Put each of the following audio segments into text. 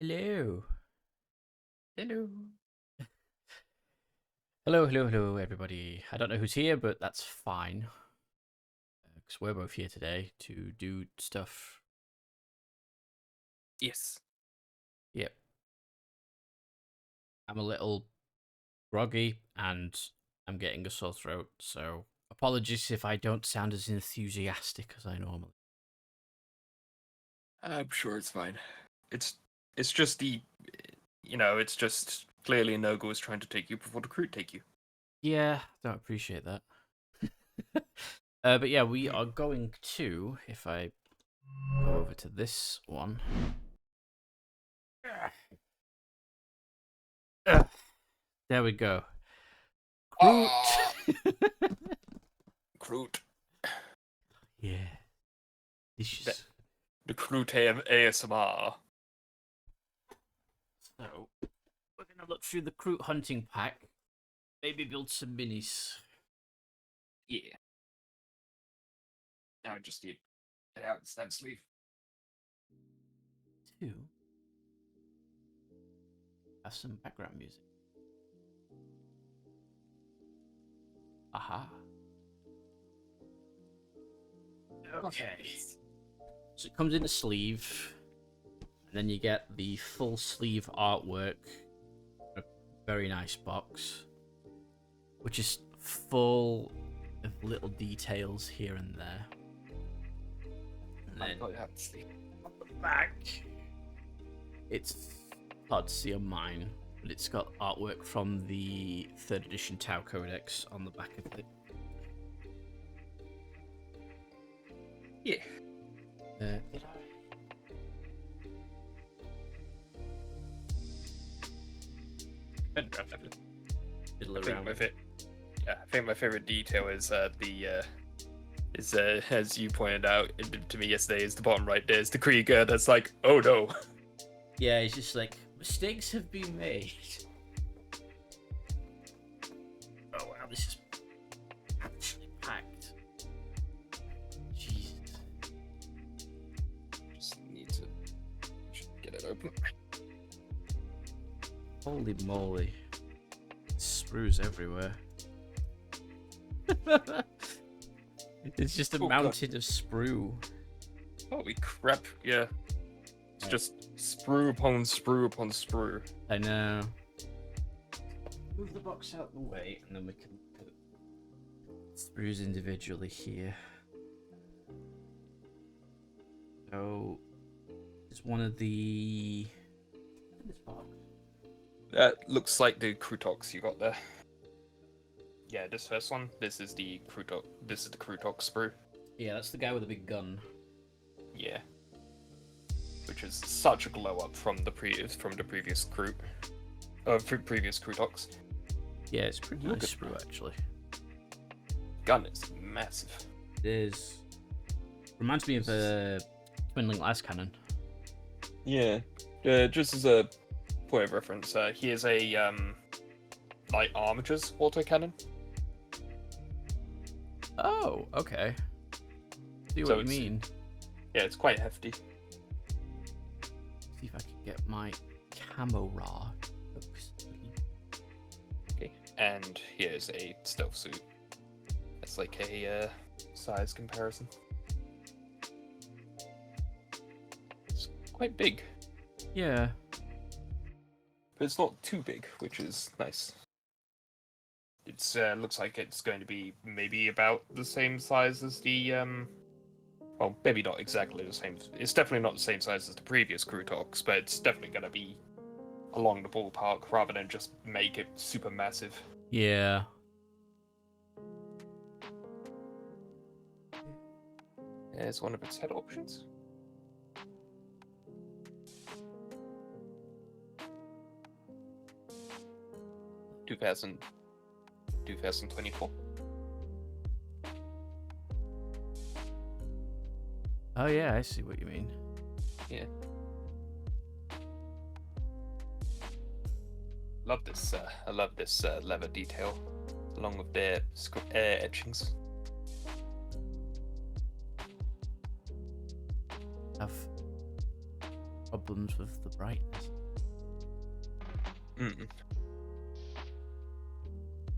Hello. Hello. Hello, everybody. I don't know who's here, but that's fine. Because we're both here today to do stuff. Yes. Yep. I'm a little groggy and I'm getting a sore throat, so apologies if I don't sound as enthusiastic as I normally. I'm sure it's fine. It's just it's just clearly Nogo is trying to take you before the Kroot take you. Yeah, don't appreciate that. But yeah, we are going to, if I go over to this one. There we go. Kroot. Ah, Kroot. Yeah. The, Delicious. the Kroot ASMR. So, we're going to look through the Kroot hunting pack. Maybe build some minis. Yeah. Now I just need to get out and stand sleeve. Two. Have some background music. Aha. Okay. So it comes in a sleeve. And then you get the full sleeve artwork. A very nice box. Which is full of little details here and there. And I then got out sleeve. on the back, it's hard to see on mine, but it's got artwork from the 3rd edition Tau Codex on the back of it. Yeah. Fiddle I think around. I think my favorite detail is as you pointed out to me yesterday, is the bottom right. There's the Krieger that's like, oh no. Yeah, it's just like, mistakes have been made. Oh wow, this is actually packed. Jesus. Just need to get it open. Holy moly. Sprues everywhere. It's just a Oh, mountain of sprue. Holy crap! Yeah, it's just sprue upon sprue upon sprue. I know. Move the box out the way and then we can put sprues individually here. So, it's one of the. This box. That looks like the Krutox you got there. Yeah, this first one. This is the Krutok. This is the Krutok sprue. Yeah, that's the guy with the big gun. Yeah, which is such a glow up from the previous Kroot, previous Krutox. Yeah, it's pretty Look nice at sprue actually. Gun is massive. It is. Reminds me of a twin-link las cannon. Yeah, just as a point of reference, here's a like armatures autocannon. Oh, okay. See So what you it's- mean. Yeah, it's quite hefty. See if I can get my camo rod. Okay, and here's a stealth suit. It's like a size comparison. It's quite big, Yeah. but it's not too big, which is nice. It's looks like it's going to be maybe about the same size as the well, maybe not exactly the same. It's definitely not the same size as the previous Krutox, but it's definitely going to be along the ballpark rather than just make it super massive. Yeah. There's one of its head options. Two thousand 2024. Oh yeah, I see what you mean. Yeah. Love this. I love this leather detail, along with their etchings. I've problems with the brightness.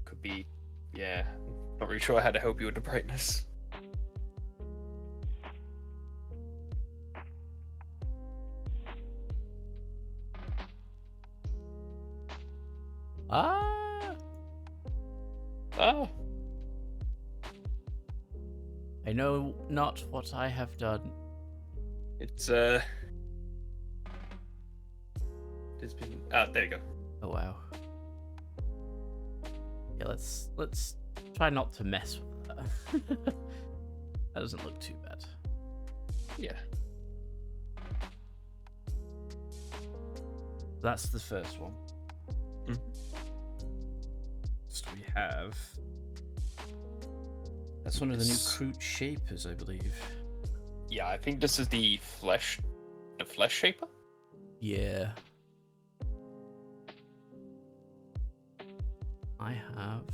Could be, yeah. Not really sure how to help you with the brightness. Ah! Ah, I know not what I have done. it's been. Ah, there you go. Oh wow. Yeah, let's try not to mess with that. That doesn't look too bad. Yeah. That's the first one. Mm. Next we have. That's one of the new Kroot shapers, I believe. Yeah, I think this is the flesh shaper. Yeah. I have.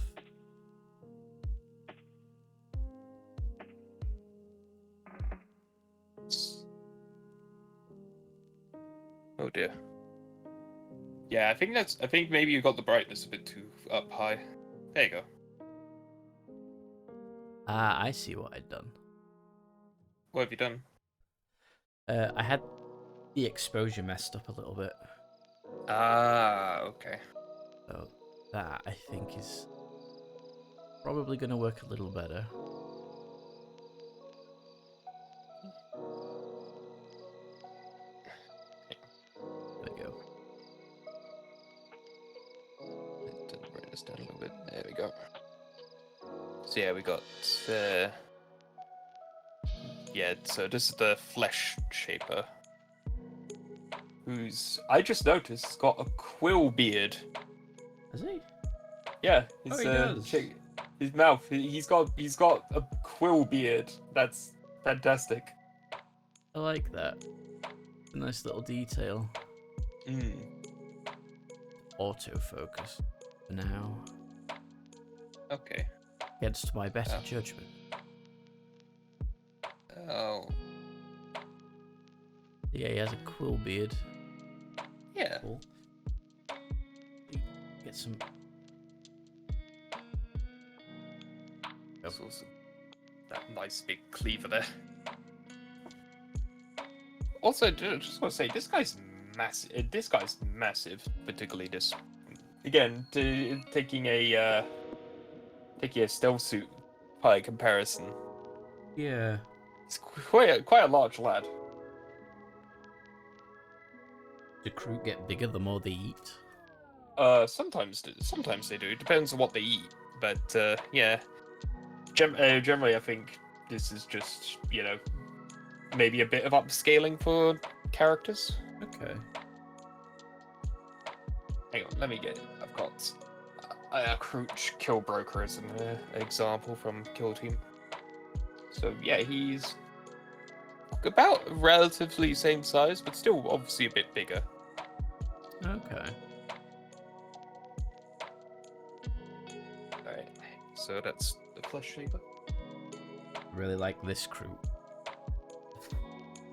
Oh dear. Yeah, I think maybe you got the brightness a bit too up high. There you go. Ah, I see what I'd done. What have you done? I had the exposure messed up a little bit. Ah, okay. So that, I think, is probably going to work a little better. There we go. Turn the brightness down a little bit. There we go. So yeah, we got yeah, so this is the flesh shaper. Who's I just noticed has got a quill beard. Has he? Yeah, Oh, he does. His mouth. He's got a quill beard. That's fantastic. I like that. A nice little detail. Autofocus for now. Okay. Against my better judgment. Oh. Yeah, he has a quill beard. Yeah. Cool. Get some. That's awesome. That nice big cleaver there. Also, I just want to say, this guy's massive. This guy's massive, particularly this. Again, taking a stealth suit by comparison. Yeah. It's quite a large lad. Do Kroot get bigger the more they eat? Sometimes they do. It depends on what they eat. But yeah, generally, I think this is just maybe a bit of upscaling for characters. Okay. Hang on, let me get it. I've got Kroot Killbroker as an example from Kill Team. So yeah, he's about relatively same size, but still obviously a bit bigger. Okay. Alright, so that's the flesh shaper. Really like this Kroot.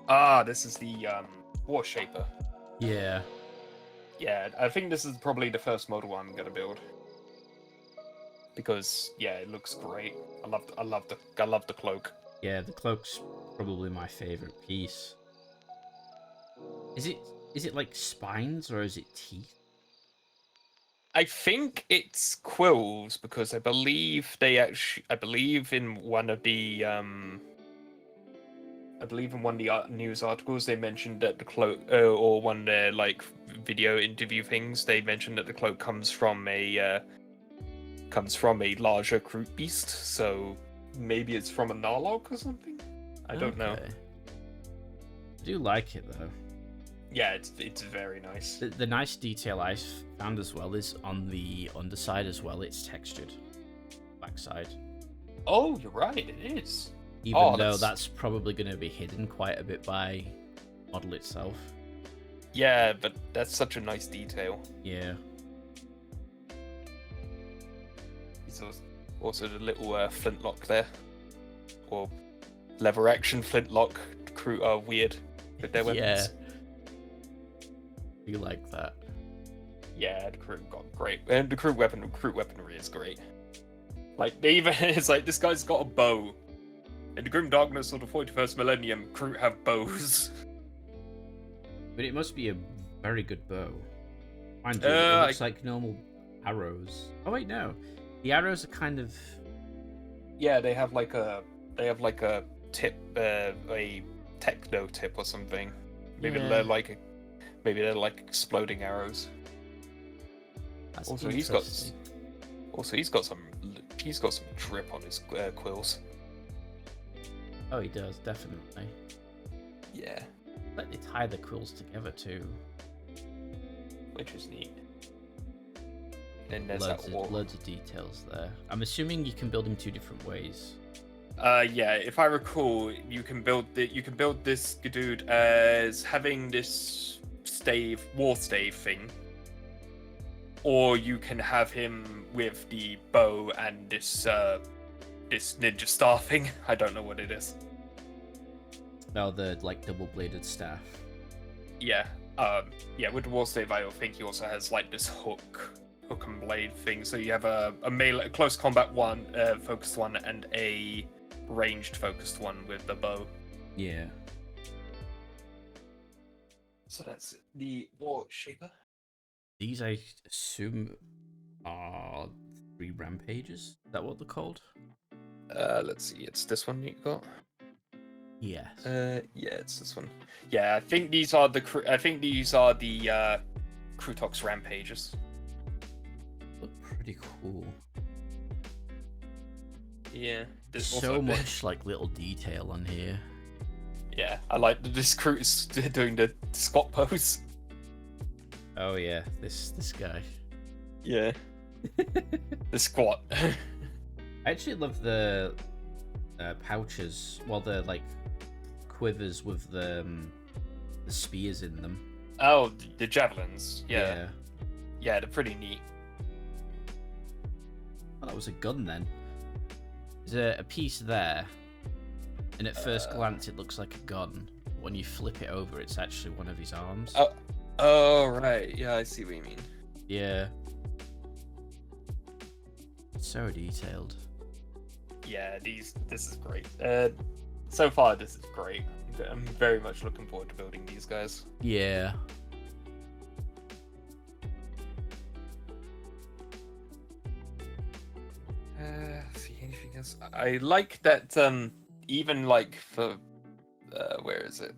Ah, this is the war shaper. Yeah. Yeah, I think this is probably the first model I'm gonna build. Because yeah, it looks great. I love the cloak. Yeah, the cloak's probably my favorite piece. Is it like spines or is it teeth? I think it's quills because I believe in one of the news articles they mentioned that the cloak, or one of their like video interview things, they mentioned that the cloak comes from a larger Kroot beast, so maybe it's from a Narlog or something. I don't know. I do like it though. Yeah, it's very nice. The nice detail I found as well is on the underside as well. It's textured, backside. Oh, you're right. It is. Even though that's probably going to be hidden quite a bit by model itself. Yeah, but that's such a nice detail. Yeah. There's also the little flintlock there, or lever action flintlock. Kroot are weird with their weapons. Yeah. You like that? Yeah, the Kroot got great, and the Kroot weaponry is great. Like they even it's like this guy's got a bow. In the grim darkness of the 41st millennium, Kroot have bows. But it must be a very good bow. Mind you, it looks like normal arrows. Oh wait, no. The arrows are kind of... Yeah, they have like a tip, a techno tip or something. Maybe Yeah. they're like exploding arrows. That's Also, he's got some drip on his quills. Oh, he does, definitely. Yeah, Like they tie the quills together too. which is neat. Then there's Loads of details there. I'm assuming you can build them two different ways. Yeah, if I recall, you can build this dude as having this war stave thing, or you can have him with the bow and this ninja star thing. I don't know what it is. Oh, the like double-bladed staff. Yeah, with the war stave, I think he also has like this hook and blade thing. So you have a melee, close combat one, focused one, and a ranged focused one with the bow. Yeah. So that's the war shaper. These, I assume, are 3 rampages. Is that what they're called? Let's see. It's this one you got. Yes. Yeah, it's this one. Yeah, I think these are the Krutox rampages. Look pretty cool. Yeah. So much like little detail on here. Yeah, I like that this Kroot is doing the squat pose. Oh yeah, this guy. Yeah. The squat. I actually love the pouches. Well, the like quivers with the spears in them. Oh, the javelins. Yeah. Yeah, they're pretty neat. Well, that was a gun then. There's a piece there, and at first glance it looks like a gun. But when you flip it over, it's actually one of his arms. Oh, right. Yeah, I see what you mean. Yeah. So detailed. Yeah, this is great. So far, this is great. I'm very much looking forward to building these guys. Yeah. See anything else? I like that. Even like for where is it?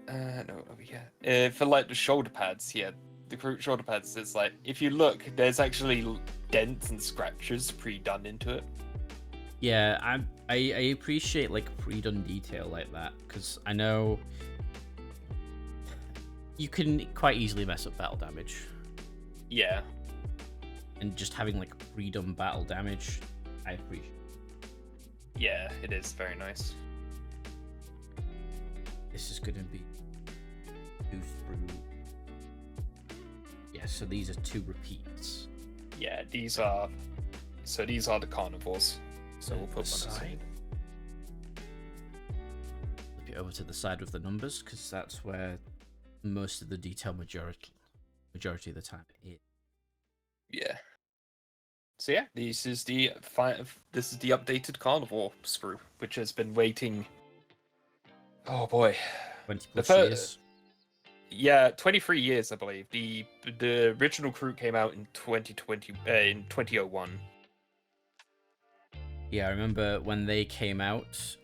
No, over here. For like the shoulder pads, yeah, the Kroot shoulder pads. It's like if you look, there's actually dents and scratches pre-done into it. Yeah, I appreciate like pre-done detail like that, because I know you can quite easily mess up battle damage. Yeah. And just having like pre-done battle damage, I appreciate. Yeah, it is very nice. This is gonna be 2 through. Yeah, so these are 2 repeats. Yeah, these are the carnivores. So we'll put The one aside. Flip it over to the side with the numbers, because that's where most of the detail majority of the time is. Yeah. So yeah, this is the updated carnivore sprue, which has been waiting. Oh boy, 20 plus fir- years. yeah, 23 years I believe. The original Kroot came out in 2020 in 2001. Yeah, I remember when they came out.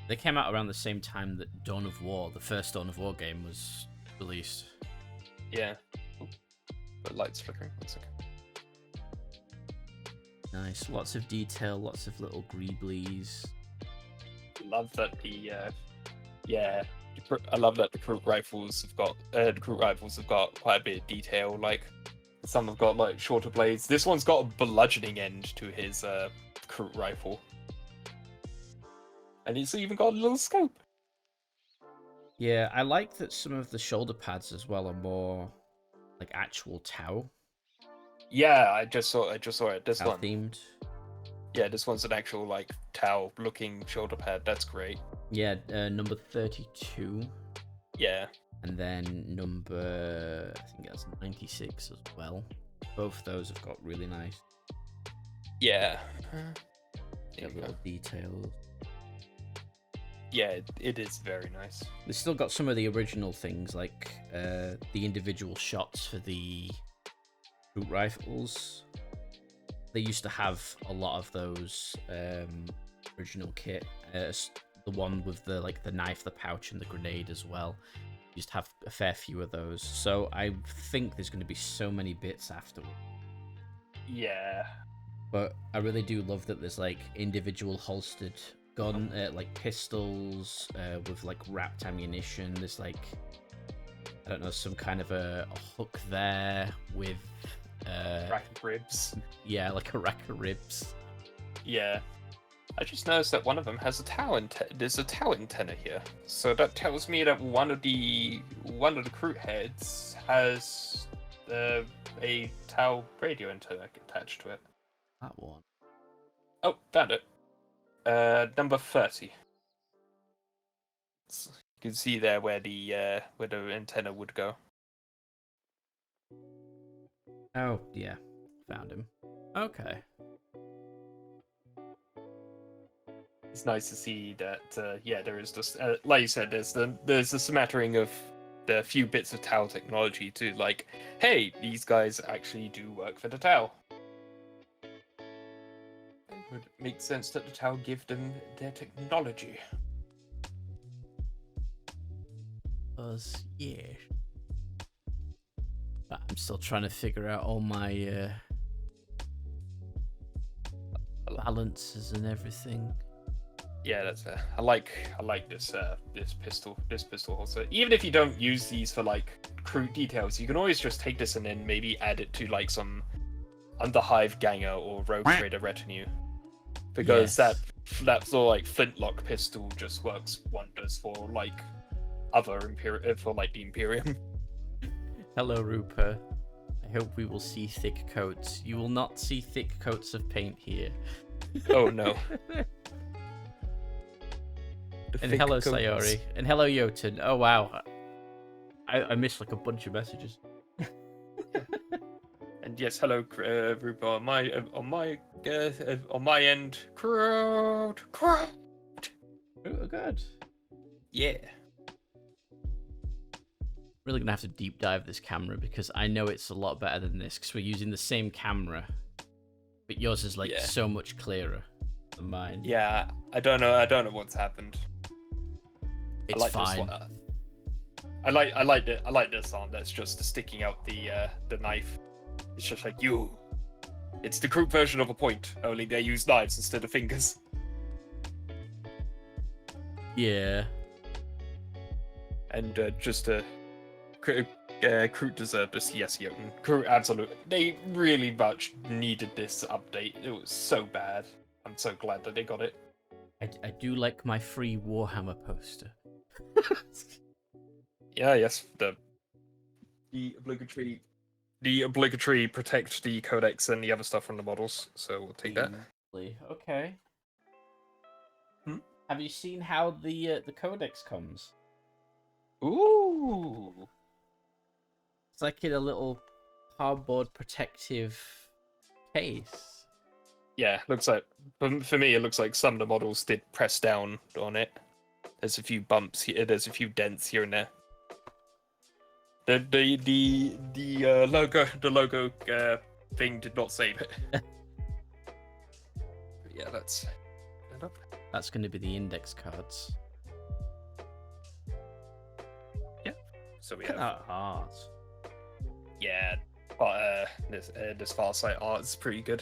They came out around the same time that Dawn of War, the first Dawn of War game, was released. Yeah. The light's flickering. 1 second. Nice, lots of detail, lots of little greeblies. Love that I love that the Kroot rifles have got quite a bit of detail. Like some have got like shorter blades. This one's got a bludgeoning end to his Kroot rifle, and it's even got a little scope. Yeah, I like that some of the shoulder pads as well are more like actual Tau. Yeah, I just saw it. This Tau one, themed. yeah, this one's an actual like Tau looking shoulder pad. That's great. Yeah, number 32. Yeah, And then number, I think that's 96 as well. Both those have got really nice Yeah. little details. Yeah, it is very nice. They've still got some of the original things, like the individual shots for the Kroot rifles. They used to have a lot of those original kit. The one with the knife, the pouch, and the grenade as well. Used to have a fair few of those. So I think there's going to be so many bits afterward. Yeah. But I really do love that there's like individual holstered gun, like pistols with like wrapped ammunition. There's like, I don't know, some kind of a hook there with rack of ribs. Yeah, like a rack of ribs. Yeah. I just noticed that one of them has a tau there's a tau antenna here. So that tells me that one of the Kroot heads has a tau radio antenna attached to it. That one. Oh, found it. Number 30. So you can see there where the antenna would go. Oh, yeah. Found him. Okay. It's nice to see that, yeah, there is just, like you said, there's a smattering of the few bits of Tau technology to, like, hey, these guys actually do work for the Tau. It would make sense that the Tau give them their technology. Yeah. But I'm still trying to figure out all my balances and everything. Yeah, that's fair. I like this pistol holster. Even if you don't use these for like Kroot details, you can always just take this and then maybe add it to like some Underhive Ganger or Rogue Trader retinue, because that sort of like flintlock pistol just works wonders for like other the Imperium. Hello, Rupert. I hope we will see thick coats. You will not see thick coats of paint here. Oh no. And hello, Sayori. And hello, Jotun. Oh wow, I missed like a bunch of messages. And yes, hello, Rupert. On my end, Kroot. Oh, good. Yeah. Really gonna have to deep dive this camera because I know it's a lot better than this because we're using the same camera, but yours is like so much clearer than mine. Yeah, I don't know what's happened. It's fine. I like this arm that's just sticking out the knife. It's just like you. It's the Kroot version of a point, only they use knives instead of fingers. Yeah. And Kroot deserved this, yes, Jotun. Kroot, absolutely. They really much needed this update. It was so bad. I'm so glad that they got it. I do like my free Warhammer poster. Yeah, yes, the obligatory protect the codex and the other stuff from the models. So we'll take that. Okay. Have you seen how the codex comes? Ooh. It's like in a little cardboard protective case. Yeah, looks like for me it looks like some of the models did press down on it. There's a few bumps here. There's a few dents here and there. The logo thing did not save it. Yeah, that's That's going to be the index cards. Yeah. So we Look have at that art. Yeah, but this far sight art is pretty good.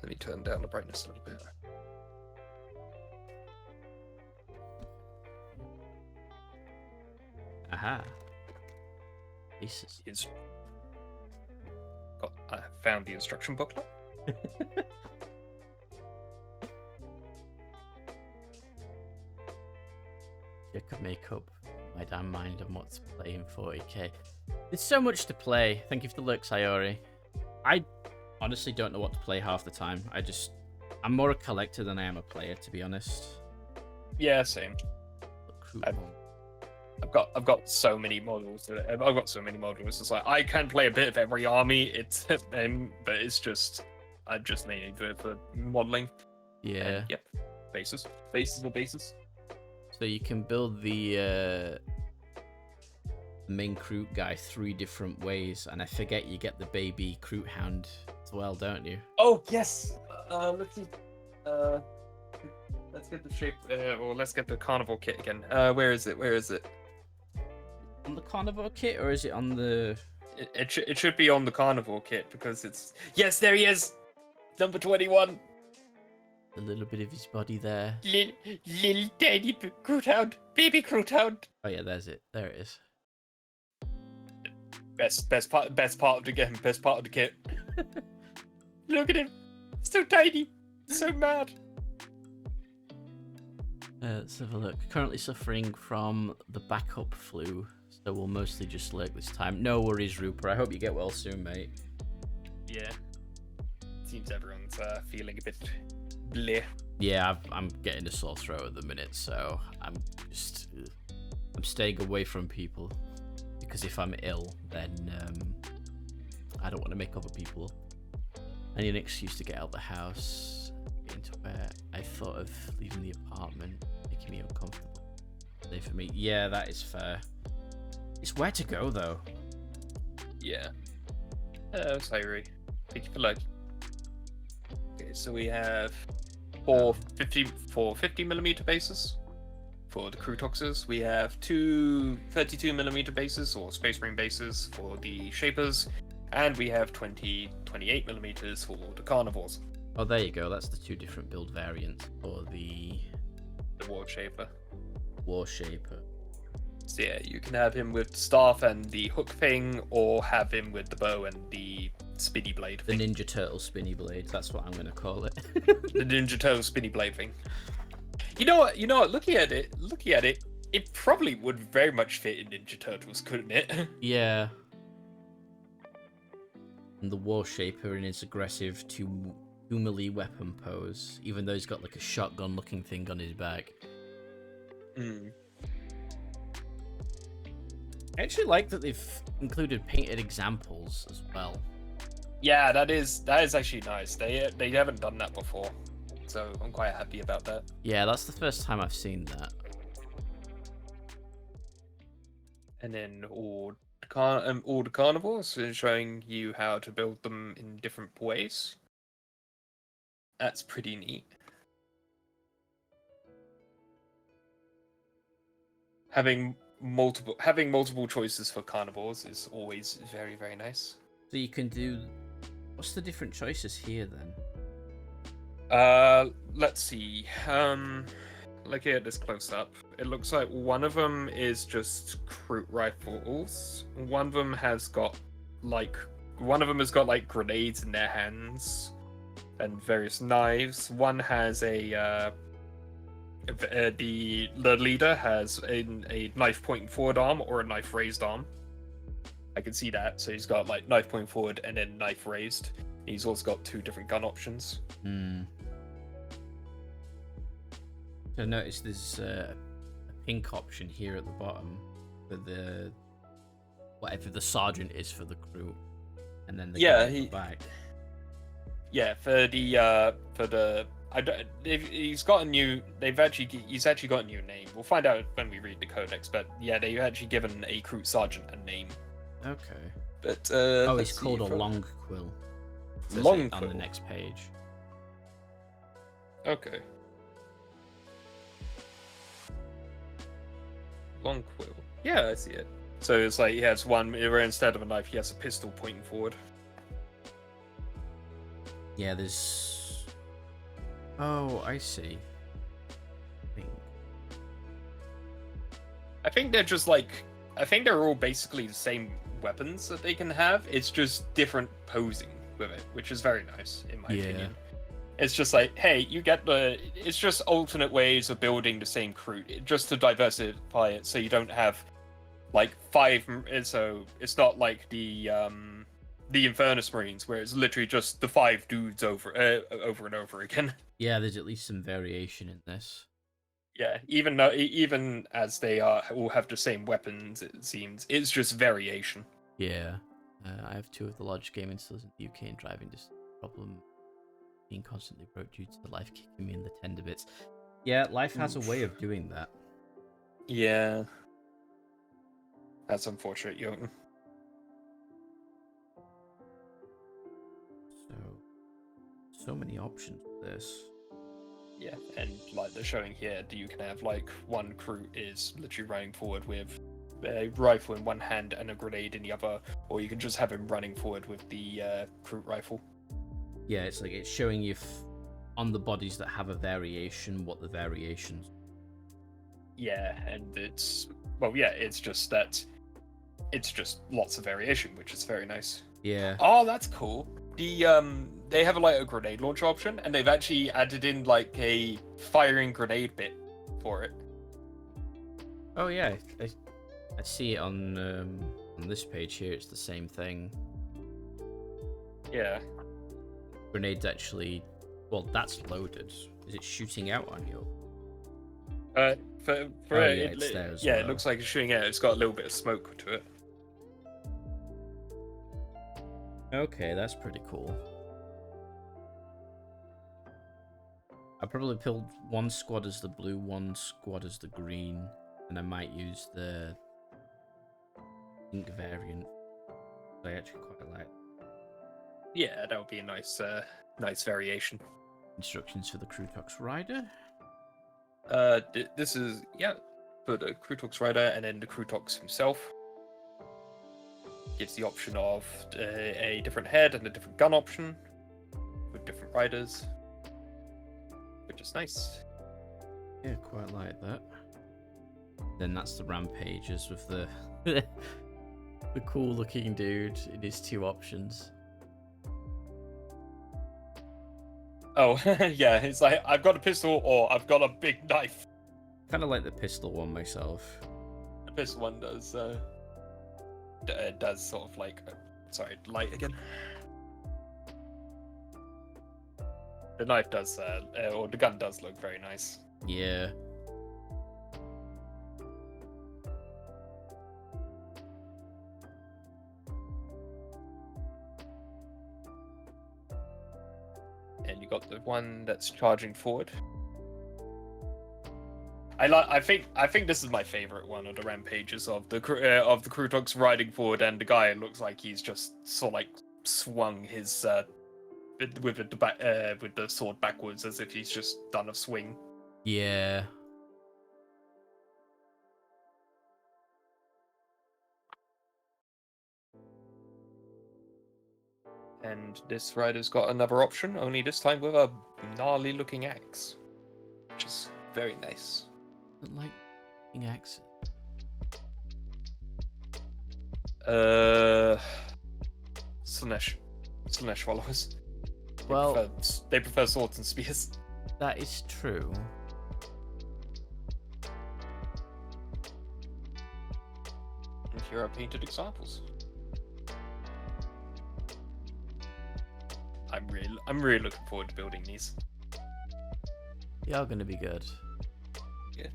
Let me turn down the brightness a little bit. Aha. Pieces. I found the instruction booklet. You could make up my damn mind on what to play in 40k. There's so much to play. Thank you for the look, Sayori. I honestly don't know what to play half the time. I'm more a collector than I am a player, to be honest. Yeah, same. I've got so many models. I've got so many models. It's like I can play a bit of every army. It's but it's just I just mainly do it for modeling. Yeah. And, yep. Bases. Bases are bases. So you can build the main Kroot guy 3 different ways, and I forget you get the baby Kroot hound as well, don't you? Oh yes. Let's see. Let's get the shape. Or let's get the carnival kit again. Where is it? Where is it? On the carnivore kit, or is it on the? It should be on the carnival kit because it's yes. There he is. Number 21. A little bit of his body there. Little tiny Kroot hound. Baby Kroot hound. Oh yeah, there's it. There it is. Best part of the game. Best part of the kit. Look at him. So tiny. So mad. Let's have a look. Currently suffering from the backup flu, so we'll mostly just lurk this time. No worries, Rupert. I hope you get well soon, mate. Yeah. Seems everyone's feeling a bit bleh. Yeah, I'm getting a sore throat at the minute, so I'm staying away from people, because if I'm ill, then I don't want to make other people. I need an excuse to get out of the house, get into where I thought of leaving the apartment, making me uncomfortable. Stay for me. Yeah, that is fair. It's where to go though. Yeah. Sorry. Thank you for luck. Okay, so we have for 50mm bases. For the Krootoxes, we have 2 32mm bases or Space Marine bases for the Shapers, and we have 28mm for the Carnivores. Oh, there you go. That's the 2 different build variants for the War Shaper. War Shaper. So yeah, you can have him with staff and the hook thing, or have him with the bow and the spinny blade The thing. Ninja Turtle spinny blade. That's what I'm going to call it. The Ninja Turtle spinny blade thing. You know what? Looking at it, it probably would very much fit in Ninja Turtles, couldn't it? Yeah. And the War Shaper in his aggressive two melee weapon pose, even though he's got like a shotgun looking thing on his back. I actually like that they've included painted examples as well. Yeah, that is actually nice. They haven't done that before, so I'm quite happy about that. Yeah, that's the first time I've seen that. And then all the carnivores is showing you how to build them in different ways. That's pretty neat. Having multiple choices for carnivores is always very, very nice. So you can do... What's the different choices here then? Let's see. Looking at this close up, it looks like one of them is just Kroot rifles. One of them has got like grenades in their hands and various knives. One has the leader has a knife pointing forward arm or a knife raised arm. I can see that. So he's got like knife pointing forward and then knife raised. He's also got 2 different gun options. I noticed there's a pink option here at the bottom for the whatever the sergeant is for the crew, and then the guy at the back. Yeah, he's got a new. He's actually got a new name. We'll find out when we read the codex. But yeah, they've actually given a Kroot sergeant a name. Okay. But he's called a Long Quill. Long Quill on the next page. Okay. Long Quill. Yeah, I see it. So it's like he has one where instead of a knife, he has a pistol pointing forward. Yeah, there's... Oh, I see. I think they're just like... I think they're all basically the same weapons that they can have. It's just different posing with it, which is very nice, in my opinion. It's just like, hey, you get the... It's just alternate ways of building the same Kroot, just to diversify it, so you don't have, like, 5... So it's not like the Infernus Marines, where it's literally just the 5 dudes over and over again. Yeah, there's at least some variation in this. Yeah, even though even as they are all have the same weapons, it seems it's just variation. Yeah. I have two of the largest gaming stores in the UK and driving distance problem being constantly broke due to the life kicking me in the tender bits. Yeah, life has a way of doing that. Yeah. That's unfortunate, Jotun. So many options for this. Yeah, and like they're showing here, you can have like one Kroot is literally running forward with a rifle in one hand and a grenade in the other, or you can just have him running forward with the Kroot rifle. Yeah, it's like it's showing you on the bodies that have a variation what the variations. Yeah, and it's it's just that it's just lots of variation, which is very nice. Yeah. Oh, that's cool. They have like a grenade launcher option, and they've actually added in like a firing grenade bit for it. Oh yeah, I see it on this page here. It's the same thing. Yeah. Grenades actually, well, that's loaded. Is it shooting out on you? It's there as yeah, well. it looks like it's shooting out. It's got a little bit of smoke to it. Okay, that's pretty cool. I probably build one squad as the blue, one squad as the green, and I might use the pink variant. I actually quite like. Yeah, that would be a nice variation. Instructions for the Krootox Rider. This is for the Krootox Rider, and then the Krootox himself gives the option of a different head and a different gun option with different riders, which is nice. Yeah, quite like that. Then that's the Rampages with the the cool looking dude. It is two options. Oh, yeah, it's like, I've got a pistol or I've got a big knife. Kind of like the pistol one myself. The pistol one does sort of like... sorry, light again. The knife does, or the gun does look very nice. Yeah. And you got the one that's charging forward. I think this is my favorite one of the Rampages of the Krootox riding forward, and the guy looks like he's just sort of like swung his with the sword backwards as if he's just done a swing. Yeah. And this rider's got another option, only this time with a gnarly looking axe, which is very nice. Like axe. Slanesh followers. Well, they prefer swords and spears. that is true. And here are painted examples. I'm really looking forward to building these. They are going to be good. Yeah.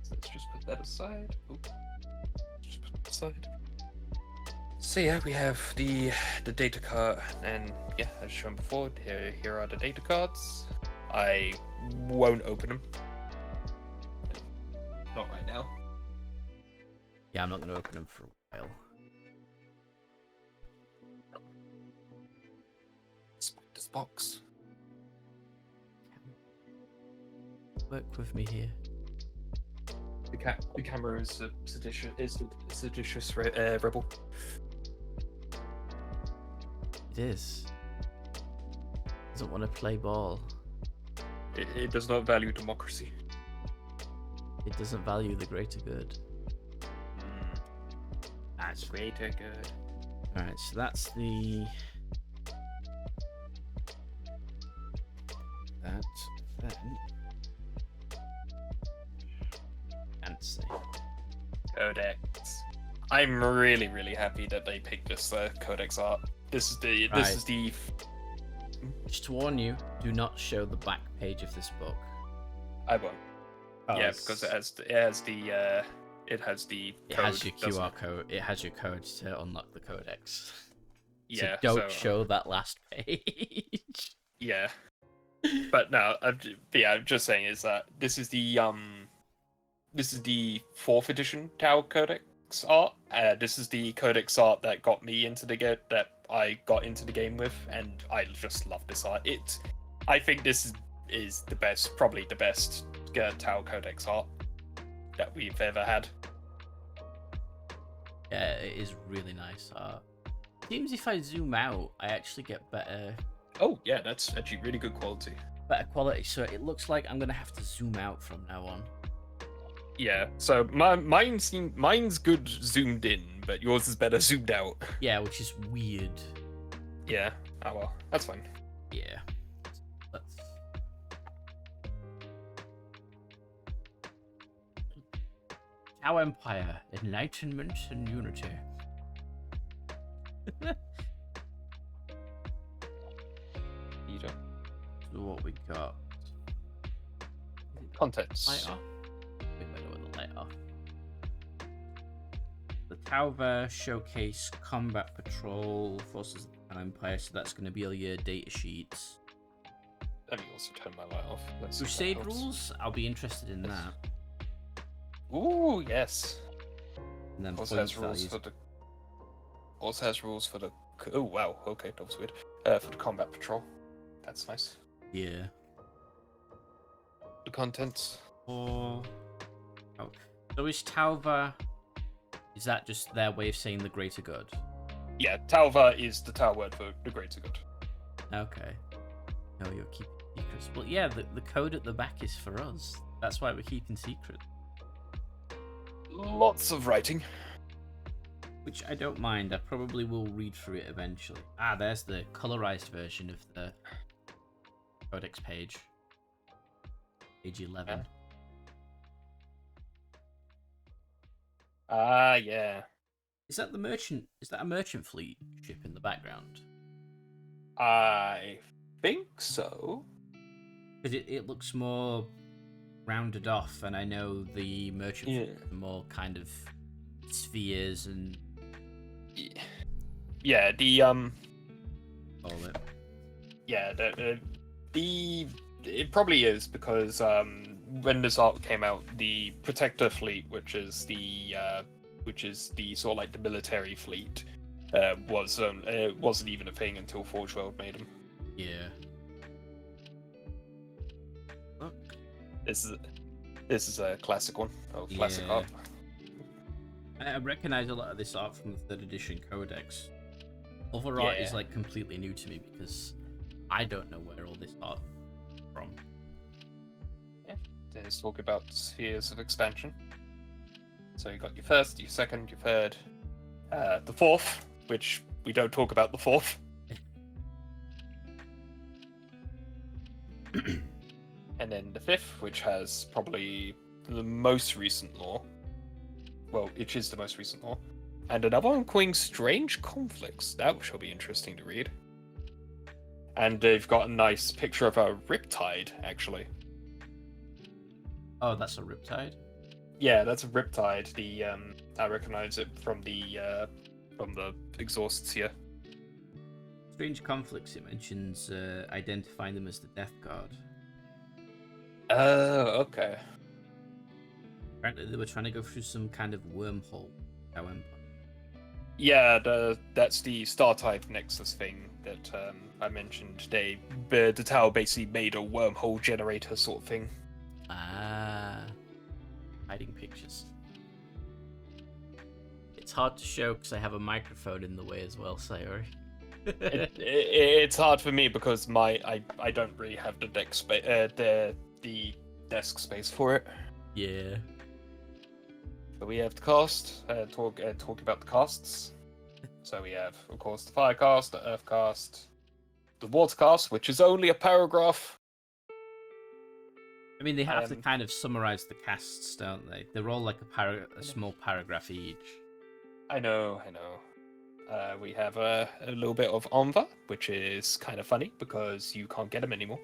So let's just put that aside. Oop. Just put that aside. So yeah, we have the data card, and yeah, as shown before, here are the data cards. I won't open them. Not right now. Yeah, I'm not going to open them for a while. This box. Work with me here. The camera is a seditious rebel. It is. Doesn't want to play ball. It does not value democracy. It doesn't value the greater good. That's greater good. Alright, so that's the... That, then... Fancy. Codex. I'm really, really happy that they picked this Codex art. This is the Just to warn you, do not show the back page of this book. I won't. Yeah, because it has the it code, has your doesn't QR it? code. It has your code to unlock the codex. Yeah, so don't so show that last page. yeah. But no, I'm just saying is that this is the 4th edition Tau Codex art. This is the codex art that got me into the game, that I got into the game with, and I just love this art. I think this is the best, probably the best Tau Codex art that we've ever had. Yeah, it is really nice art. Seems if I zoom out, I actually get better Oh yeah, that's actually really good quality. quality. So it looks like I'm gonna have to zoom out from now on. Yeah, so mine's good zoomed in, but yours is better zoomed out. Yeah, which is weird. Yeah. Oh well, that's fine. Yeah. Let's... Tau Empire, Enlightenment and Unity. So what we got? Contents. Light off. Wait, with the light off. The Tauver Showcase Combat Patrol Forces of the Tau Empire, so that's going to be all your data sheets. Let me also turn my light off. Crusade rules, I'll be interested in that. Ooh, yes. And then Also point has rules values. for the. Also has rules for the. Oh wow. Okay, that was weird. For the combat patrol. That's nice. Yeah. The contents. Oh. So is Tauver... Is that just their way of saying the greater good? Yeah, Tauva is the Tau word for the greater good. Okay. No, you're keeping secrets. Well, yeah, the code at the back is for us. That's why we're keeping secret. Lots of writing. Which I don't mind. I probably will read through it eventually. Ah, there's the colorized version of the codex page. Page 11. Yeah. Is that the merchant? Is that a merchant fleet ship in the background? I think so. Because it looks more rounded off, and I know the merchant fleet are more kind of spheres and yeah, the all it. Yeah, it probably is because when this art came out, the Protector fleet, which is the sort of like the military fleet, wasn't even a thing until Forge World made them. Yeah. Look. This is a classic one. Oh, classic art. I recognize a lot of this art from the 3rd edition codex. Other art is like completely new to me because I don't know where all this art is from. Yeah, let's talk about spheres of expansion. So you got your first, your second, your third, the fourth, which we don't talk about the fourth. And then the fifth, which has probably the most recent lore. Well, it is the most recent lore. And another one calling Strange Conflicts. That shall be interesting to read. And they've got a nice picture of a Riptide, actually. Oh, that's a Riptide? Yeah, that's a Riptide. I recognize it from the exhausts here. Strange Conflicts, it mentions identifying them as the Death Guard. Oh, okay. Apparently they were trying to go through some kind of wormhole. However. Yeah, that's the Star Type Nexus thing that I mentioned. The Tau basically made a wormhole generator sort of thing. Ah, hiding pictures. It's hard to show because I have a microphone in the way as well, Sayori. It's hard for me because I don't really have the the desk space for it. Yeah. So we have the cast. Talk about the casts. So we have, of course, the fire cast, the earth cast, the water cast, which is only a paragraph. I mean, they have to kind of summarize the casts, don't they? They're all like a small paragraph each. I know. We have a little bit of Enva, which is kind of funny because you can't get them anymore.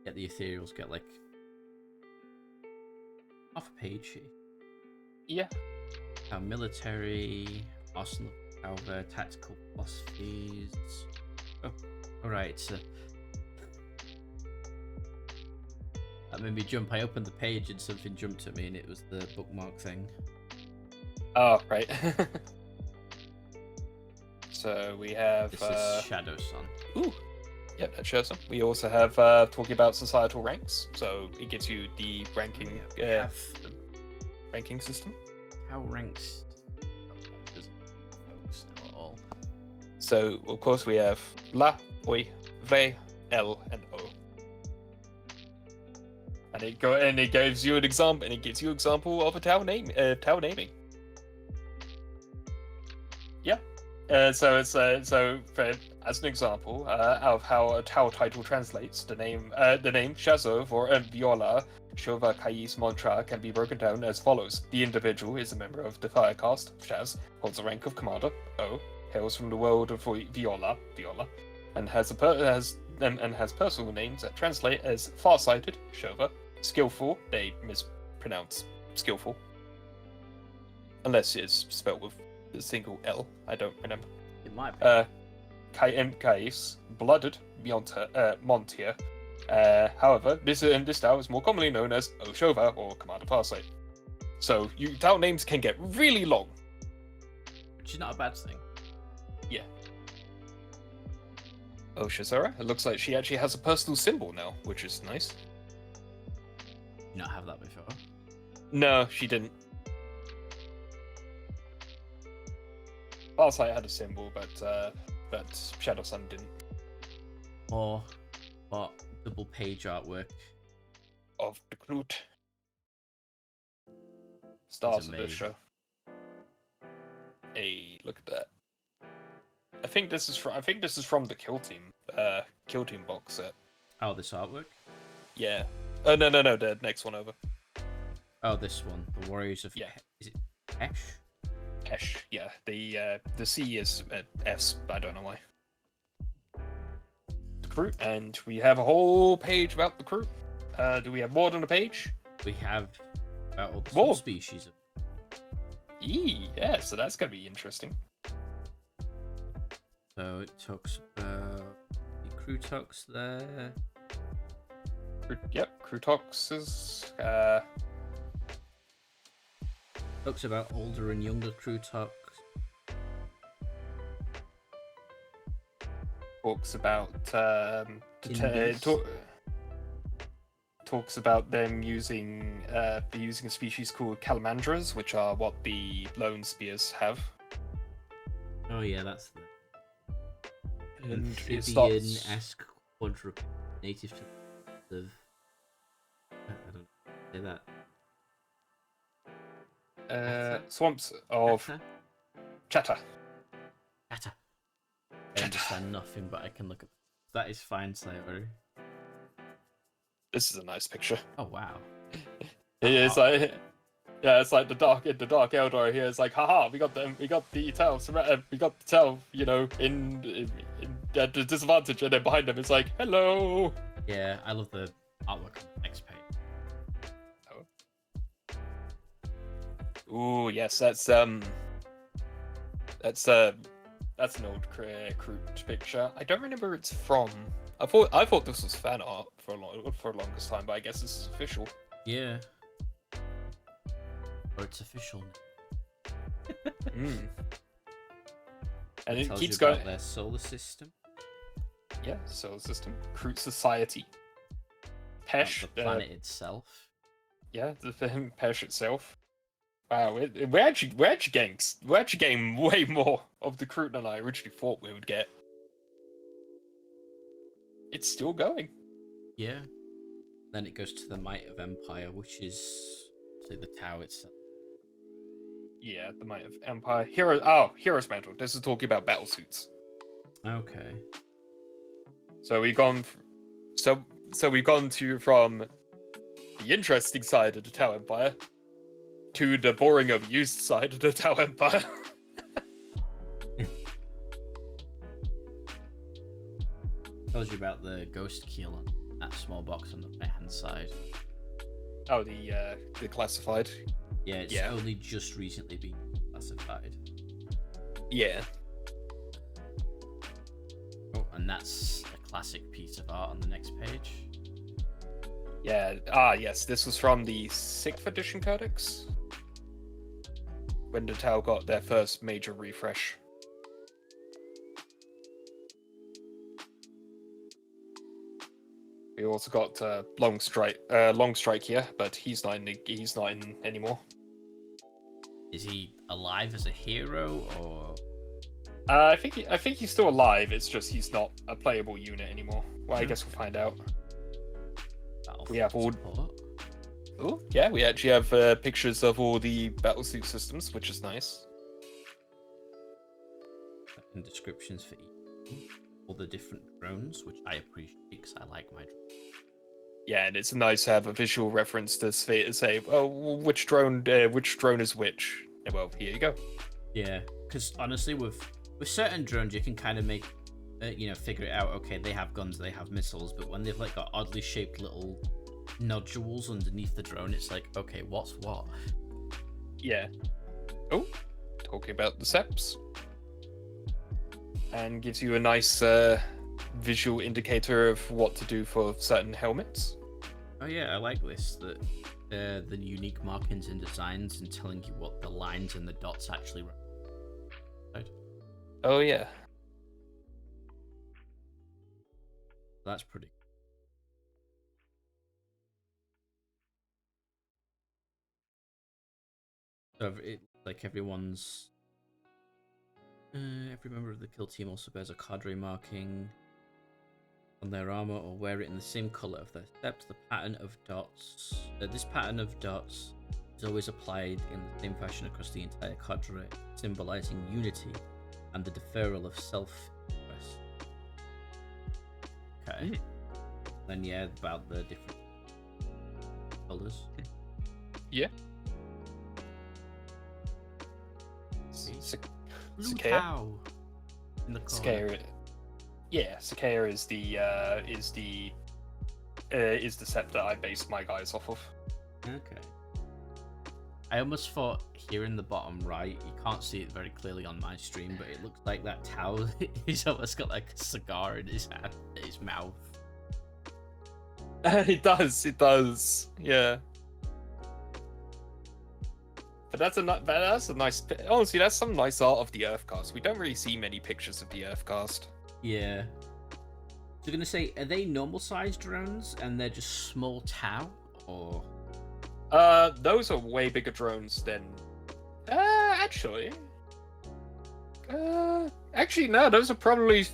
Yeah, the ethereals get like Half a page. Yeah. Military, arsenal, power, tactical philosophies. Oh, alright. So that made me jump. I opened the page and something jumped at me, and it was the bookmark thing. Oh, right. So we have. This is Shadow Sun. Ooh. Yep, that shows them. We also have talking about societal ranks, so it gives you the ranking ranking system. How ranks? Doesn't focus at all. So of course we have La, Oi, Ve, L, and O. And it gives you an example, and it gives you an example of a town naming. Yeah. So it's as an example of how a tower title translates, the name Shazov or Viola Shova Kais Montra can be broken down as follows: the individual is a member of the fire caste, Shaz, holds the rank of commander, O, hails from the world of Viola, and has personal names that translate as farsighted, Shova, skillful, they mispronounce skillful, unless it's spelled with a single L, I don't remember. It might be. Kais, blooded, Montier. However, this style is more commonly known as Oshova or Commander Farsight. So, town names can get really long. Which is not a bad thing. Yeah. Oh, Shazara, it looks like she actually has a personal symbol now, which is nice. Did you not have that before? No, she didn't. Farsight had a symbol, but Shadow Sun didn't. Or double page artwork. Of the Kroot. Stars of this show. Hey, look at that. I think this is from the Kill Team box set. Oh, this artwork? Yeah. Oh no, the next one over. Oh, this one. The Warriors of... Yeah. Is it Pesh? Pesh, yeah. The C is S, I don't know why. The Kroot, and we have a whole page about the Kroot. Do we have more than a page? We have about all the More species of... Yeah, so that's gonna be interesting. So it talks about the Krootox there. Yep, Krootoxes. Talks about older and younger Krootox. Talks about talks about them using a species called calamandras, which are what the lone spears have. Oh yeah, that's the And it amphibian-esque quadruped native to the... I don't say that. Swamps of Chatter. Chatter. I understand nothing, but I can look at that. Is fine, Slavery. This is a nice picture. Oh wow. It's like, yeah, it's like the dark Eldor here. It's like, haha, we got the tail, you know, in at the disadvantage, and then behind them it's like, hello. Yeah, I love the artwork on the next page. Ooh, yes, that's an old Kroot picture. I don't remember where it's from. I thought this was fan art for the longest time, but I guess this is official. Yeah. Or it's official now. And it tells keeps you about going. their solar system. Yeah, solar system. Kroot Society. Pesh. The planet itself. Yeah, the Pesh itself. Wow, we're actually getting way more of the Kroot than I originally thought we would get. It's still going. Yeah. Then it goes to the Might of Empire, which is say the Tau itself. Yeah, the Might of Empire. Hero's Mantle. This is talking about battle suits. Okay. So we've gone from the interesting side of the Tau Empire to the boring abused side of the Tau Empire. Tells you about the ghost keel on that small box on the right hand side. Oh, the classified. Yeah, it's Yeah. only just recently been classified. Yeah. Oh, and that's a classic piece of art on the next page. Yeah. Ah, yes. This was from the 6th edition codex, when the Tau got their first major refresh. We also got Long Strike here, but he's not in anymore. Is he alive as a hero, or? I think he's still alive. It's just he's not a playable unit anymore. Well, I guess we'll find out. We have all. Oh, yeah, we actually have pictures of all the battlesuit systems, which is nice. And descriptions for all the different drones, which I appreciate because I like my drones. Yeah, and it's nice to have a visual reference to say, oh, which drone is which. Well, here you go. Yeah, because honestly, with certain drones, you can kind of make, figure it out. Okay, they have guns, they have missiles, but when they've like got oddly shaped little nodules underneath the drone, it's like, okay, what's what? Yeah. Oh, talking about the SEPs, and gives you a nice visual indicator of what to do for certain helmets. Oh yeah, I like this. That the unique markings and designs and telling you what the lines and the dots actually represent. Oh yeah. That's pretty. So like everyone's. Every member of the kill team also bears a cadre marking on their armor or wear it in the same color of their steps. The pattern of dots. This pattern of dots is always applied in the same fashion across the entire cadre, symbolizing unity and the deferral of self-interest. Okay. Then yeah, about the different colors. Yeah. Blue cow in the corner. Sakea. Yeah, Sakea is the SEP that I base my guys off of. Okay. I almost thought here in the bottom right, you can't see it very clearly on my stream, but it looks like that Tau he's almost got like a cigar in his hand, in his mouth. It does, yeah. But that's a nice. Honestly, that's some nice art of the Earthcast. We don't really see many pictures of the Earthcast. Yeah. So gonna say, are they normal sized drones and they're just small Tau, or? Those are way bigger drones than. Actually no. Those are probably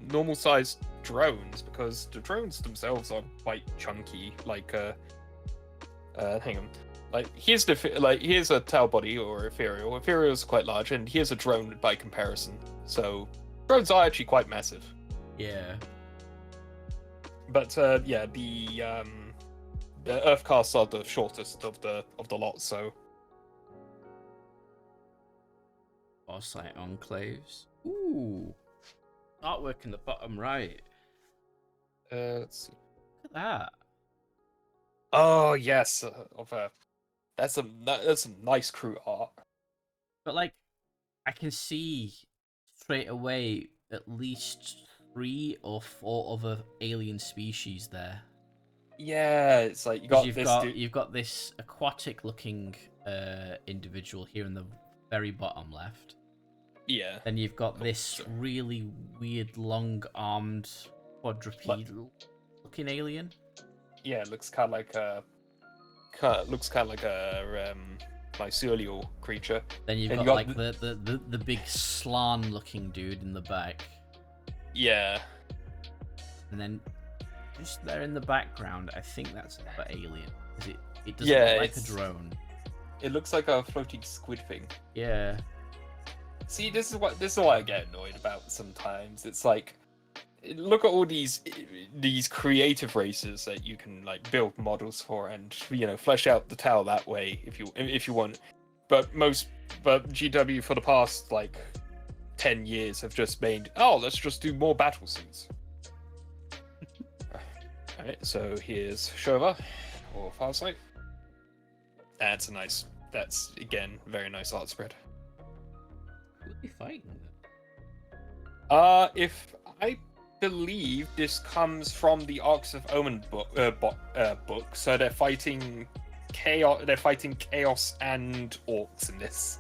normal sized drones because the drones themselves are quite chunky. Like hang on. Like here's a Tau body or Ethereal. Ethereal is quite large, and here's a drone by comparison. So drones are actually quite massive. Yeah. But yeah, the Earthcasts are the shortest of the lot. So Foresight enclaves. Ooh. Artwork in the bottom right. let's see. Look at that. Oh yes, that's some nice Kroot art. But like, I can see straight away at least 3 or 4 other alien species there. Yeah, it's like You've got this aquatic-looking individual here in the very bottom left. Yeah. Then you've got this really weird, long-armed quadrupedal-looking alien. Yeah, it looks kind of like a mycelial creature. Then you've got like the big slan looking dude in the back. Yeah. And then just there in the background, I think that's an alien. It doesn't look like a drone. It looks like a floating squid thing. Yeah. See, this is what I get annoyed about sometimes. It's like, look at all these creative races that you can like build models for, and flesh out the Tau that way if you want. But GW for the past like 10 years have just made, let's just do more battle suits. Alright, so here's Shova, or Farsight. That's again, very nice art spread. Who'd be fighting them? If I believe this comes from the Arcs of Omen book, so they're fighting chaos. They're fighting chaos and orcs in this.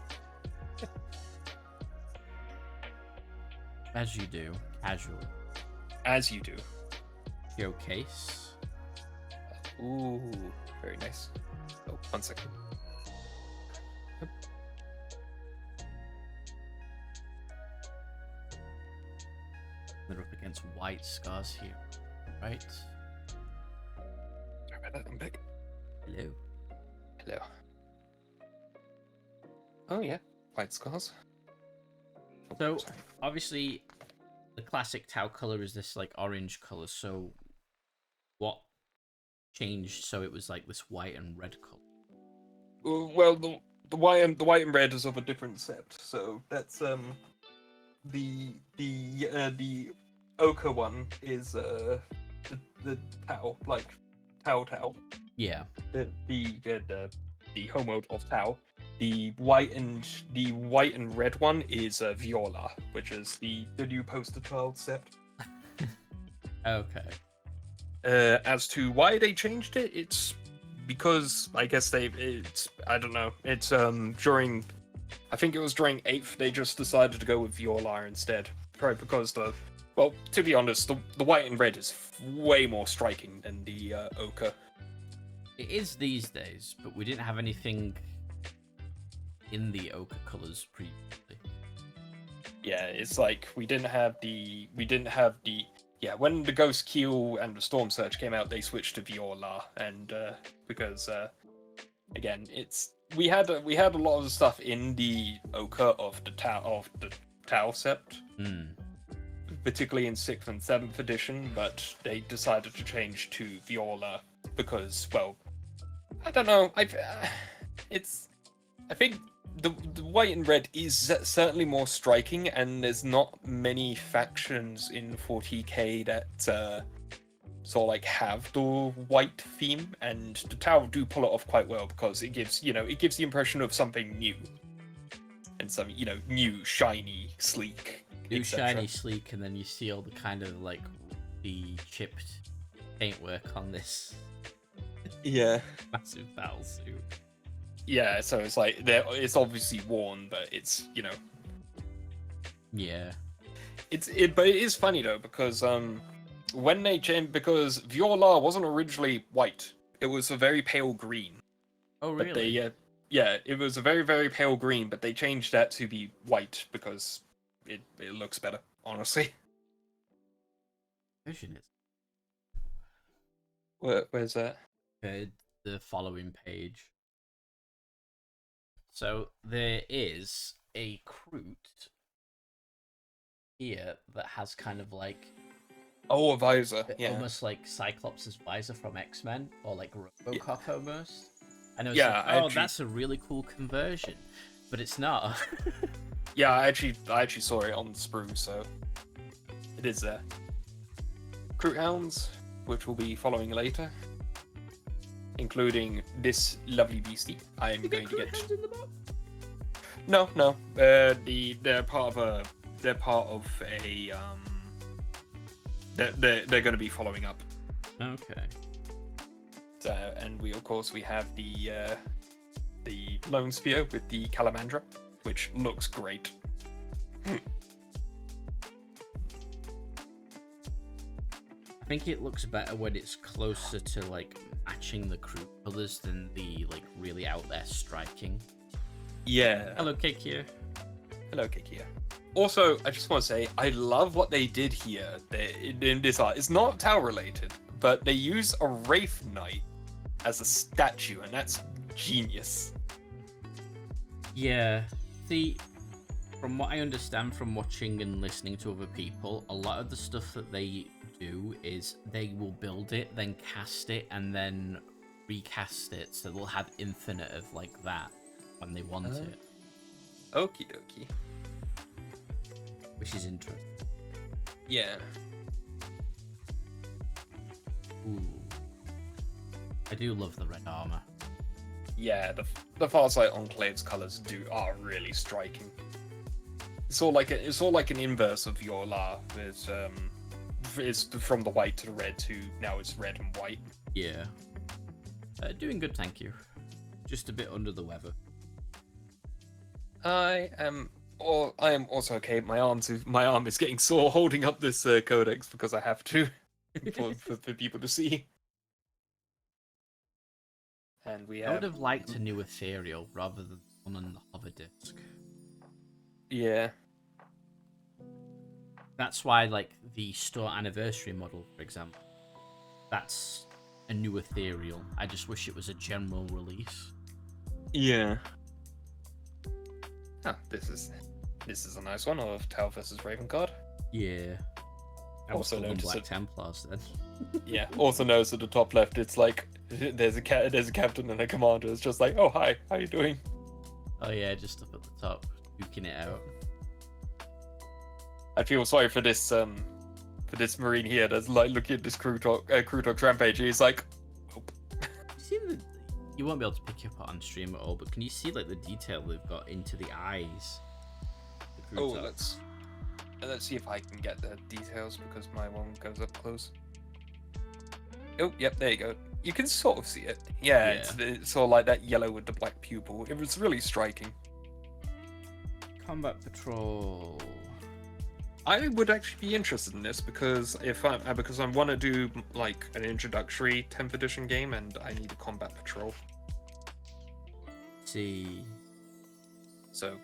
As you do, casual. As you do. Showcase. Ooh, very nice. Oh, 1 second. They're up against white scars here, right? Sorry about that. I'm back. Hello. Hello. Oh yeah, white scars. Oh, So sorry. obviously, the classic Tau color is this like orange color. So, what changed so it was like this white and red color? Well, the white and red is of a different set. So that's the ochre one is the Tau, like Tau. Yeah. The homeworld of Tau. The white and red one is Viola, which is the new poster child set. Okay. As to why they changed it, it's because I guess I don't know. It's during, I think it was during 8th they just decided to go with Viola instead. Probably because well, to be honest, the white and red is way more striking than the ochre. It is these days, but we didn't have anything in the ochre colors previously. Yeah, it's like we didn't have the yeah, when the Ghost Keel and the Storm Surge came out, they switched to Viola, and because again, we had a lot of the stuff in the ochre of the Tau sept, particularly in 6th and 7th edition, but they decided to change to Viola because, well, I don't know, I think the white and red is certainly more striking, and there's not many factions in 40k that sort of like have the white theme, and the Tau do pull it off quite well because it gives the impression of something new and something new, shiny, sleek, New, etc. shiny, sleek, and then you see all the kind of like the chipped paintwork on this massive battle suit. Yeah, so it's like it's obviously worn, but it's Yeah. But it is funny though because when they changed, because Viola wasn't originally white, it was a very pale green. Oh really? But they it was a very, very pale green, but they changed that to be white because it looks better, honestly. Vision is Where's that? the following page. So there is a Kroot here that has kind of like Oh, a visor. Yeah. almost like Cyclops' visor from X-Men, or like Robocop almost. And it was Yeah, like, that's a really cool conversion, but it's not. Yeah, I actually saw it on the sprue, so it is there. Kroot hounds, which will be following later, including this lovely beastie. I am going to get. No. They're part of a. They're going to be following up. Okay. So, and we have the Lone Spear with the Calamandra, which looks great. I think it looks better when it's closer to like matching the Kroot colors than the like really out there striking. Yeah. Hello, Cake here. Hello, Kikia. Also, I just want to say, I love what they did here in this art. It's not Tau related, but they use a Wraith Knight as a statue, and that's genius. Yeah. See, from what I understand from watching and listening to other people, a lot of the stuff that they do is they will build it, then cast it, and then recast it, so they'll have infinite of like that when they want it. Okie dokie. Which is interesting. Yeah. Ooh. I do love the red armor. Yeah, the Farsight Enclave's colors are really striking. It's all like an inverse of your La. It's from the white to the red to now it's red and white. Yeah. Doing good, thank you. Just a bit under the weather. I am also okay. My arm is getting sore holding up this codex because I have to for people to see. And I would have liked a new ethereal rather than one on the hover disc. Yeah. That's why, like, the store anniversary model, for example, that's a new ethereal. I just wish it was a general release. Yeah. Oh, this is a nice one of Tau versus Raven Guard. Yeah. I Also also notice Black it- Templars then. Yeah. Also notice at the top left, it's like there's a captain and a commander. It's just like, oh hi, how you doing? Oh yeah, just up at the top, duking it out. I feel sorry for this marine here that's like looking at this Kroot rampage. He's like, nope. You see you won't be able to pick it up on stream at all, but can you see like the detail they've got into the eyes? The Oh, Kroot let's see if I can get the details because my one goes up close. Oh, yep, there you go. You can sort of see it. Yeah, Yeah. It's all like that yellow with the black pupil. It was really striking. Combat Patrol. I would actually be interested in this because because I want to do like an introductory 10th edition game and I need a combat patrol. Let's see. So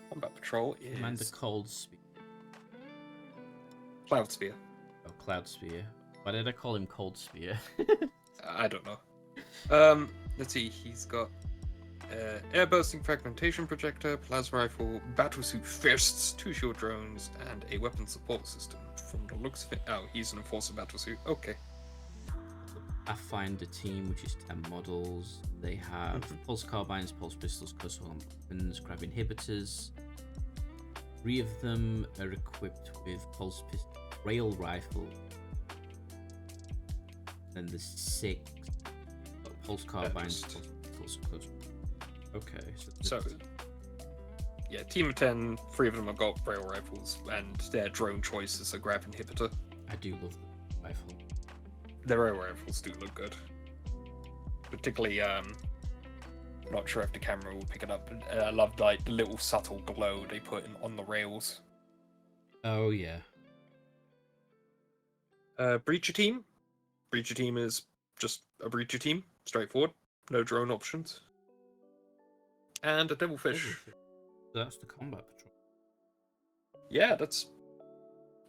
combat patrol is Commander Cold Spear. Cloud Spear. Oh, Cloud Spear. Why did I call him Cold Spear? I don't know. Let's see. He's got air bursting fragmentation projector, plasma rifle, battlesuit fists, 2 shield drones, and a weapon support system. From the looks of it, oh, he's an enforcer battlesuit. Okay. Pathfinder team, which is 10 models. They have pulse carbines, pulse pistols, close weapons, crab inhibitors. 3 of them are equipped with pulse pistol, rail rifle. Then the 6 pulse carbines, just- pulse pistols, close. Okay, So, yeah, team of 10, 3 of them have got rail rifles, and their drone choice is a grab inhibitor. I do love the rifle. Their rail rifles do look good. Particularly, not sure if the camera will pick it up, but I love like the little subtle glow they put on the rails. Oh yeah. Breacher team. Breacher team is just a breacher team, straightforward, no drone options. And a devilfish. So that's the combat patrol. Yeah, that's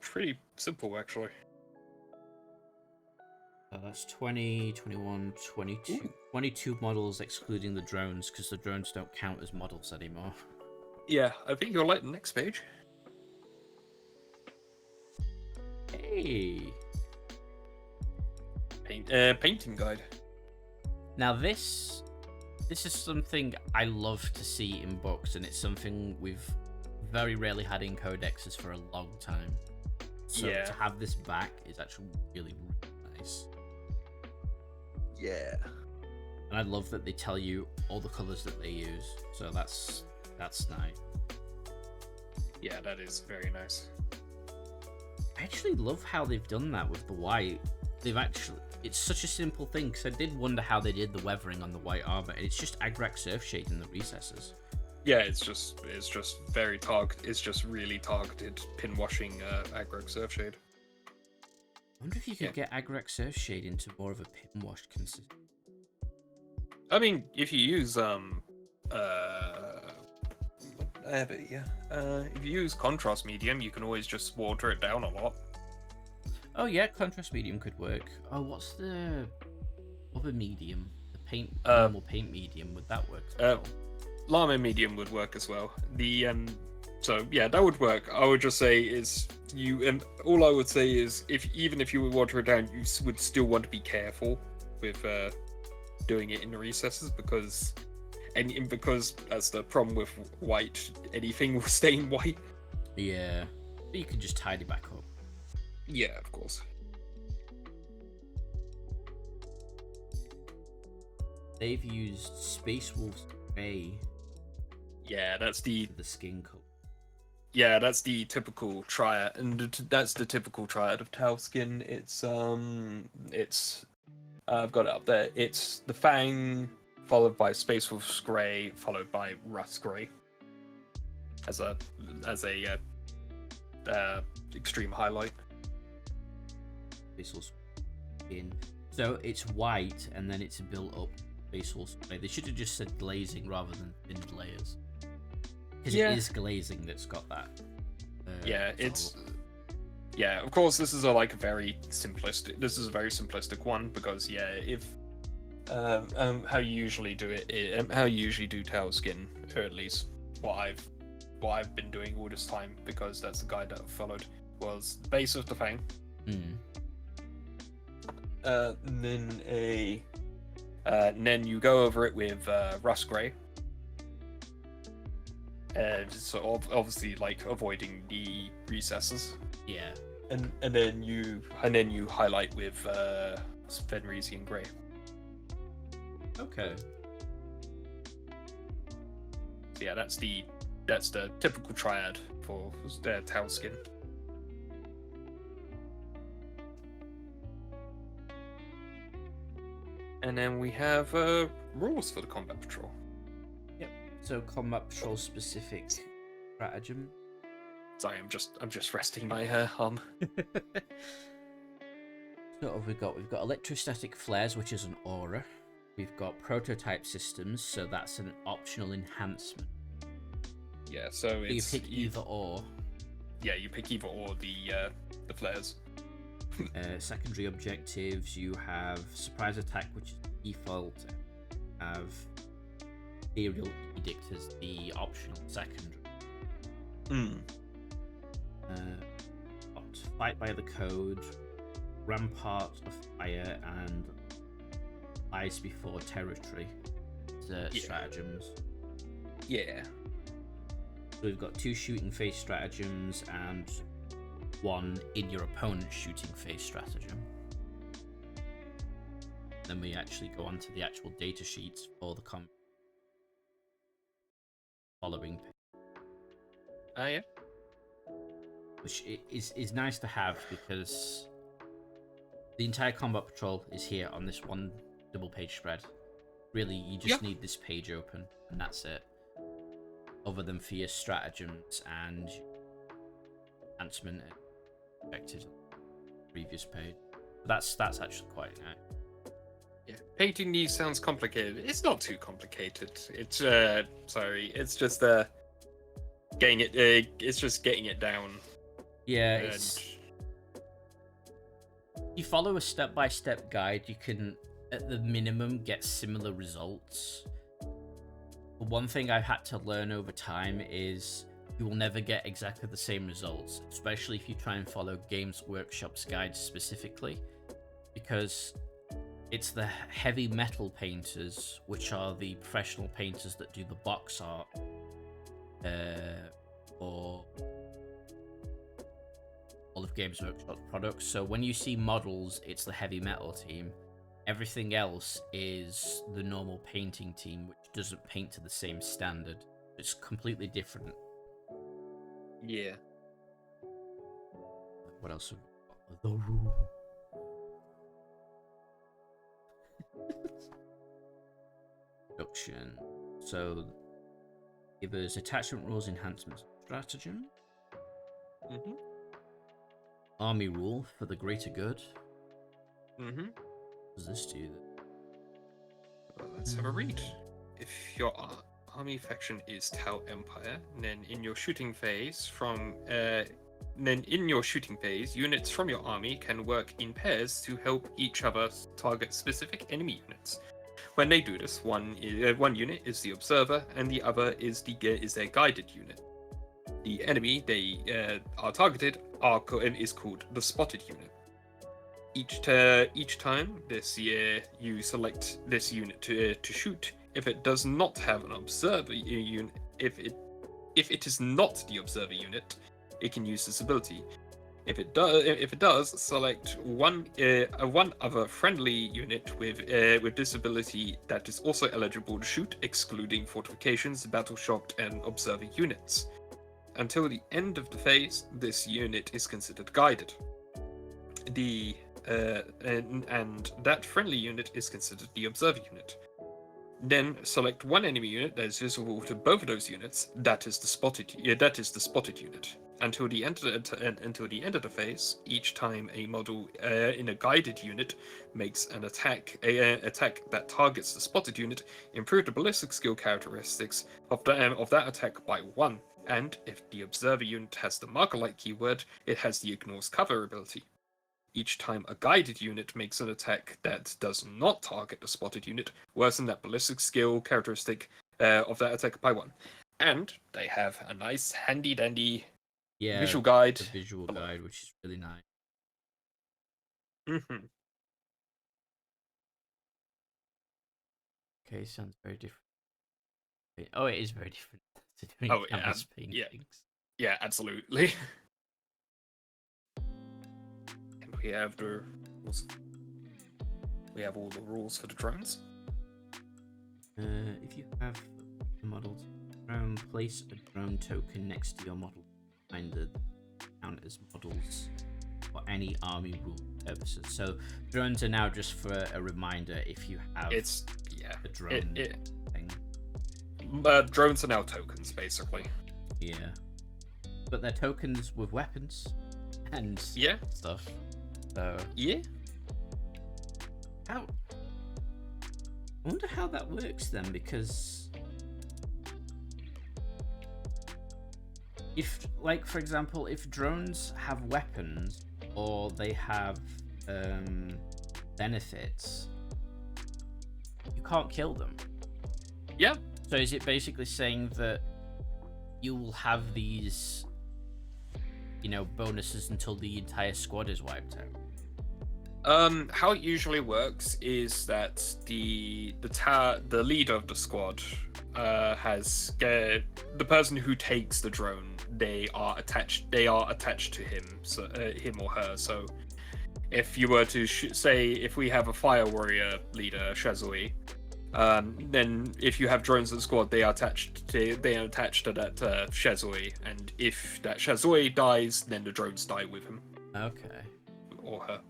pretty simple actually. That's 20, 21, 22. Ooh. 22 models excluding the drones, because the drones don't count as models anymore. Yeah, I think you'll like the next page. Hey! Painting guide. Now this is something I love to see in books, and it's something we've very rarely had in codexes for a long time. So Yeah. to have this back is actually really, really nice. Yeah. And I love that they tell you all the colors that they use. So that's nice. Yeah, that is very nice. I actually love how they've done that with the white. It's such a simple thing, because I did wonder how they did the weathering on the white armor, and it's just Agrak Surfshade in the recesses. Yeah, it's just very it's just really targeted pin washing aggro surfshade. I wonder if you could get Agrak Surfshade into more of a pin washed consistency. I mean, if you use if you use contrast medium, you can always just water it down a lot. Oh yeah, contrast medium could work. Oh, what's the other medium? The normal paint medium, would that work? Llama medium would work as well. So yeah, that would work. I would just say is all I would say is even if you would water it down, you would still want to be careful with doing it in the recesses because that's the problem with white. Anything will stain white. Yeah, but you can just tidy back up. Yeah, of course. they've used Space Wolf's Grey Yeah, that's the for the skin color. Yeah, that's the typical triad, and that's the typical triad of Tau skin. It's I've got it up there. It's the Fang, followed by Space Wolf's Grey, followed by Rust Grey. As a extreme highlight. Space Wolf's skin. So it's white, and then it's built up Space Wolf's Grey. They should have just said glazing rather than thinned layers. Because it is glazing that's got that. Of course, this is a very simplistic. This is a very simplistic one because if how you usually do it, how you usually do Tau skin, or at least what I've been doing all this time, because that's the guide that I've followed, was the base of the Fang. Then you go over it with Rust Grey. So obviously avoiding the recesses. Yeah. And then you highlight with Fenrisian Grey. Okay. So yeah, that's the typical triad for Tau skin. And then we have rules for the combat patrol. Yep. So combat patrol specific stratagem. Sorry, I'm just resting my arm. So what have we got? We've got electrostatic flares, which is an aura. We've got prototype systems, so that's an optional enhancement. Yeah, so you pick either or. Yeah, you pick either or the flares. Secondary objectives, you have surprise attack, which is default. You have Imperial Edict as the optional secondary. Fight by the Code, Rampart of Fire, and Lies Before Territory. Stratagems. Yeah. So we've got 2 shooting phase stratagems and 1 in your opponent's shooting phase stratagem. Then we actually go on to the actual data sheets for the following. Yeah. Which is nice to have because the entire combat patrol is here on this one double page spread. Really, you just need this page open, and that's it. Other than for your stratagems and enhancement expected on the previous page. But that's actually quite nice. Yeah, painting these sounds complicated. It's not too complicated. It's it's just getting it. It's just getting it down. Yeah, you follow a step-by-step guide, you can, at the minimum, get similar results. But one thing I've had to learn over time is you will never get exactly the same results, especially if you try and follow Games Workshop's guides specifically, because it's the heavy metal painters, which are the professional painters that do the box art, or all of Games Workshop products. So when you see models, it's the heavy metal team. Everything else is the normal painting team, which doesn't paint to the same standard. It's completely different. Yeah. What else have we got? The rule. Production. So it was attachment rules, enhancements, stratagem. Army rule for the greater good. What does this do? Well, let's have a read. If your army faction is Tau Empire, then in your shooting phase units from your army can work in pairs to help each other target specific enemy units. When they do this, one unit is the observer, and the other is their guided unit. The enemy they are targeted is called the spotted unit. Each time this year you select this unit to shoot. If it does not have an observer unit, if it is not the observer unit, it can use this ability. If it does, select one other friendly unit with disability that is also eligible to shoot, excluding fortifications, battle shocked, and observer units. Until the end of the phase, this unit is considered guided. And that friendly unit is considered the observer unit. Then select one enemy unit that is visible to both of those units. That is the spotted unit. Until the end of the phase, each time a model in a guided unit makes an attack that targets the spotted unit, improve the ballistic skill characteristics of that attack by 1. And if the observer unit has the marker-like keyword, it has the ignores cover ability. Each time a guided unit makes an attack that does not target the spotted unit, worsen that ballistic skill characteristic of that attack by 1. And they have a nice handy-dandy visual guide. The visual guide, which is really nice. Mm-hmm. Okay, sounds very different. Oh, it is very different to doing canvas paintings. Yeah, absolutely. And we have all the rules for the drones. If you have the models place a drone token next to your model behind the count as models for any army rule purposes. So drones are now just for a reminder if you have the drone thing. Drones are now tokens, basically. Yeah. But they're tokens with weapons and stuff. So yeah. I wonder how that works then, because if, like, for example, if drones have weapons or they have benefits, you can't kill them. Yeah. So is it basically saying that you will have these, bonuses until the entire squad is wiped out? How it usually works is that the leader of the squad has the person who takes the drone. They are attached to him, so him or her. So if you were to say, if we have a fire warrior leader, Shazui, then if you have drones in the squad, they are attached to that Shazui, and if that Shazui dies, then the drones die with him. Okay. Or her.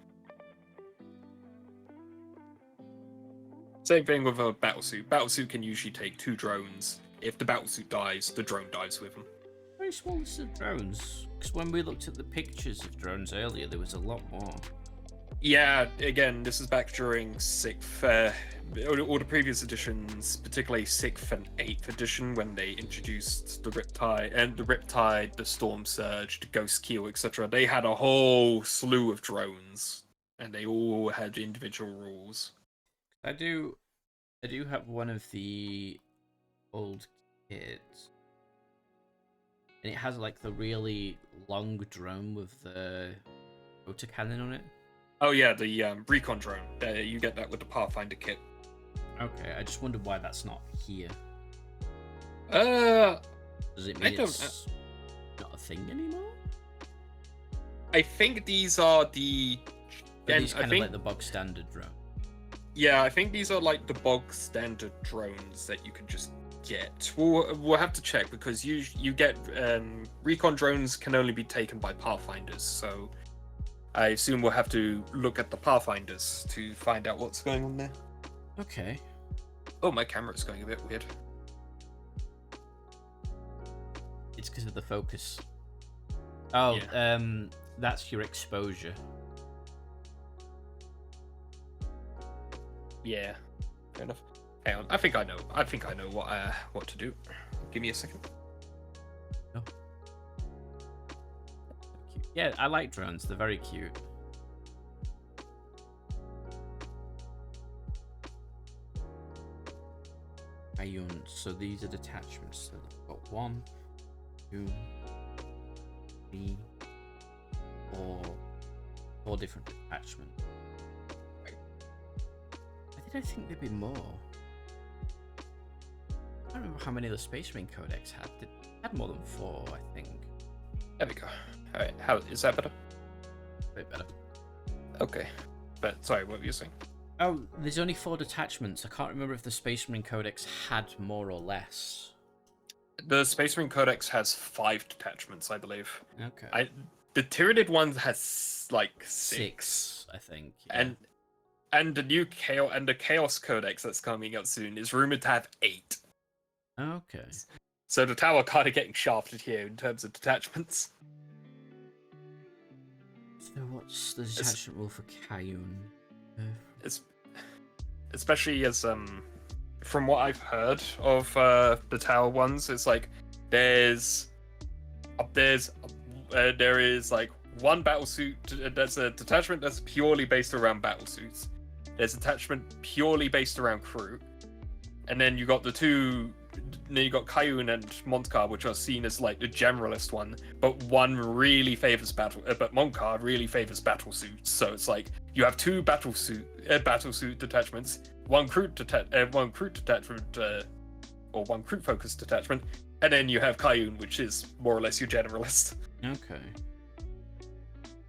Same thing with a battlesuit. Battlesuit can usually take 2 drones. If the battlesuit dies, the drone dies with him. Very small list of drones. Because when we looked at the pictures of drones earlier, there was a lot more. Yeah, again, this is back during 6th, all the previous editions, particularly 6th and 8th edition, when they introduced the Riptide, the Storm Surge, the Ghost Keel, etc. They had a whole slew of drones, and they all had individual rules. I do have one of the old kits, and it has like the really long drone with the rotor cannon on it. Oh yeah, the recon drone. You get that with the Pathfinder kit. Okay, I just wondered why that's not here. Does it mean it's not a thing anymore? I think these are the. These kind of like the bog standard drone. Yeah, I think these are like the bog standard drones that you can just get. We'll have to check, because you get recon drones can only be taken by Pathfinders, so I assume we'll have to look at the Pathfinders to find out what's going on there. Okay. Oh, my camera's going a bit weird. It's because of the focus. Oh, yeah. That's your exposure. Yeah, fair enough. Hang on, I think I know what to do. Give me a second. Oh. Yeah, I like drones. They're very cute. So these are detachments. So they've got 1, 2, 3, 4 different detachments. I think there'd be more. I don't remember how many the Space Marine Codex had. It had more than 4, I think. There we go. Alright, how is that better? bit better. Okay. But sorry, what were you saying? Oh, there's only 4 detachments. I can't remember if the Space Marine Codex had more or less. The Space Marine Codex has 5 detachments, I believe. Okay. The Tyranid one has like 6, I think. Yeah. And the new Chaos Codex that's coming out soon is rumored to have 8. Okay. So the tower kind of getting shafted here in terms of detachments. So what's the detachment rule for Kayun? Especially as from what I've heard of the tower ones, it's like there is like one battlesuit. There's a detachment that's purely based around battlesuits. There's a detachment purely based around Kroot, and then you got Kayun and Montkar, which are seen as like the generalist one, but one really favors but Montkar really favors battlesuits. So it's like you have 2 battlesuit detachments, one Kroot detachment, or one Kroot focused detachment, and then you have Kayun, which is more or less your generalist. Okay.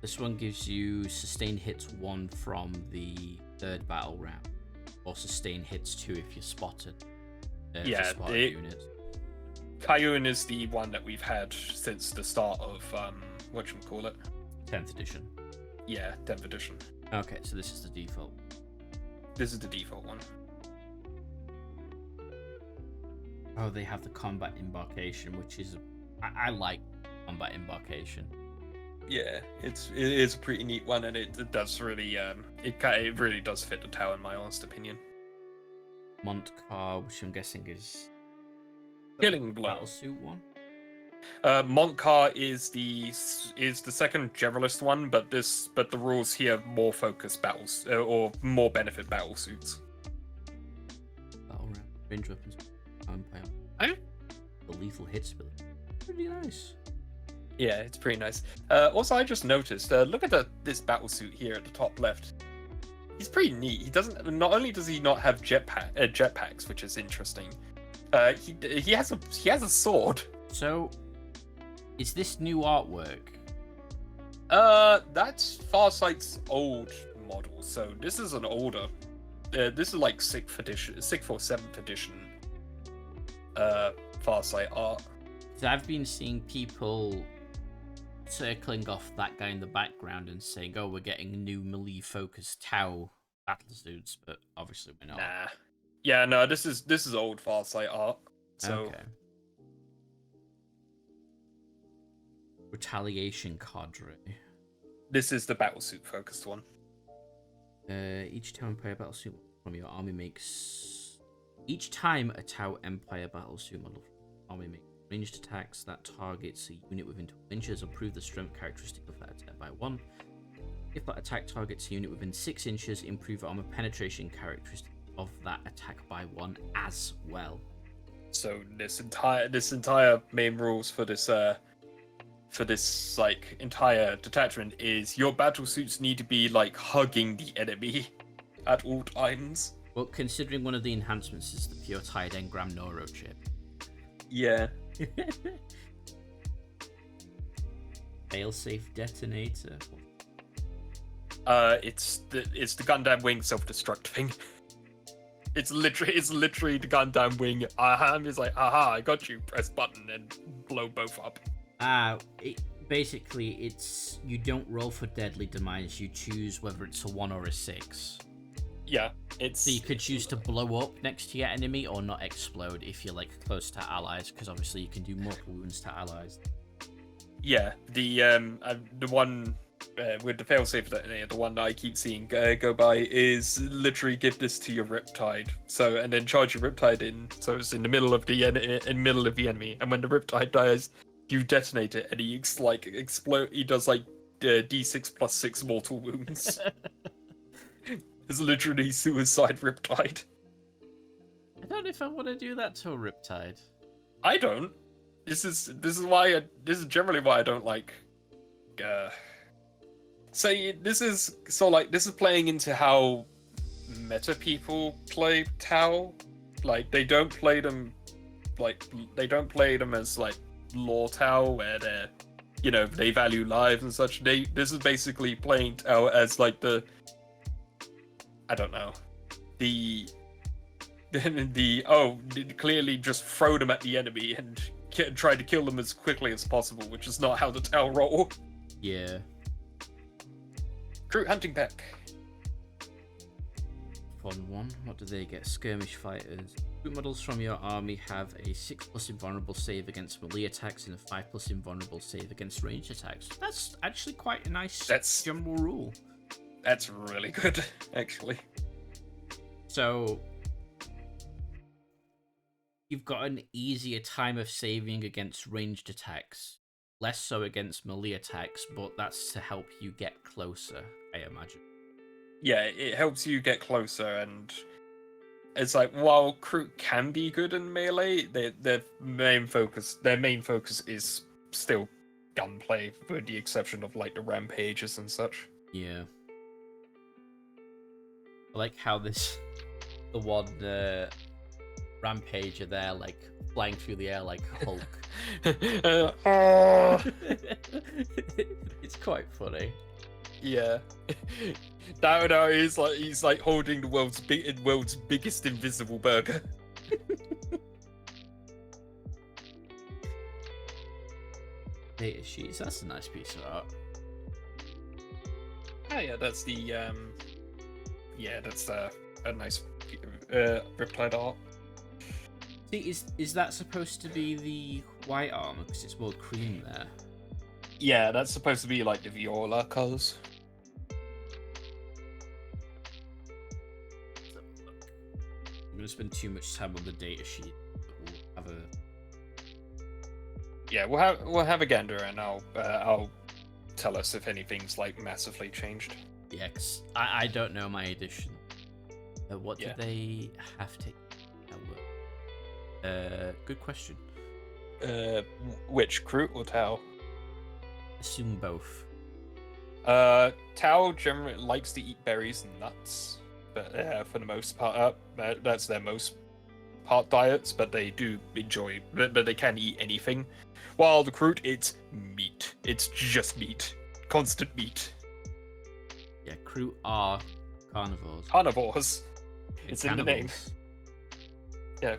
This one gives you sustained hits 1 from the 3rd battle round, or sustained hits 2 if you're spotted. Unit. Kayun is the one that we've had since the start of whatchamacallit? 10th edition. Yeah, 10th edition. Okay, so this is the default. This is the default one. Oh, they have the combat embarkation, which is I like combat embarkation. Yeah, it is a pretty neat one, and it does really it really does fit the tower in my honest opinion. Montkar, which I'm guessing is Killing Blow. Battlesuit one. Montkar is the second generalist one, but the rules here more focus battles or more benefit battlesuits. Battle round, range weapons, Oh? The lethal hit ability. Pretty nice. Yeah, it's pretty nice. Also, I just noticed. Look at this battlesuit here at the top left. He's pretty neat. He doesn't. Not only does he not have jetpacks, which is interesting. He has a sword. So, is this new artwork? That's Farsight's old model. So this is an older. This is like 6th or 7th edition. Farsight art. So I've been seeing people circling off that guy in the background and saying, "Oh, we're getting new melee-focused Tau battlesuits," but obviously we're not. Nah. Yeah, no. This is old Farsight art. So. Okay. Retaliation cadre. This is the battlesuit focused one. Each Tau Empire battlesuit from your army makes. Each time a Tau Empire battlesuit model from your army makes ranged attacks that targets a unit within 12 inches, improve the strength characteristic of that attack by 1. If that attack targets a unit within 6 inches, improve armor penetration characteristic of that attack by 1 as well. So this entire main rules for this like entire detachment is your battlesuits need to be like hugging the enemy at all times. Well, considering one of the enhancements is the pure tide engram neurochip. Yeah. Failsafe detonator. It's the Gundam wing self-destruct thing. It's literally the Gundam wing. It's like, aha, I got you. Press button and blow both up. Basically, it's you don't roll for deadly demise. You choose whether it's a 1 or a 6. Yeah, so you could choose to blow up next to your enemy or not explode if you're like close to allies, because obviously you can do multiple wounds to allies. Yeah, the one with the failsafe detonator, the one that I keep seeing go by is literally give this to your Riptide. So and then charge your Riptide in, so it's in the middle of the enemy, and when the Riptide dies, you detonate it, and he explode. He does like D6 plus 6 mortal wounds. It's literally suicide Riptide. I don't know if I want to do that to a Riptide. I don't. This is generally why I don't like. This is playing into how meta people play Tau. Like they don't play them as like lore Tau, where they value lives and such. This is basically playing Tau as like I don't know, the clearly just throw them at the enemy and try to kill them as quickly as possible, which is not how the Tau roll. Yeah. Kroot hunting pack. Fun one. What do they get? Skirmish fighters. Kroot models from your army have a 6+ invulnerable save against melee attacks and a 5+ invulnerable save against ranged attacks. That's actually quite a nice general rule. That's really good, actually. So you've got an easier time of saving against ranged attacks, less so against melee attacks, but that's to help you get closer, I imagine. Yeah, it helps you get closer, and it's like, while Kroot can be good in melee, their main focus is still gunplay, with the exception of like the rampages and such. Yeah. I like how the one rampager there, like flying through the air like Hulk. It's quite funny. Yeah. Now he's like holding the world's biggest invisible burger. Data sheets, that's a nice piece of art. Oh yeah, that's a nice Riptide art. See, is that supposed to be the white armor because it's more cream there? Yeah, that's supposed to be like the Viola colors. I'm gonna spend too much time on the data sheet. But we'll have a... Yeah, we'll have a gander, and I'll tell us if anything's like massively changed. Yeah, 'cause I don't know my edition. What do they have to? Good question. Which Kroot or Tau? Assume both. Tau generally likes to eat berries and nuts, but for the most part, that's their most part diets. But they do enjoy, but they can eat anything. While the Kroot, it's meat. It's just meat, constant meat. Yeah, Kroot are carnivores. Carnivores. It's in the name. Yeah.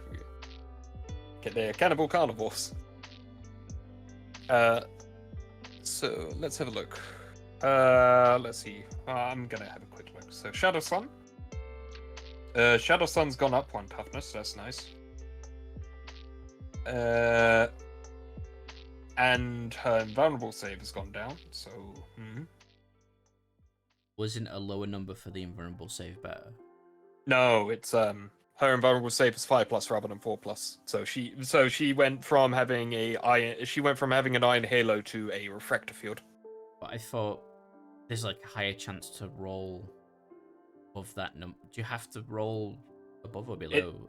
They're cannibal carnivores. So let's have a look. Let's see. I'm gonna have a quick look. So Shadow Sun. Shadow Sun's gone up 1 toughness. That's nice. And her invulnerable save has gone down. So. Wasn't a lower number for the invulnerable save better? No, it's her invulnerable save is 5+ rather than 4+. So she went from having an iron halo to a refractor field. But I thought there's like a higher chance to roll above that number. Do you have to roll above or below?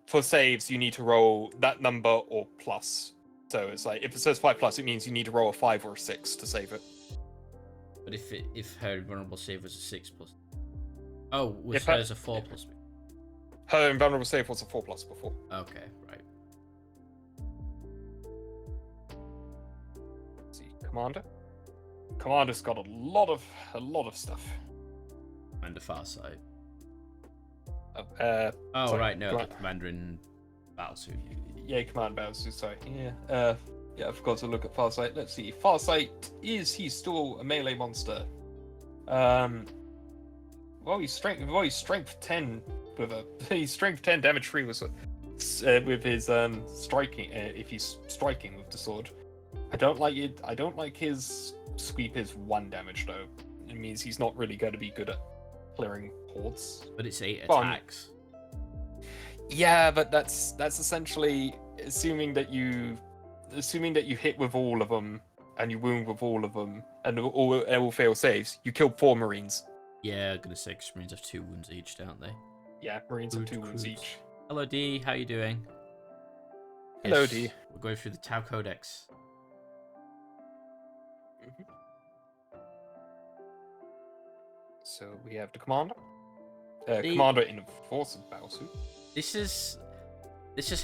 For saves, you need to roll that number or plus. So it's like if it says 5+, it means you need to roll a 5 or a 6 to save it. But if her invulnerable save was a 6+, oh, was hers a 4+? Her invulnerable save was a 4+ before. Okay, right. Let's see, Commander. Commander's got a lot of stuff. Commander Farsight. Sorry, right, no, the Commander in Battlesuit. Yeah, Commander Battlesuit. Sorry. Yeah. Yeah, I forgot to look at Farsight. Let's see. Farsight, is he still a melee monster? Well, he's strength 10 with he's strength 10 damage free with his striking. If he's striking with the sword, I don't like it. I don't like his sweep is 1 damage though. It means he's not really going to be good at clearing hordes. But it's 8 attacks. Yeah, but that's essentially assuming that you hit with all of them and you wound with all of them and all fail saves. You killed 4 Marines. Yeah, I'm gonna say 'cause Marines have 2 wounds each, don't they? Yeah, Marines have 2 wounds each. Hello D, how you doing? Hello Yes, D. We're going through the Tau Codex. So we have the commander. Commander in a force of battlesuit. This is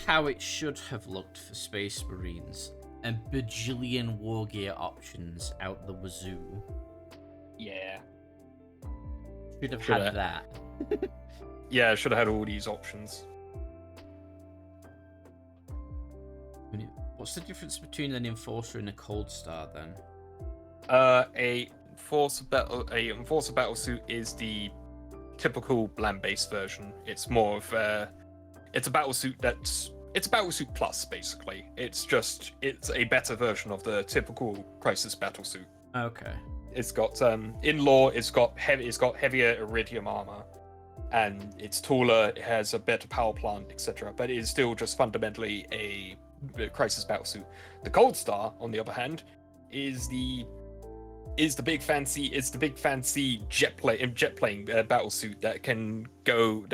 how it should have looked for Space Marines. and bajillion war gear options out the wazoo. Yeah. Should have Shoulda. had that. Yeah, I should have had all these options. What's the difference between an Enforcer and a Cold Star then? A enforcer battlesuit is the typical land-based version. It's more of it's a battlesuit it's a battlesuit plus basically. It's a better version of the typical Crisis battlesuit. Okay. It's got in lore it's got heavier iridium armor, and it's taller. It has a better power plant, etc. But it is still just fundamentally a Crisis battlesuit. The Cold Star, on the other hand, is the big fancy jet plane battlesuit that can go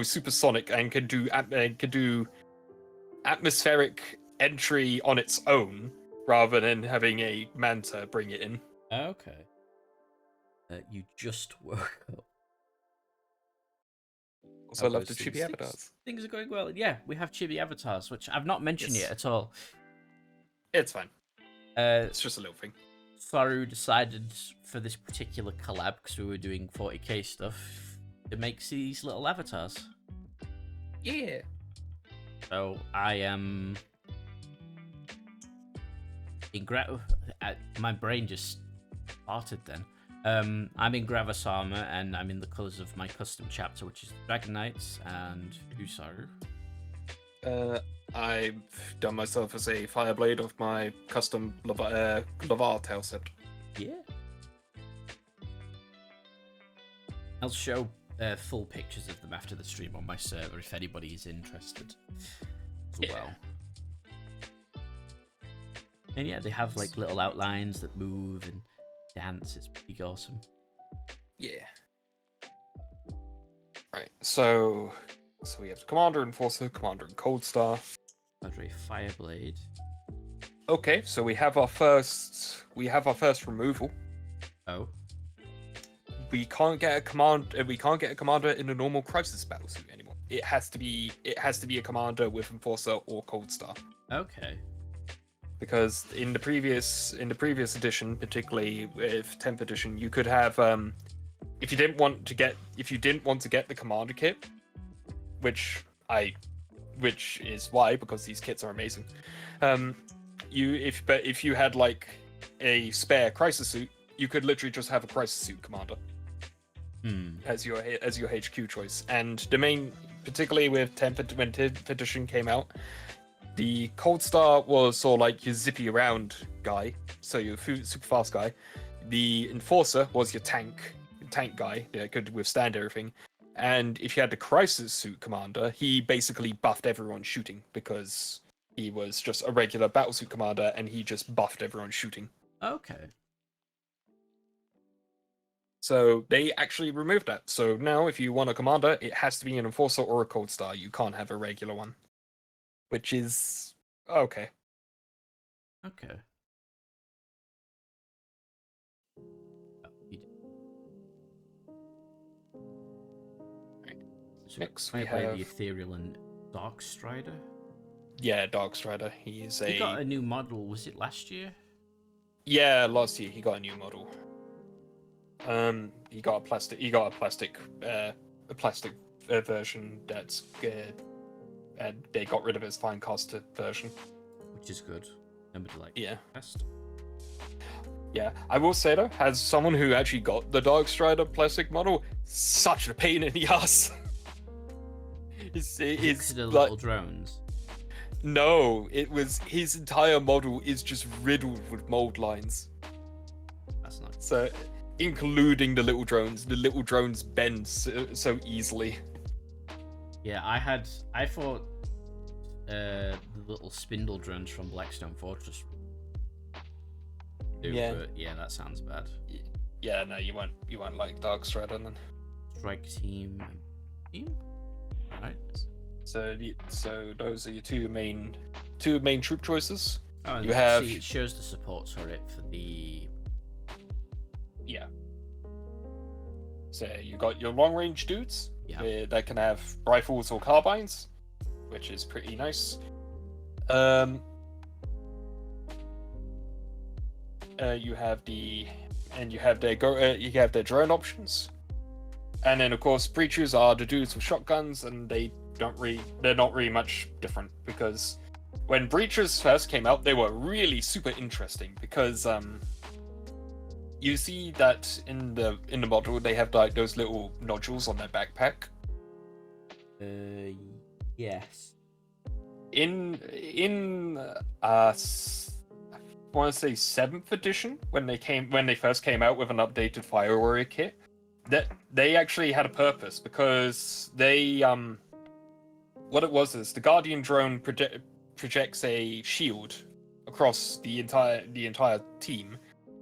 supersonic and can do atmospheric entry on its own rather than having a Manta bring it in. Okay. You just woke up. Also, I love the chibi avatars. Things are going well. Yeah, we have chibi avatars, which I've not mentioned Yes. yet at all. It's fine. It's just a little thing. Faru decided for this particular collab, because we were doing 40k stuff, to make these little avatars. Yeah. So I am my brain just farted then. I'm in Gravis armor, and I'm in the colours of my custom chapter, which is Dragon Knights and Husaru. I've done myself as a Fireblade of my custom Lavar tailset. Yeah. I'll show full pictures of them after the stream on my server if anybody is interested as well. And yeah, they have like little outlines that move and dance. It's pretty awesome. Yeah. Right. So we have the Commander, Enforcer, Commander, and Cold Star. Padre Fireblade. Okay, so we have our first removal. Oh. We can't get a commander in a normal Crisis battlesuit anymore. It has to be a commander with Enforcer or Cold Star. Okay. Because in the previous edition, particularly with 10th edition, you could have if you didn't want to get the commander kit, which is why, because these kits are amazing. If you had like a spare Crisis suit, you could literally just have a Crisis suit commander as your HQ choice. And particularly with 10th edition came out, the Cold Star was sort of like your zippy around guy, so your super fast guy. The Enforcer was your tank guy that could withstand everything. And if you had the Crisis suit commander, he basically buffed everyone shooting because he was just a regular battlesuit commander and he just buffed everyone shooting. Okay. So they actually removed that. So now if you want a commander, it has to be an Enforcer or a Cold Star. You can't have a regular one. Which is okay. Okay. So Next we we have have the Ethereal and Dark Strider. Yeah, Dark Strider. He got a new model. Was it last year? Yeah, last year he got a new model. He got a plastic version that's good, and they got rid of his fine casted version, which is good. Remember to yeah. Test. Yeah, I will say though, as someone who actually got the Dark Strider plastic model, such a pain in the ass. it's the like, little drones. No, it was his entire model is just riddled with mold lines. That's not so, including the little drones. The little drones bend so easily. Yeah, I thought the little spindle drones from Blackstone Fortress. Yeah. But yeah, that sounds bad. Yeah, no, you won't like Dark Strider then. Strike team. Right. So those are your two main troop choices. Oh, you have. See, it shows the supports for it for the. Yeah. So you got your long range dudes. Yeah. That can have rifles or carbines, which is pretty nice. you have their drone options, and then of course breachers are the dudes with shotguns, and they're not really much different, because when breachers first came out, they were really super interesting because you see that in the model they have like those little nodules on their backpack. Yes. In I want to say 7th edition, when they first came out with an updated Fire Warrior kit, that they actually had a purpose, because they what it was is the Guardian drone projects a shield across the entire team,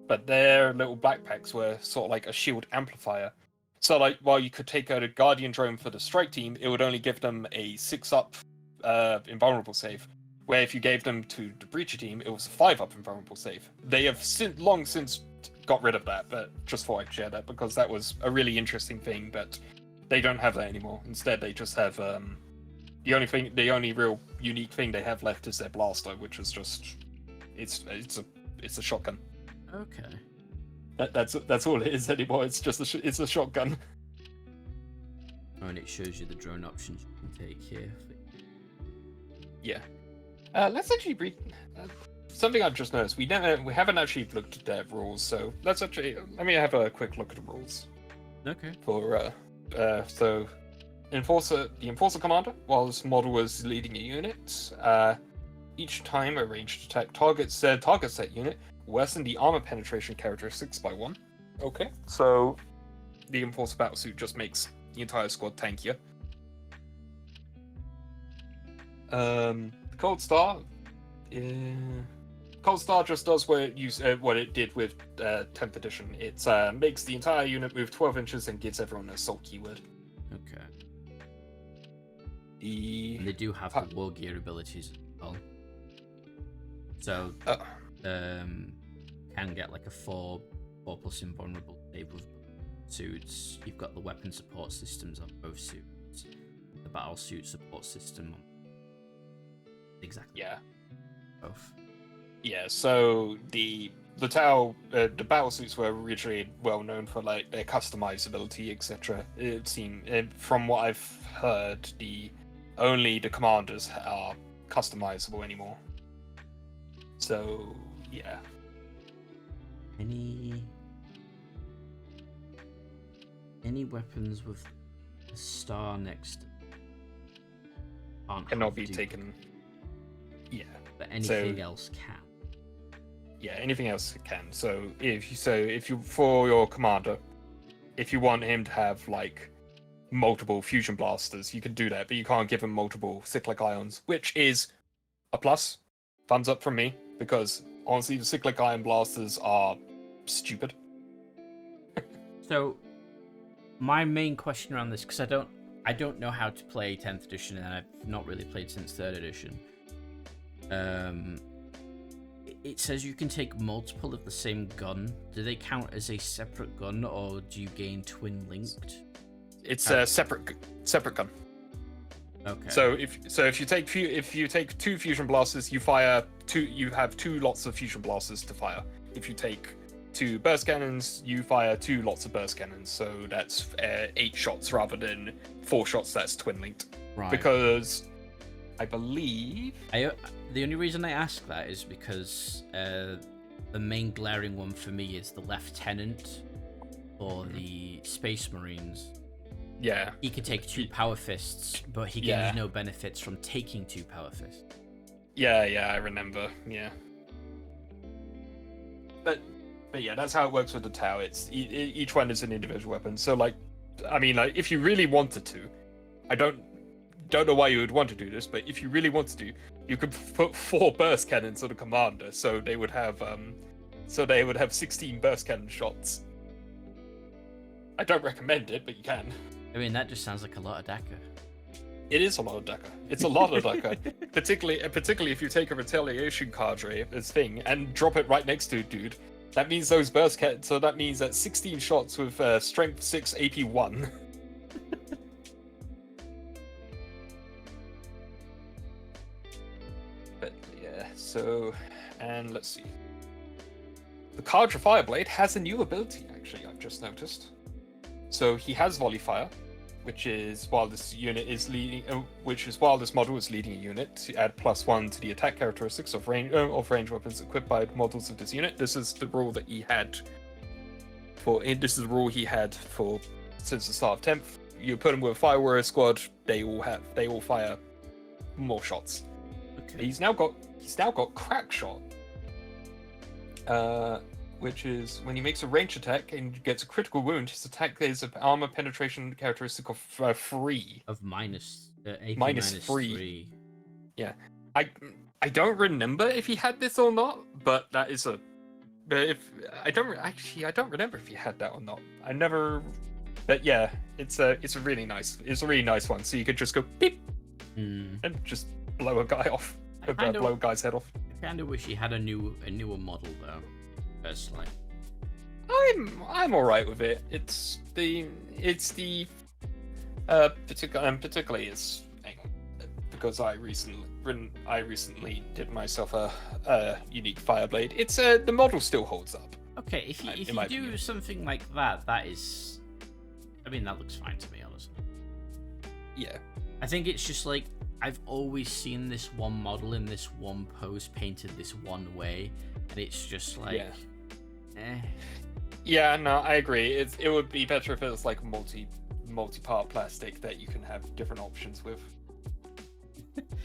but their little backpacks were sort of like a shield amplifier. So like, while you could take out a Guardian drone for the strike team, it would only give them a 6-up invulnerable save, where if you gave them to the breacher team, it was a 5-up invulnerable save. They have long since got rid of that, but just thought I'd share that because that was a really interesting thing, but they don't have that anymore. Instead, they just have the only real unique thing they have left is their blaster, which is just it's a shotgun. Okay. That's all it is anymore. It's just it's a shotgun. Oh, and it shows you the drone options you can take here. Yeah. Let's actually read something I've just noticed. We haven't actually looked at their rules, so let me have a quick look at the rules. Okay. For so the Enforcer Commander, while this model was leading a unit, each time a ranged attack targets that unit, worsen the armor penetration characteristics by 1. Okay. So the Enforcer battlesuit just makes the entire squad tankier. Cold Star just does what it did with 10th edition. It makes the entire unit move 12 inches and gives everyone an assault keyword. Okay. And they do have the war gear abilities as well. So can get like a 4+ invulnerable save with suits. You've got the weapon support systems on both suits. The battle suit support system on exactly. Yeah. Both. Yeah, so the battle suits were originally well known for like their customizability, etc. It seemed, from what I've heard, only the commanders are customizable anymore. So yeah. Any weapons with a star next cannot be taken. Yeah. But anything else can. Yeah, anything else can. So if you for your commander, if you want him to have like multiple fusion blasters, you can do that, but you can't give him multiple cyclic ions, which is a plus. Thumbs up from me, because honestly the cyclic ion blasters are stupid. So my main question around this, because I don't know how to play 10th edition, and I've not really played since 3rd edition. It says you can take multiple of the same gun. Do they count as a separate gun, or do you gain twin linked? It's a separate gun. Okay. So if you take 2 fusion blasters, you have 2 lots of fusion blasters to fire. If you take 2 burst cannons, you fire 2 lots of burst cannons. So that's 8 shots rather than 4 shots. That's twin linked. Right. Because I believe the only reason I ask that is because the main glaring one for me is the lieutenant for the Space Marines. Yeah. He can take 2 power fists, but he gains no benefits from taking 2 power fists. Yeah, I remember. Yeah. But yeah, that's how it works with the Tau. It's each one is an individual weapon. So like, I mean, like, if you really wanted to, I don't know why you would want to do this, but if you really wanted to, you could put 4 burst cannons on the commander, so they would have 16 burst cannon shots. I don't recommend it, but you can. I mean, that just sounds like a lot of DACA. It is a lot of DACA. It's a lot of DACA. particularly if you take a retaliation cadre as thing and drop it right next to a dude. That means those burst cannons. So that means that 16 shots with strength 6 AP 1. But yeah, so, and let's see. the Kadra Fireblade has a new ability, actually, I've just noticed. So he has Volley Fire, which is while this model is leading a unit to add +1 to the attack characteristics of range weapons equipped by models of this unit. This is the rule that he had since the start of 10th. You put him with a Fire Warrior squad, they all fire more shots. Okay. He's now got Crack Shot, which is when he makes a range attack and gets a critical wound, his attack is an armor penetration characteristic of 3. Of minus AP Minus minus 3. Yeah, I don't remember if he had this or not, but that is a. But I don't remember if he had that or not. I never. But yeah, it's a really nice one. So you could just go beep and just blow a guy off, blow a guy's head off. I kind of wish he had a newer model though. Personally, I'm all right with it. Particularly it's because I recently did myself a unique Fireblade. It's the model still holds up. Okay, if you do opinion. Something like that, that looks fine to me, honestly. Yeah. I think it's just like I've always seen this one model in this one pose painted this one way, and it's just like, Yeah, no, I agree. It would be better if it was like multi-part plastic that you can have different options with.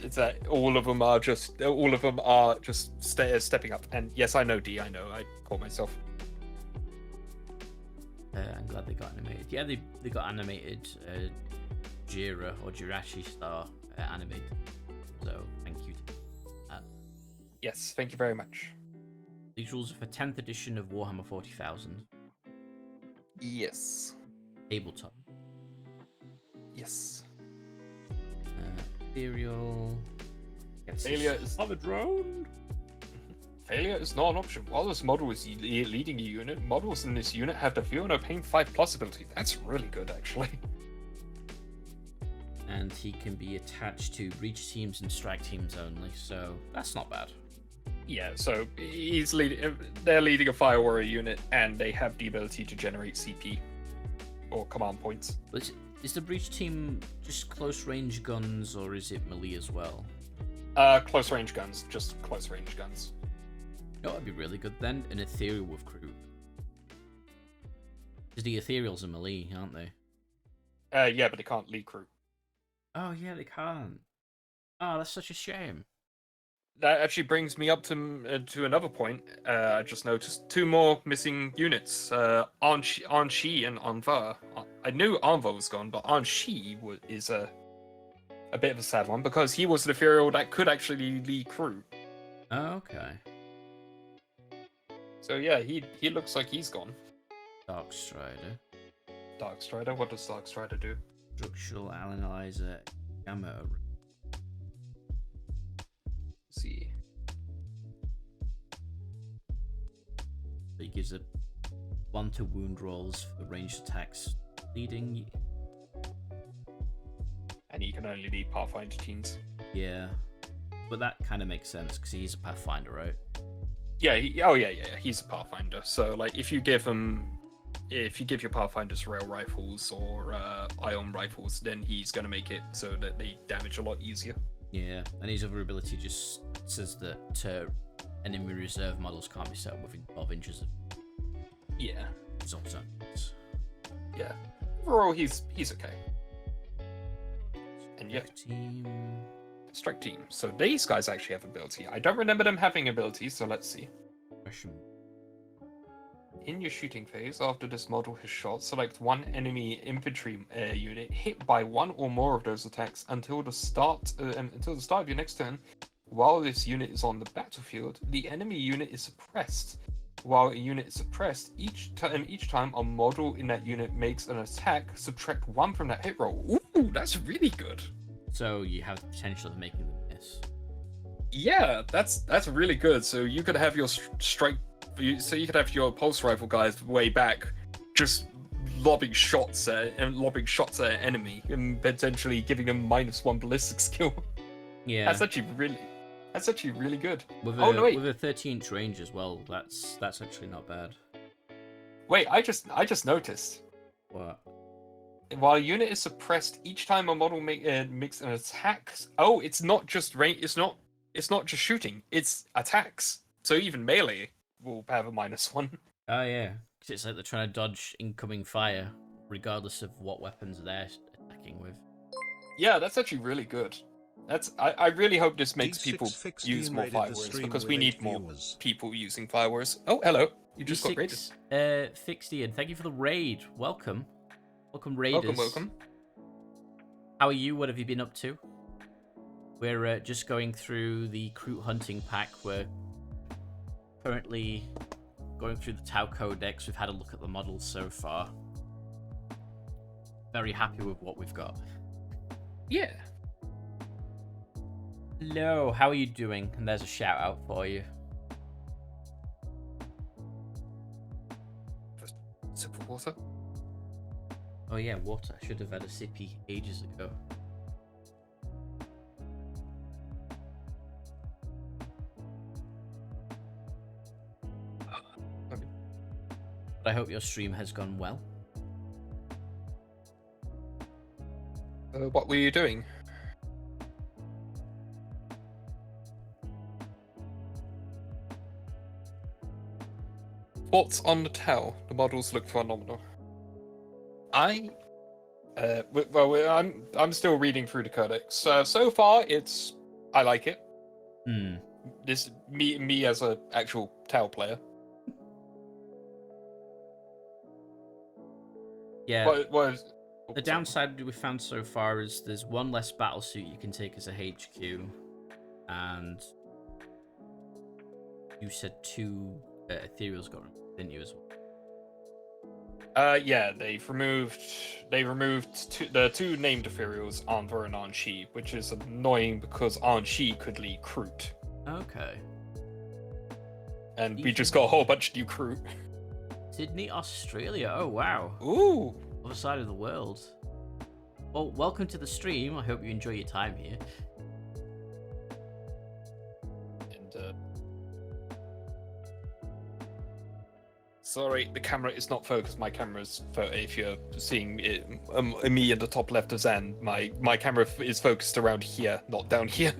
It's that all of them are just stepping up. And yes, I know D. I know. I caught myself. I'm glad they got animated. Yeah, they got animated. Jira or Jirachi Star animated. So thank you. Yes, thank you very much. These rules are for 10th edition of Warhammer 40,000. Yes. Tabletop. Yes. Ethereal. Failure is not a drone. Failure is not an option. While this model is leading a unit, models in this unit have the Feel No Pain 5+ ability. That's really good, actually. And he can be attached to breach teams and strike teams only, so that's not bad. Yeah, so they're leading a Fire Warrior unit, and they have the ability to generate CP or command points. Is the breach team just close range guns, or is it melee as well? Close range guns, just close range guns. You know what would be really good then? An ethereal with Kroot. Because the ethereals are melee, aren't they? Yeah, but they can't lead Kroot. Oh yeah, they can't. Oh, that's such a shame. That actually brings me up to another point. I just noticed 2 more missing units. Anshi and Anvar. I knew Anvar was gone, but Anshi is a bit of a sad one because he was the ethereal that could actually lead Kroot. Oh, okay. So yeah, he looks like he's gone. Darkstrider. Darkstrider? What does Darkstrider do? Structural analyzer, gamma array. See. So he gives a 1 to wound rolls for ranged attacks leading. And he can only lead Pathfinder teams. Yeah. But that kind of makes sense because he's a Pathfinder, right? Yeah, he's a Pathfinder. So like if you give your Pathfinders rail rifles or ion rifles, then he's gonna make it so that they damage a lot easier. Yeah, and his other ability just says that enemy reserve models can't be set within 12 inches of zone zones. Yeah. Overall, he's okay. And yeah. Strike team. So these guys actually have ability. I don't remember them having ability, so let's see. In your shooting phase, after this model has shot, select one enemy infantry unit hit by one or more of those attacks until the start of your next turn. While this unit is on the battlefield, the enemy unit is suppressed. While a unit is suppressed, each time a model in that unit makes an attack, subtract 1 from that hit roll. Ooh, that's really good. So you have the potential of making them miss. Yeah, that's really good. So you could have your strike. So you could have your pulse rifle guys way back, just lobbing shots at an enemy and potentially giving them -1 ballistic skill. Yeah, that's actually That's actually really good. With Oh a no, wait. with a 30-inch range as well. That's actually not bad. Wait, I just noticed. What? While a unit is suppressed each time a model makes an attack. Oh, it's not just range. It's not just shooting. It's attacks. So even melee will have a -1. Oh yeah, because it's like they're trying to dodge incoming fire, regardless of what weapons they're attacking with. Yeah, that's actually really good. I really hope this makes D6 people Fixed use more rated the firewars stream because with we 8 need more viewers. people using firewars. Oh, hello. You just got raided. Fixed Ian, thank you for the raid. Welcome, Welcome, raiders. welcome. How are you? What have you been up to? We're just going through the Kroot hunting pack. We're currently going through the Tau Codex. We've had a look at the models so far. Very happy with what we've got. Yeah. Hello, how are you doing? And there's a shout out for you. Just sip of water. Oh yeah, water. I should have had a sippy ages ago. Okay. But I hope your stream has gone well. What were you doing? Thoughts on the Tau? The models look phenomenal. I'm still reading through the codex. So far, I like it. Hmm. This me as a actual Tau player. Yeah. What The downside we found so far is there's one less battlesuit you can take as a HQ, and you said 2 ethereals got removed, didn't you, as well? Yeah, they've removed the 2 named ethereals, Anvar and Anshi, which is annoying because Anshi could lead Kroot, Okay. and we just got a whole bunch of new Kroot. Sydney, Australia. Oh wow. Ooh. Other side of the world. Well, welcome to the stream. I hope you enjoy your time here. And sorry, the camera is not focused. My camera's if you're seeing it, me in the top left of Zan, my camera is focused around here, not down here.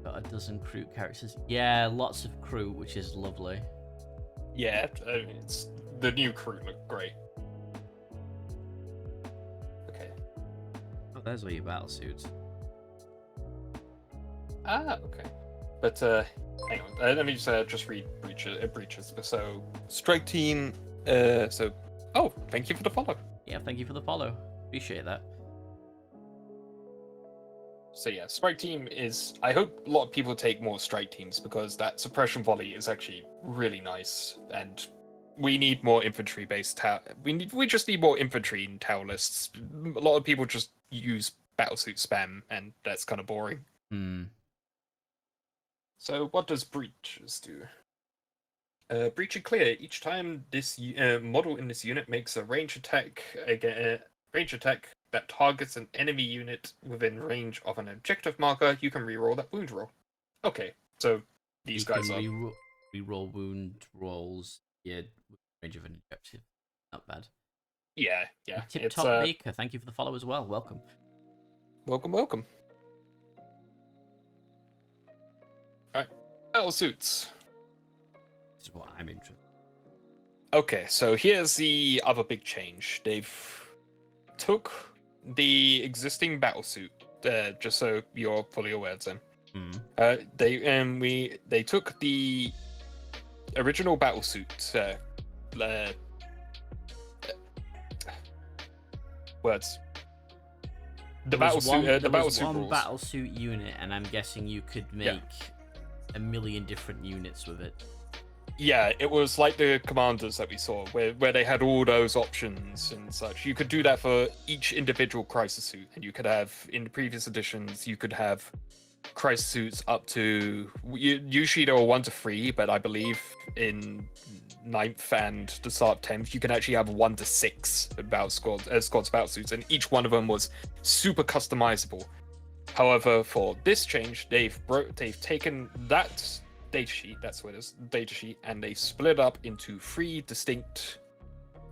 Got a dozen Kroot characters. Yeah, lots of Kroot, which is lovely. Yeah, it's the new Kroot look great. Okay. Oh, there's all your battle suits. Ah, okay. But hang on, let me just read breaches. So strike team. Oh, thank you for the follow. Yeah, thank you for the follow. Appreciate that. So yeah, strike team is. I hope a lot of people take more strike teams because that suppression volley is actually really nice, and we need more infantry-based Tau. We just need more infantry in Tau lists. A lot of people just use battlesuit spam, and that's kind of boring. Hmm. So what does breaches do? Breach and clear. Each time this model in this unit makes a range attack that targets an enemy unit within range of an objective marker, you can reroll that wound roll. Okay, so these You guys can are reroll wound rolls. Yeah, with range of an objective. Not bad. yeah. Tip It's Top Maker, thank you for the follow as well. Welcome. welcome. All right, battle suits. This is what I'm interested. Okay, so here's the other big change. They've took the existing battlesuit, just so you're fully aware, Zen. They took the original battlesuit. Words. The battlesuit. The battlesuit one rules. battlesuit unit, and I'm guessing you could make a million different units with it. Yeah, it was like the commanders that we saw, where they had all those options and such. You could do that for each individual crisis suit, and you could have, in the previous editions, you could have crisis suits up to, usually there were 1 to 3, but I believe in 9th and the start of 10th, you can actually have 1 to 6 squads battle suits, and each one of them was super customizable. However, for this change, they've taken that datasheet, that's what it is, datasheet, and they split up into 3 distinct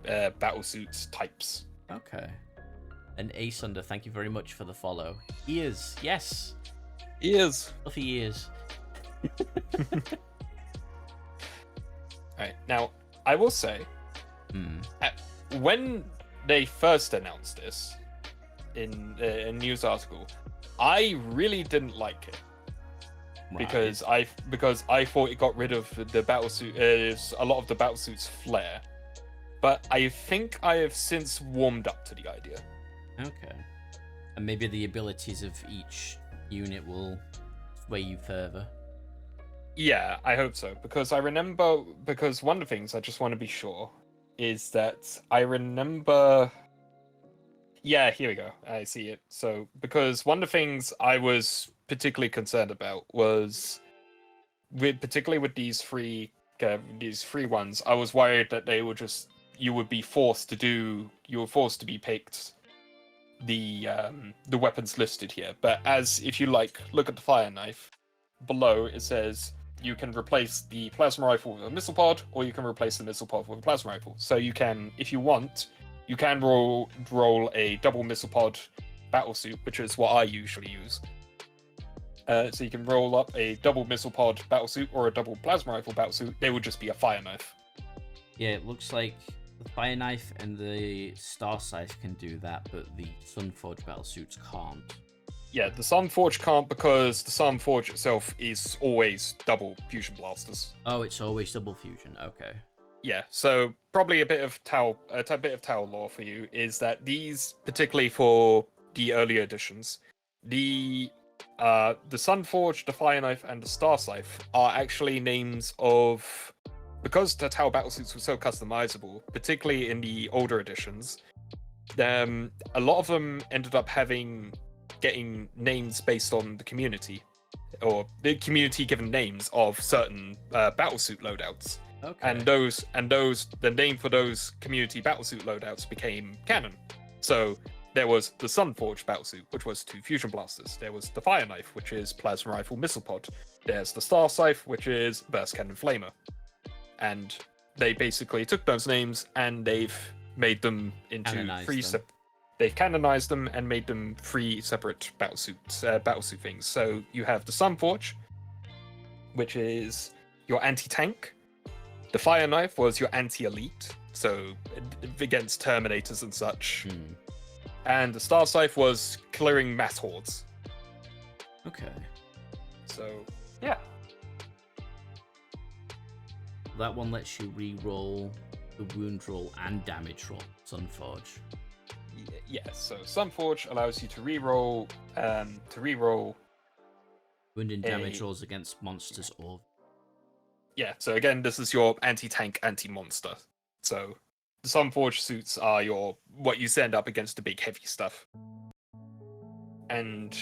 battlesuits types. Okay. And Asunder, thank you very much for the follow. Ears, yes. Ears. Fluffy ears. Alright, now, I will say, when they first announced this in a news article, I really didn't like it. Right. Because I thought it got rid of the battlesuit, a lot of the battlesuit's flair. But I think I have since warmed up to the idea. Okay. And maybe the abilities of each unit will sway you further. Yeah, I hope so. Because one of the things I just want to be sure is that I remember. Yeah, here we go. I see it. So, because one of the things I was particularly concerned about was, particularly with these three ones, I was worried that you would be forced to be picked the weapons listed here. But if you look at the fire knife, below it says you can replace the plasma rifle with a missile pod, or you can replace the missile pod with a plasma rifle. So you can, if you want, you can roll a double missile pod battlesuit, which is what I usually use. So you can roll up a double missile pod battlesuit or a double plasma rifle battlesuit. They would just be a fire knife. Yeah, it looks like the fire knife and the star scythe can do that, but the Sunforge battlesuits can't. Yeah, the Sunforge can't because the Sunforge itself is always double fusion blasters. Oh, it's always double fusion. Okay. Yeah, so probably a bit of Tau lore for you is that these, particularly for the earlier editions, the Sunforge, the Fire Knife, and the Star Scythe are actually names of, because the Tau battlesuits were so customizable, particularly in the older editions. A lot of them ended up getting names based on the community, or the community given names of certain battlesuit loadouts. Okay. And the name for those community battlesuit loadouts became canon. So there was the Sunforge battlesuit, which was 2 fusion blasters. There was the Fire Knife, which is plasma rifle missile pod. There's the Star Scythe, which is burst cannon flamer. And they basically took those names and they've made them into they've canonized them and made them 3 separate battlesuit things. So you have the Sunforge, which is your anti-tank. The Fire Knife was your anti-elite, so against Terminators and such. And the Star Scythe was clearing mass hordes. Okay. So, yeah. That one lets you re-roll the wound roll and damage roll, Sunforge. Yeah, so Sunforge allows you to re-roll wound and damage rolls against monsters or... Yeah, so again, this is your anti-tank, anti-monster. So the Sunforge suits are what you send up against the big heavy stuff. And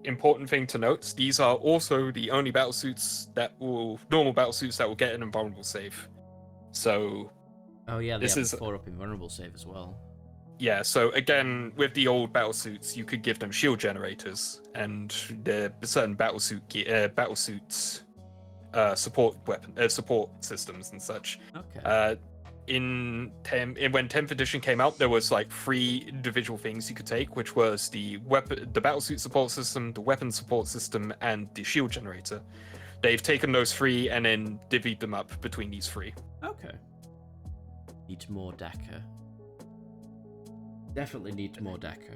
important thing to note, these are also the only normal battlesuits that will get an invulnerable save. So oh yeah, they have a 4-up invulnerable save as well. Yeah, so again, with the old battlesuits, you could give them shield generators, and the certain battlesuits support systems and such. Okay. When 10th edition came out, there was 3 individual things you could take, which was the battlesuit support system, the weapon support system, and the shield generator. They've taken those 3 and then divvied them up between these 3. Okay. Need more Dakar. Definitely need more Dakar.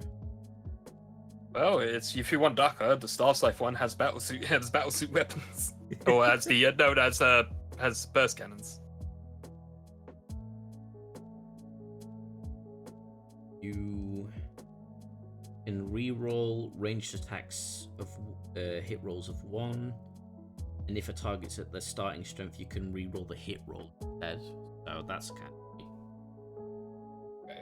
Well, if you want Dakar, the Star Scythe one has battlesuit weapons, or has burst cannons. You can re-roll ranged attacks of hit rolls of 1, and if a target's at their starting strength, you can re-roll the hit roll instead. So that's kind of neat. Okay,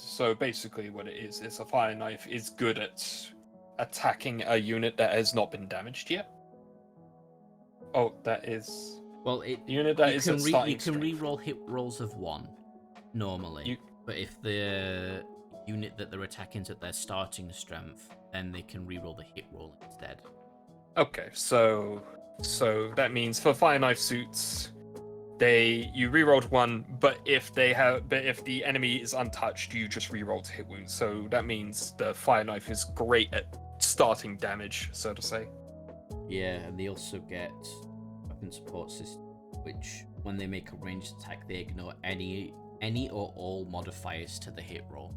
so basically what it is a Fire Knife is good at attacking a unit that has not been damaged yet. Oh, that is... Well, unit that is at starting you can re-roll hit rolls of 1 normally, but if the unit that they're attacking's at their starting strength, then they can reroll the hit roll instead. Okay, so that means for fire knife suits, you rerolled one, but if the enemy is untouched, you just reroll to hit wounds. So that means the fire knife is great at starting damage, so to say. Yeah, and they also get weapon support system, which when they make a ranged attack, they ignore any or all modifiers to the hit roll.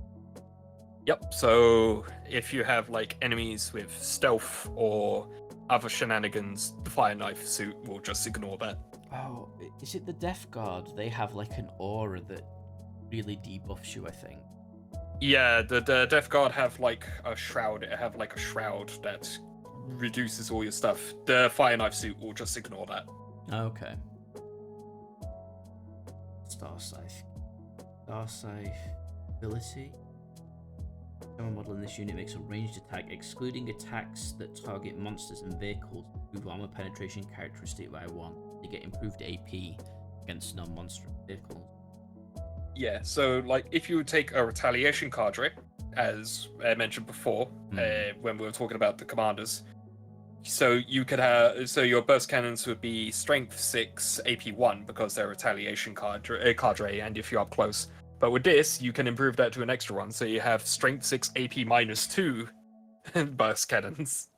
Yep. So if you have like enemies with stealth or other shenanigans, the fire knife suit will just ignore that. Oh, is it the Death Guard? They have like an aura that really debuffs you, I think. Yeah, the Death Guard have like a shroud. It have like a shroud that reduces all your stuff. The fire knife suit will just ignore that. Okay. Star Scythe ability. Camera model in this unit makes a ranged attack, excluding attacks that target monsters and vehicles. Improve armor penetration characteristic by 1. They get improved AP against non-monster vehicles. Yeah, so like if you would take a retaliation cadre, as I mentioned before, when we were talking about the commanders, so you could have your burst cannons would be strength 6, AP 1 because they're retaliation cadre, and if you're up close. But with this, you can improve that to an extra one, so you have strength 6, AP -2 burst cannons.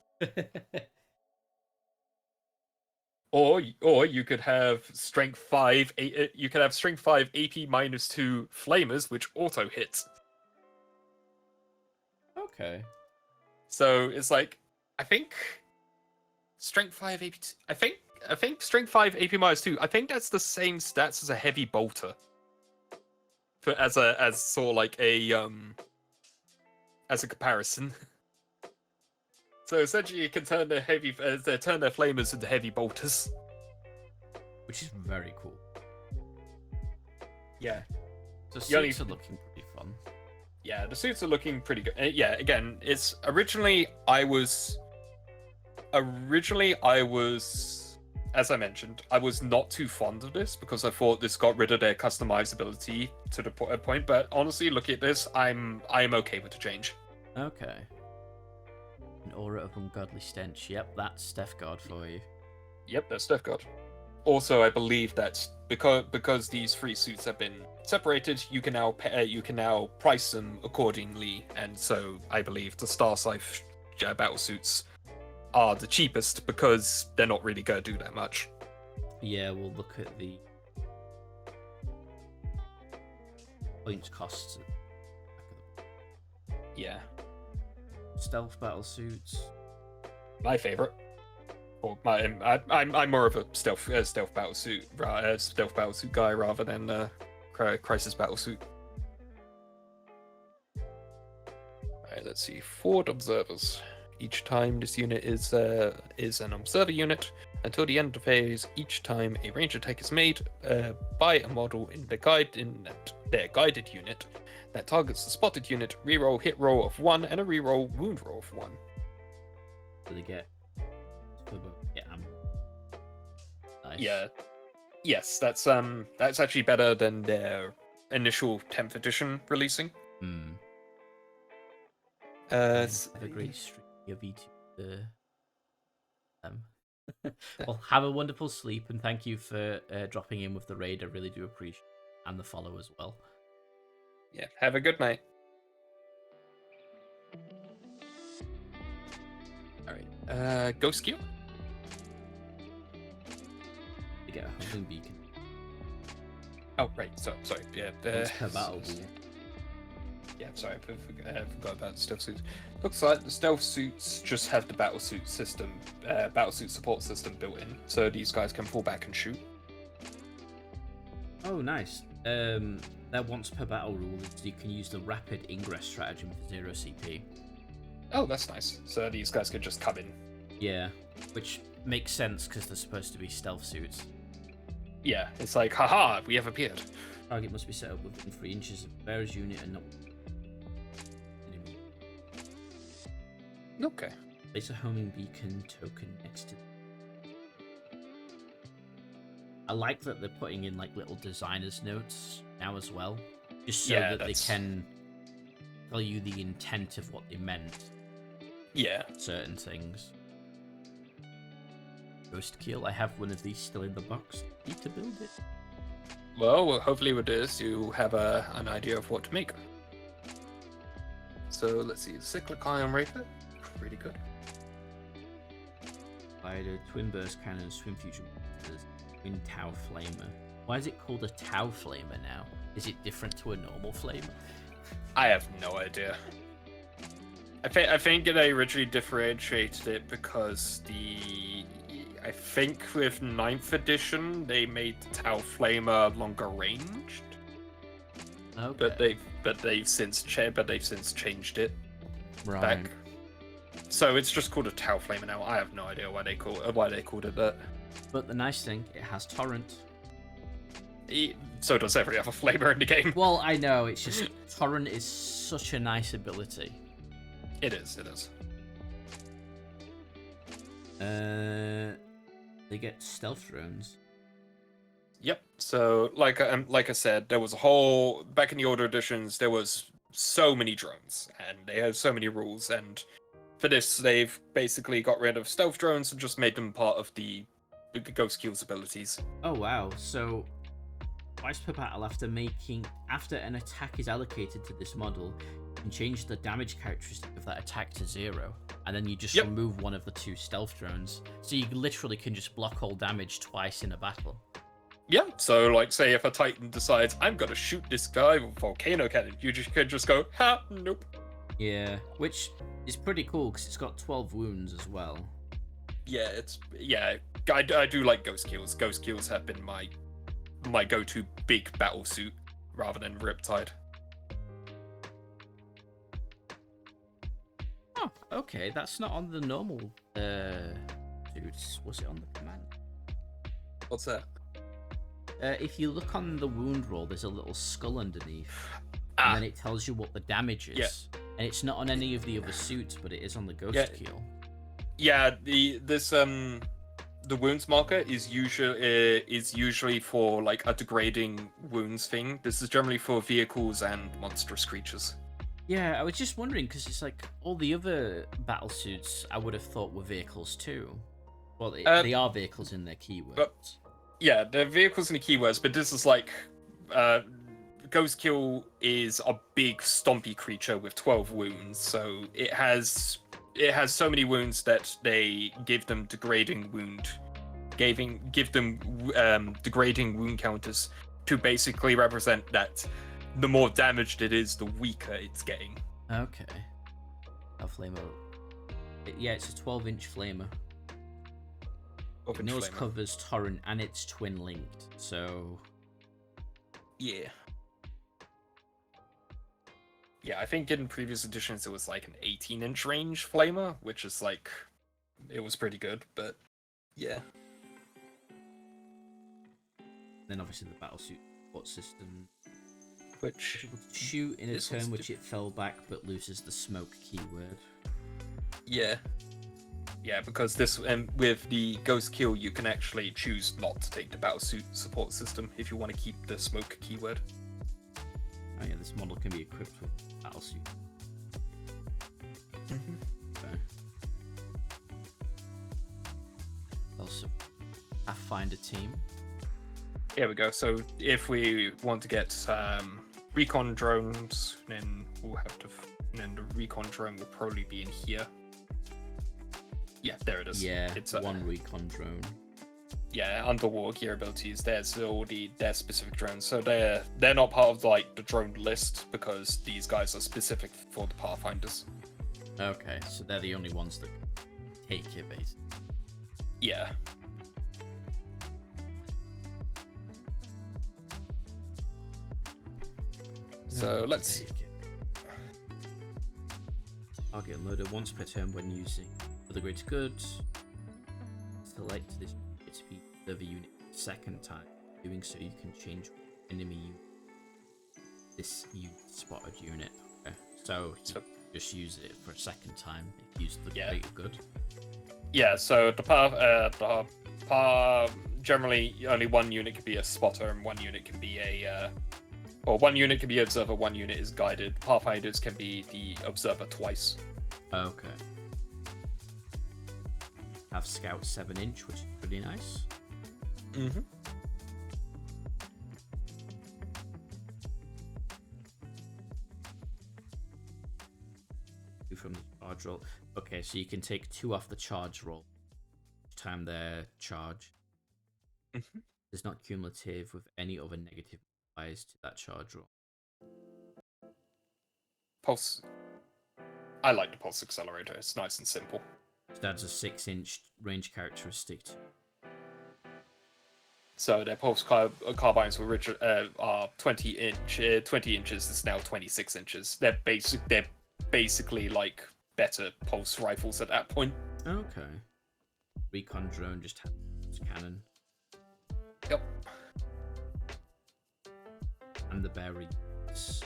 Or you could have strength 5. You could have strength 5 AP -2 flamers, which auto hit. Okay. So it's like I think strength 5 AP. I think strength 5 AP -2. I think that's the same stats as a heavy bolter. As sort of like as a comparison. So essentially, you can turn their flamers into heavy bolters, which is very cool. Yeah. The suits are looking pretty fun. Yeah, the suits are looking pretty good. Yeah, again, it's originally I was, as I mentioned, I was not too fond of this because I thought this got rid of their customizability to the point. But honestly, look at this, I'm okay with the change. Okay. An aura of ungodly stench. Yep, that's Death Guard for you. Yep, that's Death Guard. Also, I believe that because these three suits have been separated, you can now price them accordingly, and so I believe the Star Scythe battle suits are the cheapest because they're not really going to do that much. Yeah, we'll look at the points costs. Yeah. Stealth battle suits. My favorite. Or I'm more of a stealth battle suit guy rather than crisis battle suit. Alright, let's see. 4 observers. Each time this unit is an observer unit, until the end of the phase, each time a range attack is made by a model in their guided unit that targets the spotted unit, reroll hit roll of 1 and a reroll wound roll of 1. Do they get? Yeah. Nice. Yeah. Yes, that's actually better than their initial 10th edition releasing. Have a great stream of Vtuber. Well, have a wonderful sleep, and thank you for dropping in with the raid. I really do appreciate it, and the follow as well. Yeah, have a good night. Alright, Ghost Q? You get a homing beacon. Oh, right, sorry, yeah. It's per battle rule. Yeah, sorry, I forgot about the stealth suits. Looks like the stealth suits just have the battle suit support system built in, so these guys can fall back and shoot. Oh, nice. Their once per battle rule is you can use the rapid ingress stratagem for 0 CP. Oh, that's nice. So these guys could just come in. Yeah, which makes sense because they're supposed to be stealth suits. Yeah, it's like, haha, we have appeared. Target must be set up within 3 inches of the bearer's unit and not enemy. Okay. Place a homing beacon token next to. I like that they're putting in like little designers notes now as well, just so that they can tell you the intent of what they meant. Yeah. Certain things. Ghost Keel, I have one of these still in the box. Need to build it. Well, hopefully with this you have an idea of what to make. So let's see, Cyclic Ion Raker, pretty good. Spider, Twin Burst Cannon, Swim Fusion, Twin Tau Flamer. Why is it called a Tau Flamer now? Is it different to a normal Flamer? I have no idea. I think they originally differentiated it because I think with 9th edition they made the Tau Flamer longer ranged. Okay. But they've since changed it Right. back. So it's just called a Tau Flamer now. I have no idea why they called it that. But the nice thing, it has Torrent. So does every other flavor in the game. Well, I know, it's just Torrent is such a nice ability. It is. They get stealth drones. Yep. So like I said, there was a whole back in the older editions. There was so many drones, and they had so many rules. And for this, they've basically got rid of stealth drones and just made them part of the Ghost Kills abilities. Oh wow! So twice per battle, after an attack is allocated to this model, you can change the damage characteristic of that attack to 0, and then you just remove one of the 2 stealth drones. So you literally can just block all damage twice in a battle. Yeah, so like say if a Titan decides I'm gonna shoot this guy with a volcano cannon, you could just go, ha, nope. Yeah, which is pretty cool because it's got 12 wounds as well. Yeah, I do like Ghost Kills. Ghost Kills have been my go-to big battle suit rather than Riptide. Oh, okay, that's not on the normal dudes. Was it on the command? What's that? If you look on the wound roll, there's a little skull underneath, Ah. and then it tells you what the damage is. Yeah. And it's not on any of the other suits, but it is on the Ghost Keel. Yeah, the wounds marker is usually for like a degrading wounds thing. This is generally for vehicles and monstrous creatures. Yeah, I was just wondering because it's like all the other battle suits I would have thought were vehicles too. Well, they are vehicles in their keywords. Yeah, they're vehicles and the keywords, but this is like Ghost Kill is a big stompy creature with 12 wounds, so it has so many wounds that they give them degrading wound degrading wound counters to basically represent that the more damaged it is, the weaker it's getting. Okay. A flamer. Yeah, it's a 12-inch flamer. Nose covers Torrent and it's twin linked, so yeah. Yeah, I think in previous editions it was like an 18-inch range flamer, which is like it was pretty good, but yeah. Then obviously the battlesuit support system, Which shoot in a turn which it fell back but loses the smoke keyword. Yeah. Yeah, because this with the Ghost Kill, you can actually choose not to take the battlesuit support system if you want to keep the smoke keyword. Oh yeah, this model can be equipped with battlesuit. Okay. Also, Pathfinder team. Here we go. So if we want to get recon drones, then we'll have to. Then the recon drone will probably be in here. Yeah, there it is. Yeah, it's one recon drone. Yeah, under war gear abilities, there's all their specific drones. So they're not part of like the drone list because these guys are specific for the Pathfinders. Okay, so they're the only ones that take it, basically. Yeah. So let's. Target loader once per turn when using for the greater good. Select this unit to be the unit second time. Doing so, you can change enemy unit. This spotted unit. Okay. So just use it for a second time. If you use the greater good. Yeah. So the generally only one unit can be a spotter and one unit can be a Or one unit can be observer, one unit is guided. Pathfinders can be the observer twice. Okay. Have scout 7-inch, which is pretty nice. Mm-hmm. From the charge roll. Okay, so you can take 2 off the charge roll each time they charge. Mm-hmm. It's not cumulative with any other negative modifiers to that charge roll. Pulse. I like the pulse accelerator. It's nice and simple. It adds a 6-inch range characteristic. So their pulse carbines are 20 inches. It's now 26 inches. They're basically like better pulse rifles at that point. Okay. Recon drone just has cannon. Yep. And the berries.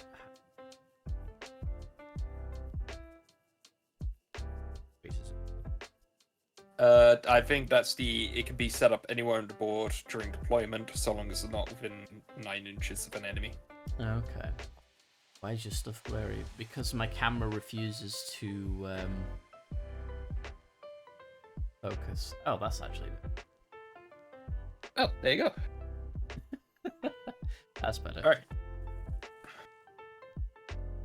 I think that's it can be set up anywhere on the board during deployment, so long as it's not within 9 inches of an enemy. Okay. Why is your stuff blurry? Because my camera refuses to focus. Oh, that's actually... Oh, there you go. That's better. Alright.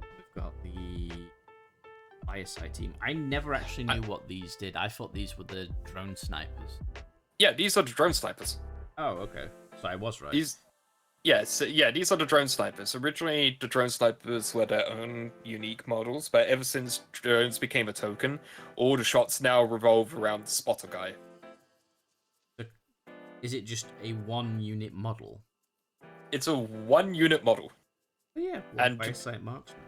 We've got the Fireside team. I never actually knew what these did. I thought these were the drone snipers. Yeah, these are the drone snipers. Oh, okay. So I was right. These are the drone snipers. Originally, the drone snipers were their own unique models, but ever since drones became a token, all the shots now revolve around the spotter guy. Is it just a 1-unit model? It's a 1-unit model. Oh, yeah, and Fireside marksman.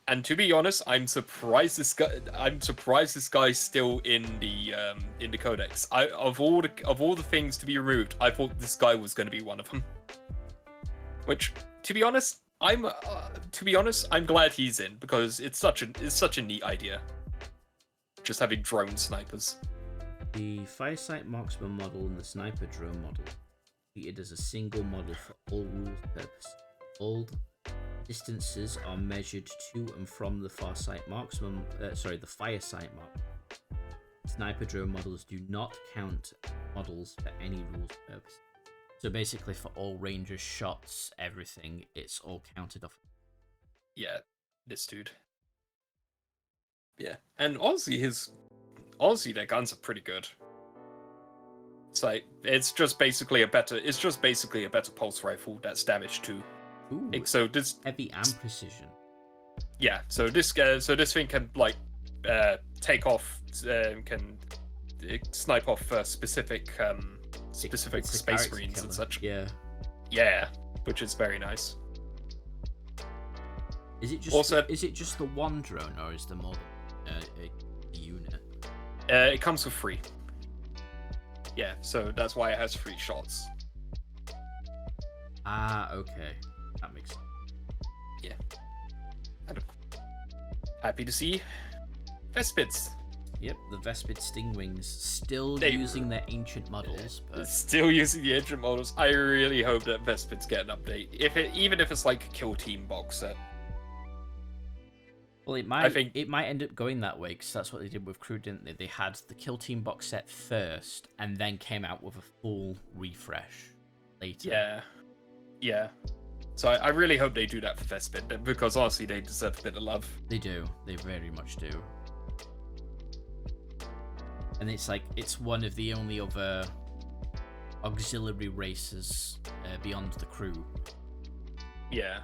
And to be honest, I'm surprised this guy's still in the codex. Of all the things to be removed, I thought this guy was going to be one of them. Which, to be honest, I'm glad he's in, because it's such a neat idea. Just having drone snipers. The Fireside marksman model and the sniper drone model treated as a single model for all rules purposes. All distances are measured to and from the Fireside marksman. The Fireside mark. Sniper drone models do not count models for any rules purpose. So basically, for all rangers, shots, everything, it's all counted off. Yeah, this dude. Yeah, and honestly, their guns are pretty good. It's just basically a better pulse rifle that's damage 2. Ooh, so this heavy and precision. Yeah, so this thing can take off, can snipe off specific space marines killer. and such. Yeah, which is very nice. Is it just the one drone, or is there more than a unit? It comes with 3. Yeah, so that's why it has 3 shots. Ah, okay. That makes sense. Yeah. Happy to see Vespids. Yep, the Vespid Stingwings still using their ancient models, but still using the ancient models. I really hope that Vespids get an update. Even if it's like a Kill Team box set. Well, it might end up going that way, because that's what they did with Kroot, didn't they? They had the Kill Team box set first, and then came out with a full refresh later. Yeah. So I really hope they do that for Vespid, because honestly, they deserve a bit of love. They do. They very much do. And it's one of the only other auxiliary races beyond the crew. Yeah.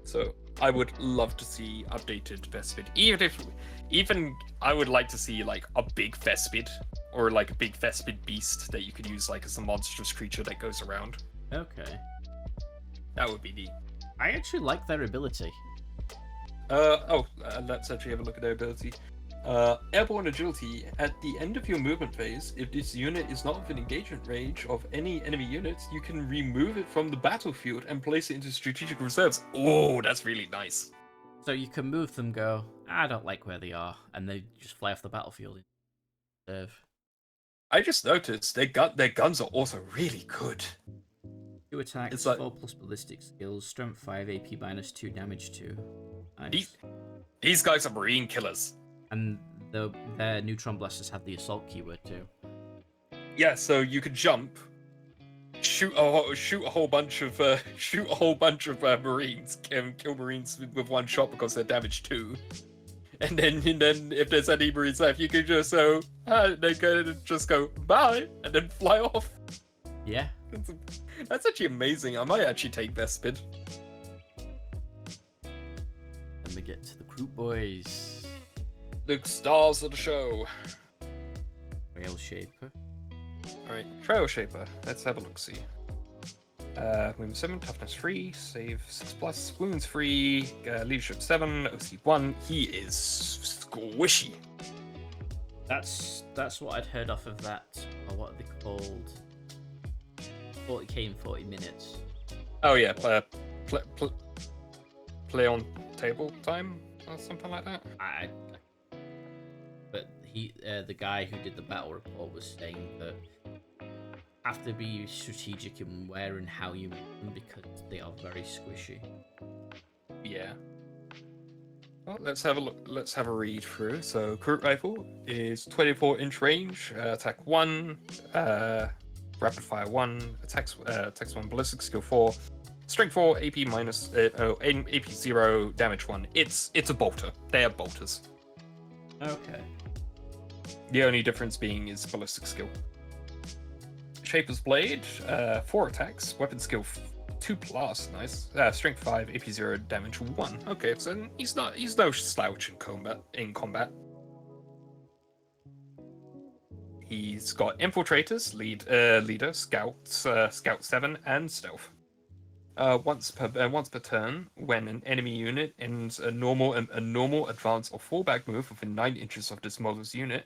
So I would love to see updated Vespid. Even I would like to see like a big Vespid, or like a big Vespid beast that you could use like as a monstrous creature that goes around. Okay. That would be neat. I actually like their ability. Let's actually have a look at their ability. Airborne agility. At the end of your movement phase, if this unit is not within engagement range of any enemy units, you can remove it from the battlefield and place it into strategic reserves. Oh, that's really nice. So you can move them, go, I don't like where they are, and they just fly off the battlefield. I just noticed their guns are also really good. 2 attacks, It's like 4 plus ballistic skills, strength 5, AP minus 2, damage 2. Nice. these guys are marine killers. And their neutron blasters have the assault keyword too. Yeah, so you could jump, shoot a whole bunch of marines, kill marines with one shot because they're damage 2. And then if there's any marines left, you can just just go bye and then fly off. Yeah. That's actually amazing. I might actually take Vespid. Then we get to the Kroot boys. The stars of the show. Rail Shaper. Alright, Trail Shaper. Let's have a look see. Wound 7, toughness 3, save 6+, wounds 3, leadership 7, OC 1. He is squishy. That's what I'd heard off of that. Or what are they called? 40k in 40 minutes. Oh yeah, play on table time or something like that. But the guy who did the battle report was saying that have to be strategic in where and how you make them because they are very squishy. Yeah. Well, let's have a look. Let's have a read through. So, Kroot rifle is 24-inch range, attack 1, rapid fire 1, attacks 1, ballistic skill 4, strength 4, AP minus AP 0, damage 1. It's a bolter. They are bolters. Okay. The only difference being is ballistic skill. Shaper's Blade, 4 attacks, weapon skill 2+, nice. Strength 5, AP 0, damage 1. Okay, so he's no slouch in combat. He's got Infiltrators, leader, scout 7, and stealth. Once per turn, when an enemy unit ends a normal, advance, or fallback move within 9 inches of this model's unit,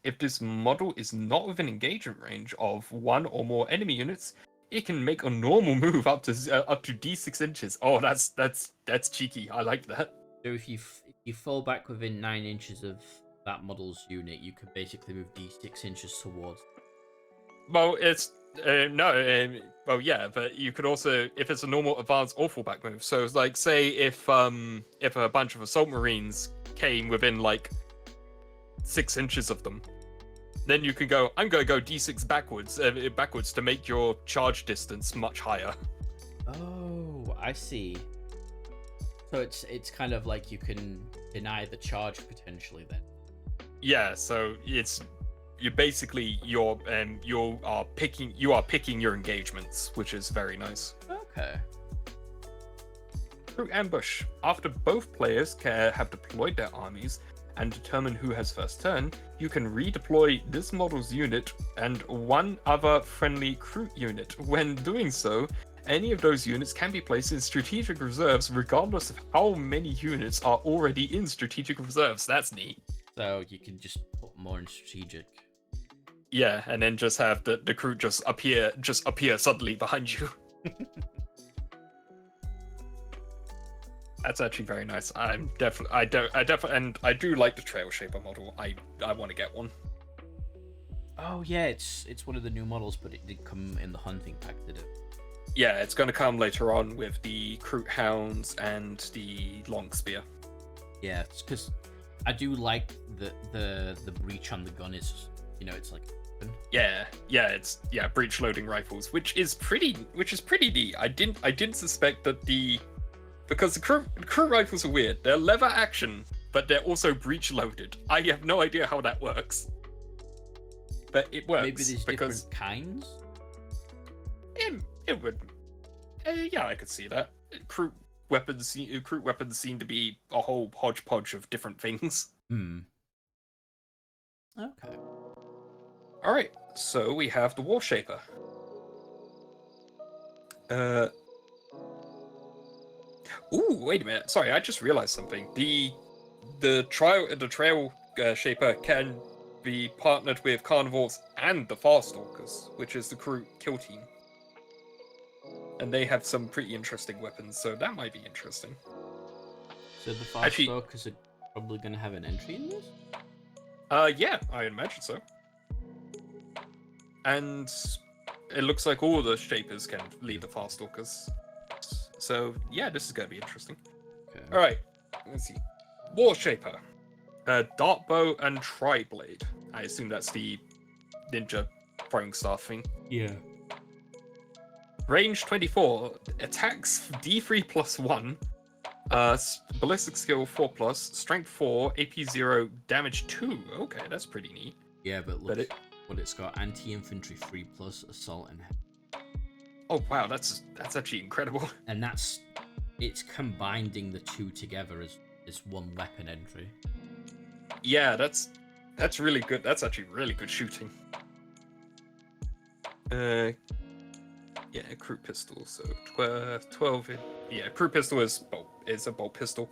if this model is not within engagement range of 1 or more enemy units, it can make a normal move up to d6 inches. Oh, that's cheeky. I like that. So if you fall back within 9 inches of that model's unit, you can basically move d6 inches towards. Well, it's well, yeah, but you could also, if it's a normal advance or fallback move. So it's like, say if a bunch of assault marines came within like 6 inches of them, then you can go, I'm going to go d6 backwards to make your charge distance much higher. Oh, I see. So it's kind of like you can deny the charge potentially then. Yeah, so you are picking your engagements, which is very nice. Okay. Through ambush, after both players have deployed their armies and determine who has first turn, you can redeploy this model's unit and one other friendly Kroot unit. When doing so, any of those units can be placed in strategic reserves regardless of how many units are already in strategic reserves. That's neat. So you can just put more in strategic. Yeah, and then just have the Kroot just appear suddenly behind you. That's actually very nice. I do like the Trail Shaper model. I want to get one. Oh yeah, it's one of the new models, but it did come in the hunting pack, did it? Yeah, it's going to come later on with the Kroot Hounds and the Long Spear. Yeah, it's because I do like the breach on the gun is, it's like. It's breech loading rifles, which is pretty neat. I didn't suspect that because the Kroot rifles are weird. They're lever action, but they're also breech loaded. I have no idea how that works, but it works. Maybe there's different kinds. It would. Yeah, I could see that. Kroot weapons seem to be a whole hodgepodge of different things. Okay. All right, so we have the War Shaper. Ooh, wait a minute. Sorry, I just realized something. The Trail Shaper can be partnered with Carnivores and the Farstalkers, which is the Kroot kill team. And they have some pretty interesting weapons, so that might be interesting. So the Farstalkers are probably going to have an entry in this? Yeah, I imagine so. And it looks like all the shapers can lead the Farstalkers. So yeah, this is gonna be interesting. Okay. All right, let's see. War Shaper, Dart Bow and Tri-Blade. I assume that's the ninja throwing star thing. Yeah. Range 24, attacks D3+1, ballistic skill 4+, strength 4, AP 0, damage 2. Okay, that's pretty neat. Yeah, but look But what it's got: anti-infantry 3+, assault and oh wow, that's actually incredible. and it's combining the two together as one weapon entry. Yeah, that's really good. That's actually really good shooting. Yeah, Kroot pistol. So 12. Yeah, Kroot pistol is a bolt pistol.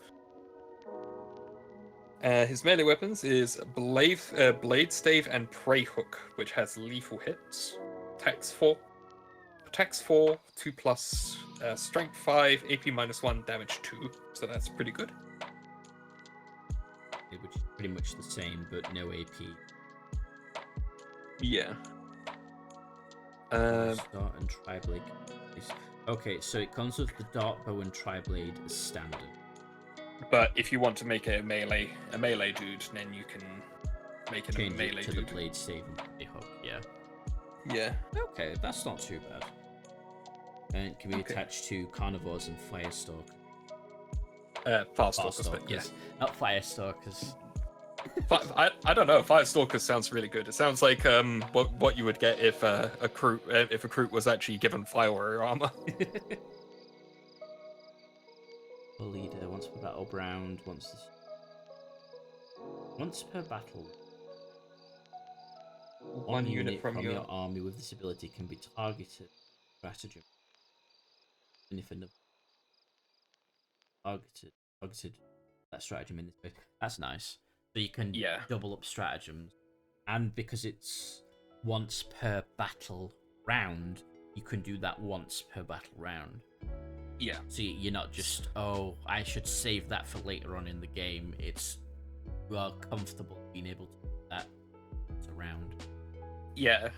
His melee weapons is blade stave and prey hook, which has lethal hits. Attacks 4, 2+, strength 5, AP -1, damage 2. So that's pretty good. Which is pretty much the same, but no AP. Yeah. Dart and Tri-Blade. Okay, so it comes with the Dart Bow and Tri-Blade as standard. But if you want to make it a melee dude, then you can make it Change a melee it to dude. the blade stave and the hook. Yeah. Yeah. Okay, that's not too bad. And it can be attached to carnivores and firestalk. Farstalkers, but yeah. Not firestalkers. I don't know. Firestalkers sounds really good. It sounds like what you would get if a Kroot was actually given fire warrior armor. The leader once per battle round, once per battle. One unit from your army with this ability can be targeted. Stratagem. And if another targeted that stratagem in this bit. That's nice. So you can double up stratagems, and because it's once per battle round, you can do that once per battle round. Yeah. So you're not just, oh, I should save that for later on in the game. It's, you are comfortable being able to do that around. Yeah.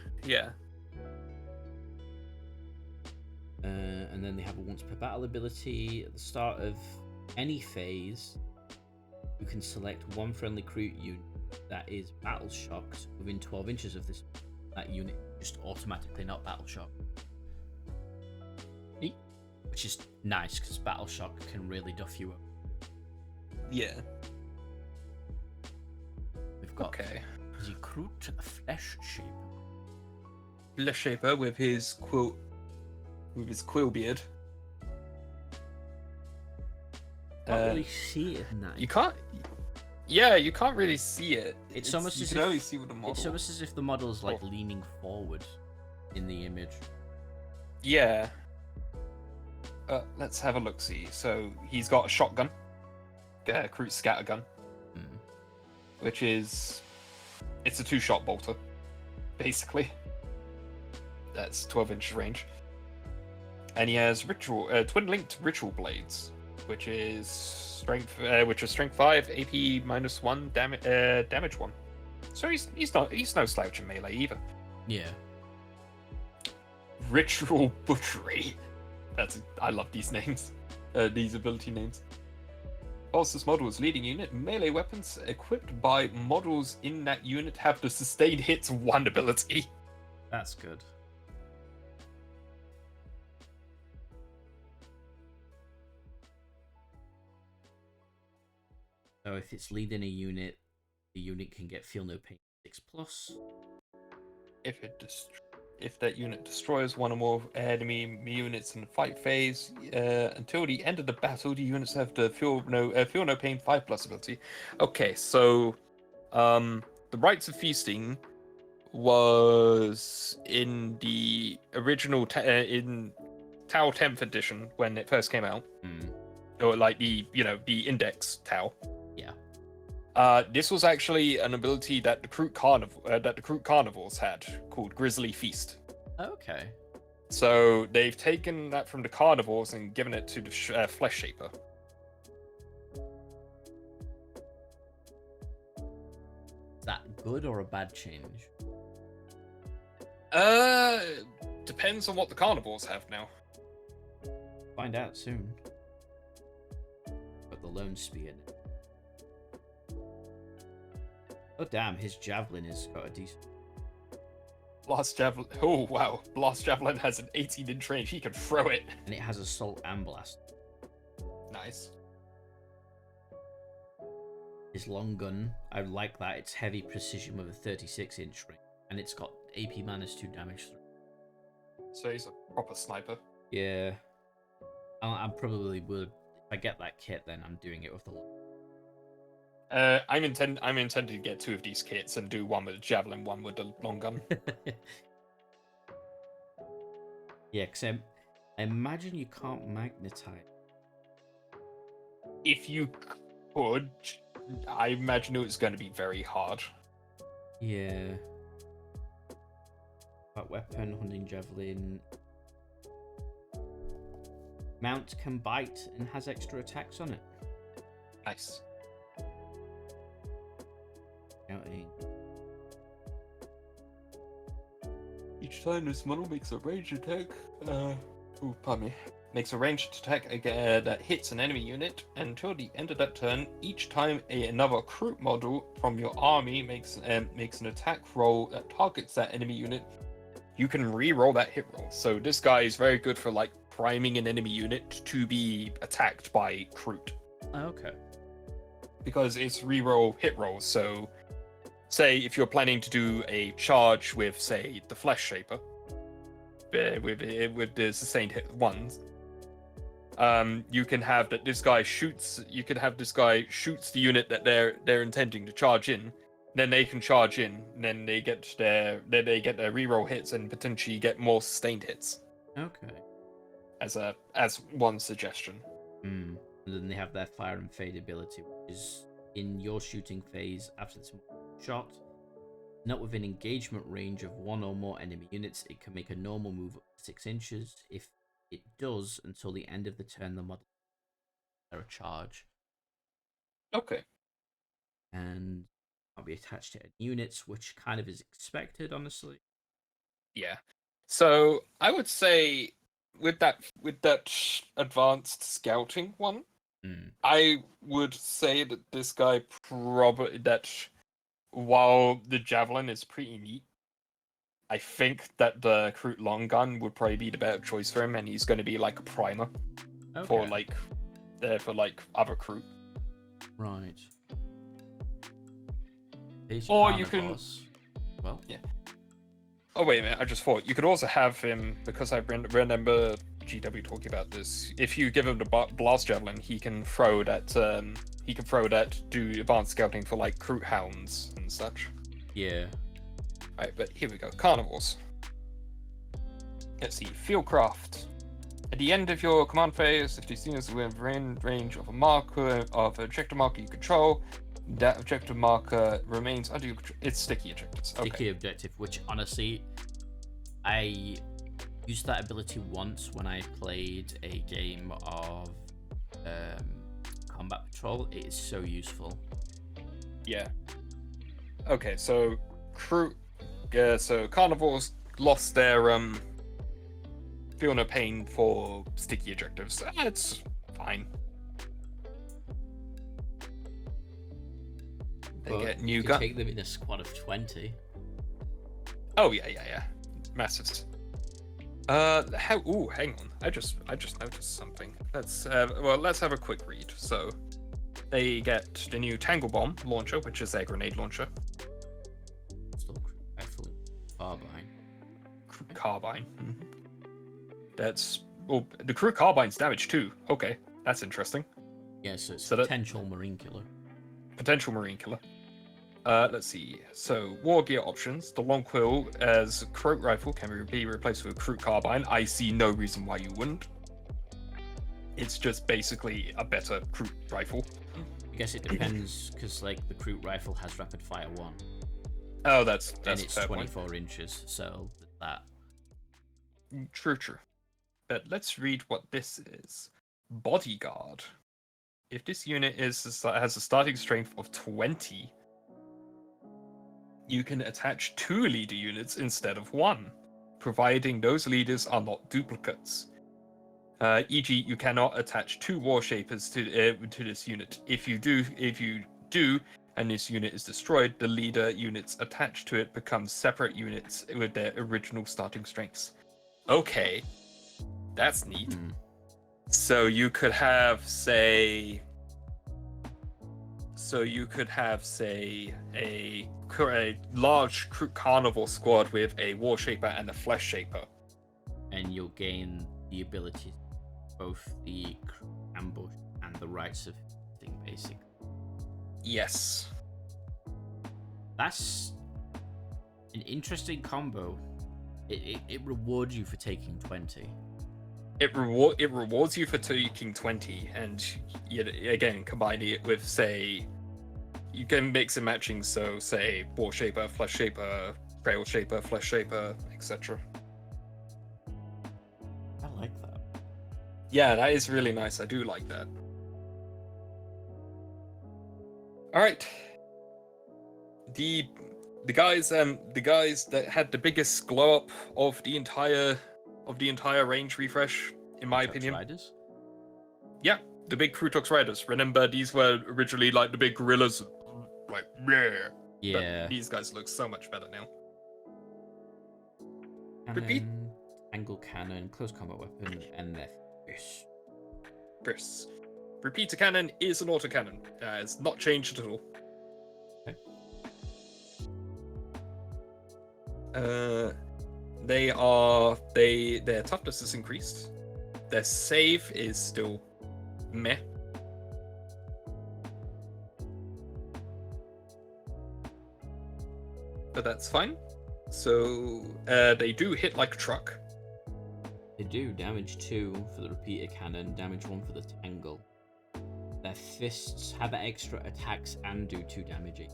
And then they have a once per battle ability at the start of any phase. You can select one friendly Kroot unit that is battle shocked within 12 inches of that unit, just automatically not battle shocked. Which is nice because battle shock can really duff you up. Yeah. We've got the Kroot Flesh Shaper. Flesh Shaper with his quill beard. Can't really see it in that. You can't. Yeah, you can't really see it. It's almost as you if can only see with the model. It's almost as if the model's like leaning forward in the image. Yeah. Let's have a look. See. So he's got a shotgun, Kroot scattergun, which is it's a 2-shot bolter, basically. That's 12 inch range, and he has twin linked ritual blades, which is strength 5, AP -1, damage 1. So he's no slouch in melee either. Yeah. Ritual butchery. I love these names, these ability names. Whilst this model's leading unit, melee weapons equipped by models in that unit have the sustained hits 1 ability. That's good. So if it's leading a unit, the unit can get feel no pain 6+. If that unit destroys one or more enemy units in the fight phase, until the end of the battle, the units have the feel no pain 5+ ability. Okay, so the Rites of Feasting was in the original in Tau 10th edition when it first came out, or like the index Tau. This was actually an ability that the Kroot carnivores had called Grizzly Feast. Okay. So they've taken that from the carnivores and given it to the Flesh Shaper. Is that good or a bad change? Depends on what the carnivores have now. Find out soon. Got the lone spear. Oh damn, his javelin has got a decent. Blast Javelin. Oh, wow. Blast Javelin has an 18-inch range. He can throw it. And it has assault and blast. Nice. His long gun, I like that. It's heavy precision with a 36-inch range. And it's got AP -2 damage. So he's a proper sniper. Yeah. I probably would. If I get that kit, then I'm doing it with the. I'm intending to get 2 of these kits and do one with a javelin, one with a long gun. Yeah, because I imagine you can't magnetize. If you could, I imagine it's going to be very hard. Yeah. But weapon, hunting javelin. Mount can bite and has extra attacks on it. Nice. Scouting. Each time this model makes a ranged attack, pardon me, makes a ranged attack that hits an enemy unit until the end of that turn. Each time another Kroot model from your army makes an attack roll that targets that enemy unit, you can re-roll that hit roll. So this guy is very good for like priming an enemy unit to be attacked by Kroot. Okay. Because it's re-roll hit rolls. So, say if you're planning to do a charge with, say, the Flesh Shaper, with the sustained hit ones, you can have that this guy shoots. You can have this guy shoots the unit that they're intending to charge in. Then they can charge in. And then they get their reroll hits and potentially get more sustained hits. Okay. As one suggestion. And then they have their fire and fade ability, which is in your shooting phase after this shot. Not within engagement range of one or more enemy units, it can make a normal move up to 6 inches. If it does, until the end of the turn, the model are a charge. Okay. And can't be attached to any units, which kind of is expected, honestly. Yeah. So I would say with that advanced scouting one, I would say that this guy while the javelin is pretty neat, I think that the Kroot long gun would probably be the better choice for him, and he's going to be like a primer for other Kroot. Right. Or you can. Well. Yeah. Oh wait a minute! I just thought you could also have him, because I remember GW talking about this. If you give him the blast javelin, he can throw that. Do advanced scouting for like Kroot hounds and such. Yeah. Right, but here we go. Carnivores. Let's see. Fieldcraft. At the end of your command phase, if the units are within range of a marker of an objective marker you control, that objective marker remains under your control. It's sticky objectives. Sticky objective, which honestly, I used that ability once when I played a game of Combat Patrol. It is so useful. Yeah. Okay, so so carnivores lost their feel no pain for sticky objectives. It's fine. They get new gun. Take them in a squad of 20. Oh yeah. Massive. Hang on. I just noticed something. Let's have a quick read. So they get the new Tangle Bomb launcher, which is their grenade launcher. Still rifle carbine. Carbine. That's the Kroot carbine's damage too. Okay, that's interesting. Yeah, so it's potential marine killer. Potential marine killer. Let's see. So, war gear options. The long quill as Kroot rifle can be replaced with Kroot carbine. I see no reason why you wouldn't. It's just basically a better Kroot rifle. I guess it depends, because like the Kroot rifle has rapid fire 1. Oh, that's and it's fair 24 point. inches, so that. True. But let's read what this is. Bodyguard. If this unit has a starting strength of 20, you can attach 2 leader units instead of 1. providing those leaders are not duplicates. E.g., you cannot attach 2 war shapers to this unit. If you do, and this unit is destroyed, the leader units attached to it become separate units with their original starting strengths. Okay, that's neat. So you could have, say, a large carnivore squad with a war shaper and a flesh shaper, and you'll gain the ability both the ambush and the rights of thing, basically. Yes. That's an interesting combo. It rewards you for taking 20. It rewards you for taking 20, and again, combining it with, say, you can mix and matching, so say war shaper, flesh shaper, trail shaper, flesh shaper, etc. I like that. Yeah, that is really nice. I do like that. All right. The guys that had the biggest glow up of the entire range refresh, in my opinion. Riders? Yeah, the big Kroot riders. Remember, these were originally like the big gorillas, like rare. Yeah. But these guys look so much better now. Repeat. Angle cannon, close combat weapon, and their bursts. Repeater cannon is an autocannon. It's not changed at all. Okay. Their toughness is increased. Their save is still meh. But that's fine. So they do hit like a truck. They do damage 2 for the repeater cannon, damage 1 for the tangle. Their fists have extra attacks and do 2 damage each.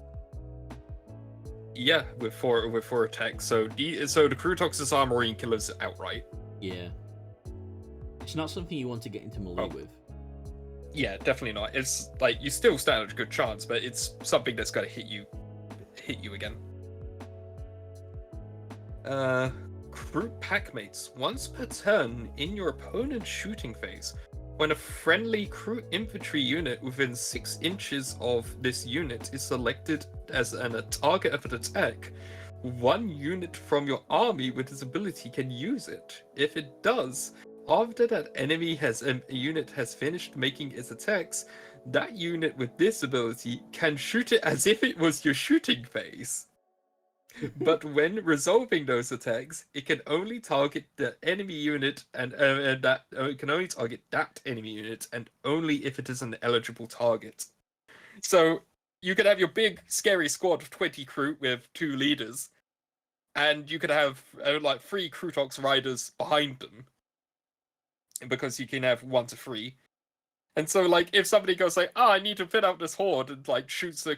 Yeah, with four attacks. So the Krootox's are marine killers outright. Yeah. It's not something you want to get into melee with. Yeah, definitely not. It's like you still stand a good chance, but it's something that's gonna hit you again. Kroot packmates. Once per turn in your opponent's shooting phase, when a friendly Kroot infantry unit within 6 inches of this unit is selected as a target of an attack, 1 unit from your army with this ability can use it. If it does, after that unit has finished making its attacks, that unit with this ability can shoot it as if it was your shooting phase. But when resolving those attacks, it can only target the enemy unit, and it can only target that enemy unit, and only if it is an eligible target. So you could have your big scary squad of 20 Kroot with 2 leaders, and you could have like 3 Krootox riders behind them, because you can have 1 to 3. And so, like, if somebody goes like, I need to fit out this horde, and like shoots a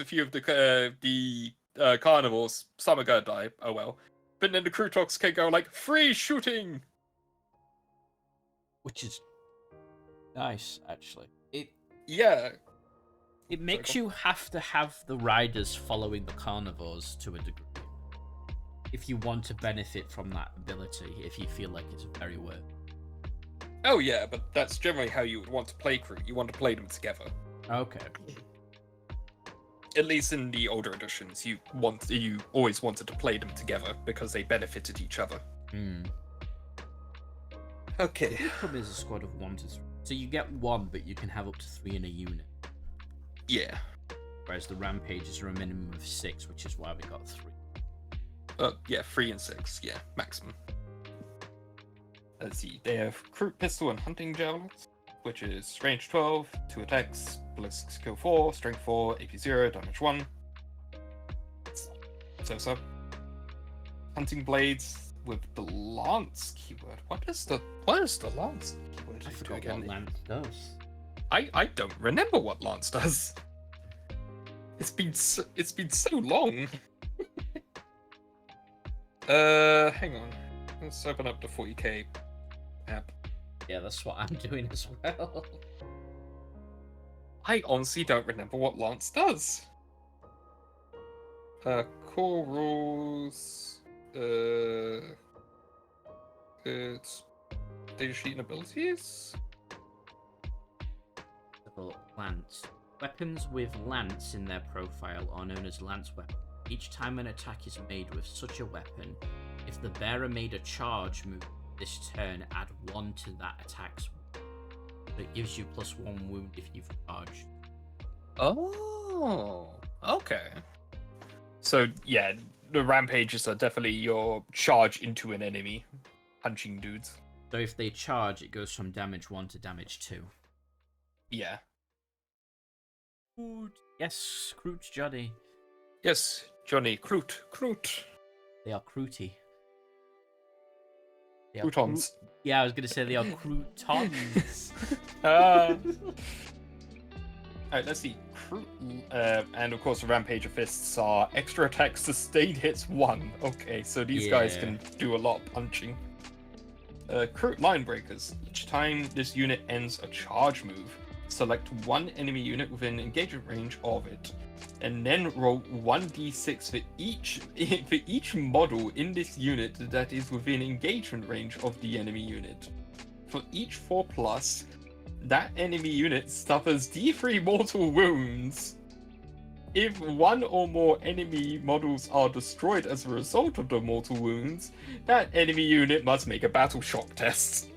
few of the carnivores, some are gonna die. Oh well. But then the Krootox can go like, free shooting, which is nice, actually. It makes you have to have the riders following the carnivores to a degree, if you want to benefit from that ability. If you feel like it's very worth. Oh yeah, but that's generally how you would want to play Kroot. You want to play them together. Okay. At least in the older editions, you always wanted to play them together because they benefited each other. Okay. It is a squad of 1 to 3. So you get 1, but you can have up to 3 in a unit. Yeah. Whereas the rampages are a minimum of 6, which is why we got 3. Yeah, 3 and 6. Yeah, maximum. Let's see. They have Kroot pistol and hunting javelins, which is range 12, 2 attacks, ballistic skill 4, strength 4, AP 0, damage 1. So. Hunting blades with the lance keyword. What is the lance keyword? I forgot what lance does. I don't remember what lance does. It's been so long. Hang on. Let's open up the 40k app. Yeah, that's what I'm doing as well. I honestly don't remember what lance does. Core rules. It's data sheet and abilities. Lance. Weapons with lance in their profile are known as lance weapons. Each time an attack is made with such a weapon, if the bearer made a charge move this turn, add 1 to that attack's wound. So it gives you +1 wound if you've charged. Oh, okay. So yeah, the rampages are definitely your charge into an enemy, punching dudes. So if they charge, it goes from damage 1 to damage 2. Yeah. Kroot. Yes, Kroot, Johnny. Yes, Johnny. Kroot. They are Krooty. They are Croutons. Yeah, I was gonna say they are croutons. Alright, let's see. And of course, the Rampage of Fists are extra attack, sustained hits 1. Okay, so these guys can do a lot of punching. Kroot Line Breakers. Each time this unit ends a charge move, select one enemy unit within engagement range of it, and then roll 1d6 for each model in this unit that is within engagement range of the enemy unit. For each 4+, that enemy unit suffers d3 mortal wounds. If one or more enemy models are destroyed as a result of the mortal wounds, that enemy unit must make a battle shock test.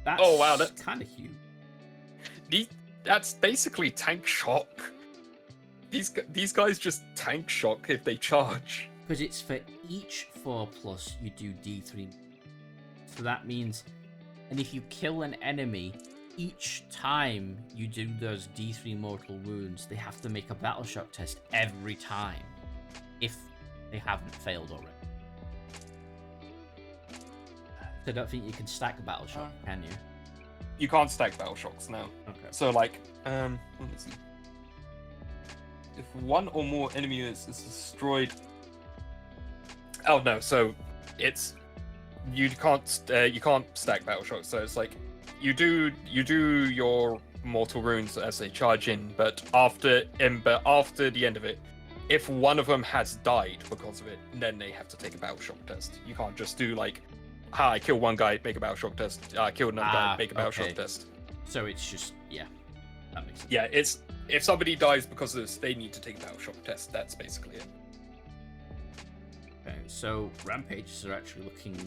That's oh wow, that's kind of huge. That's basically tank shock. These guys just tank shock if they charge. Because it's for each 4+, you do d3. So that means, and if you kill an enemy, each time you do those d3 mortal wounds, they have to make a battle shock test every time, if they haven't failed already. So I don't think you can stack battle shock, can you? You can't stack battle shocks now. Okay. So like, let me see. If one or more enemy units is destroyed. Oh no, so it's you can't stack battle shocks. So it's like you do your mortal runes as they charge in, but after the end of it, if one of them has died because of it, then they have to take a battle shock test. You can't just do like, I killed one guy, make a battle shock test. I killed another guy, make a battle shock test. So it's just, yeah, that makes sense. Yeah, it's if somebody dies because of this, they need to take a battle shock test. That's basically it. Okay, so rampages are actually looking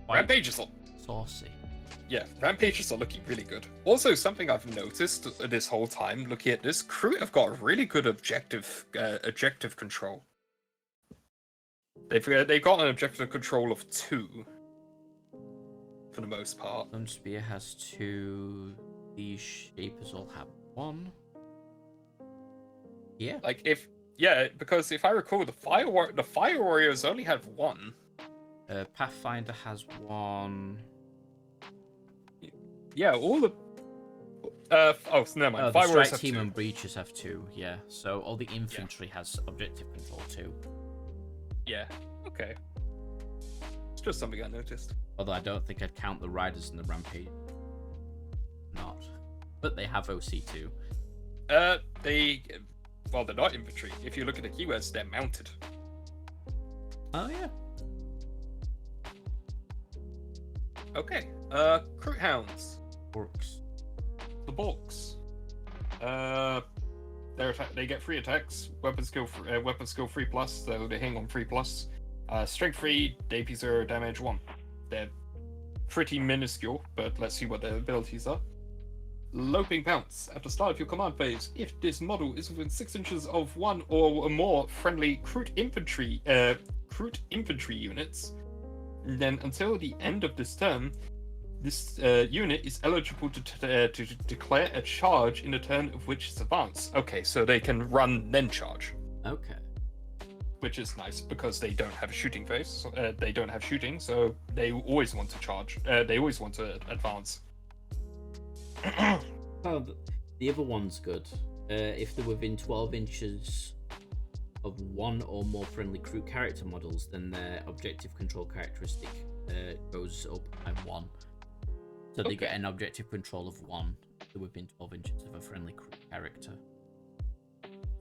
quite Rampages are saucy. Yeah, rampages are looking really good. Also, something I've noticed this whole time looking at this, Kroot have got really good objective control. They've got an objective control of 2 for the most part. Sun Spear has 2. These shapers all have 1. Yeah. Like because if I recall, the Fire Warriors only have 1. Pathfinder has 1. Yeah, all the so never mind. The Fire Warriors Strike have Team 2. and Breachers have 2. Yeah. So all the infantry has objective control 2. Yeah. Okay. It's just something I noticed. Although I don't think I'd count the Riders in the Rampage. Not. But they have OC2. They're not infantry. If you look at the keywords, they're mounted. Oh, yeah. Okay. Kroot Hounds. Orcs. The Bulks. They get 3 attacks. Weapon skill 3+, so they hang on 3+. Strength 3, DP 0, damage 1. They're pretty minuscule, but let's see what their abilities are. Loping Pounce. At the start of your command phase, if this model is within 6 inches of one or more friendly Kroot infantry units, then until the end of this turn, this unit is eligible to declare a charge in a turn of which it's advanced. Okay, so they can run then charge. Okay. Which is nice because they don't have a shooting phase. They don't have shooting, so they always want to charge. They always want to advance. Oh, the other one's good. If they're within 12 inches of one or more friendly Kroot character models, then their objective control characteristic goes up by 1. So they get an objective control of 1 if they're within 12 inches of a friendly Kroot character.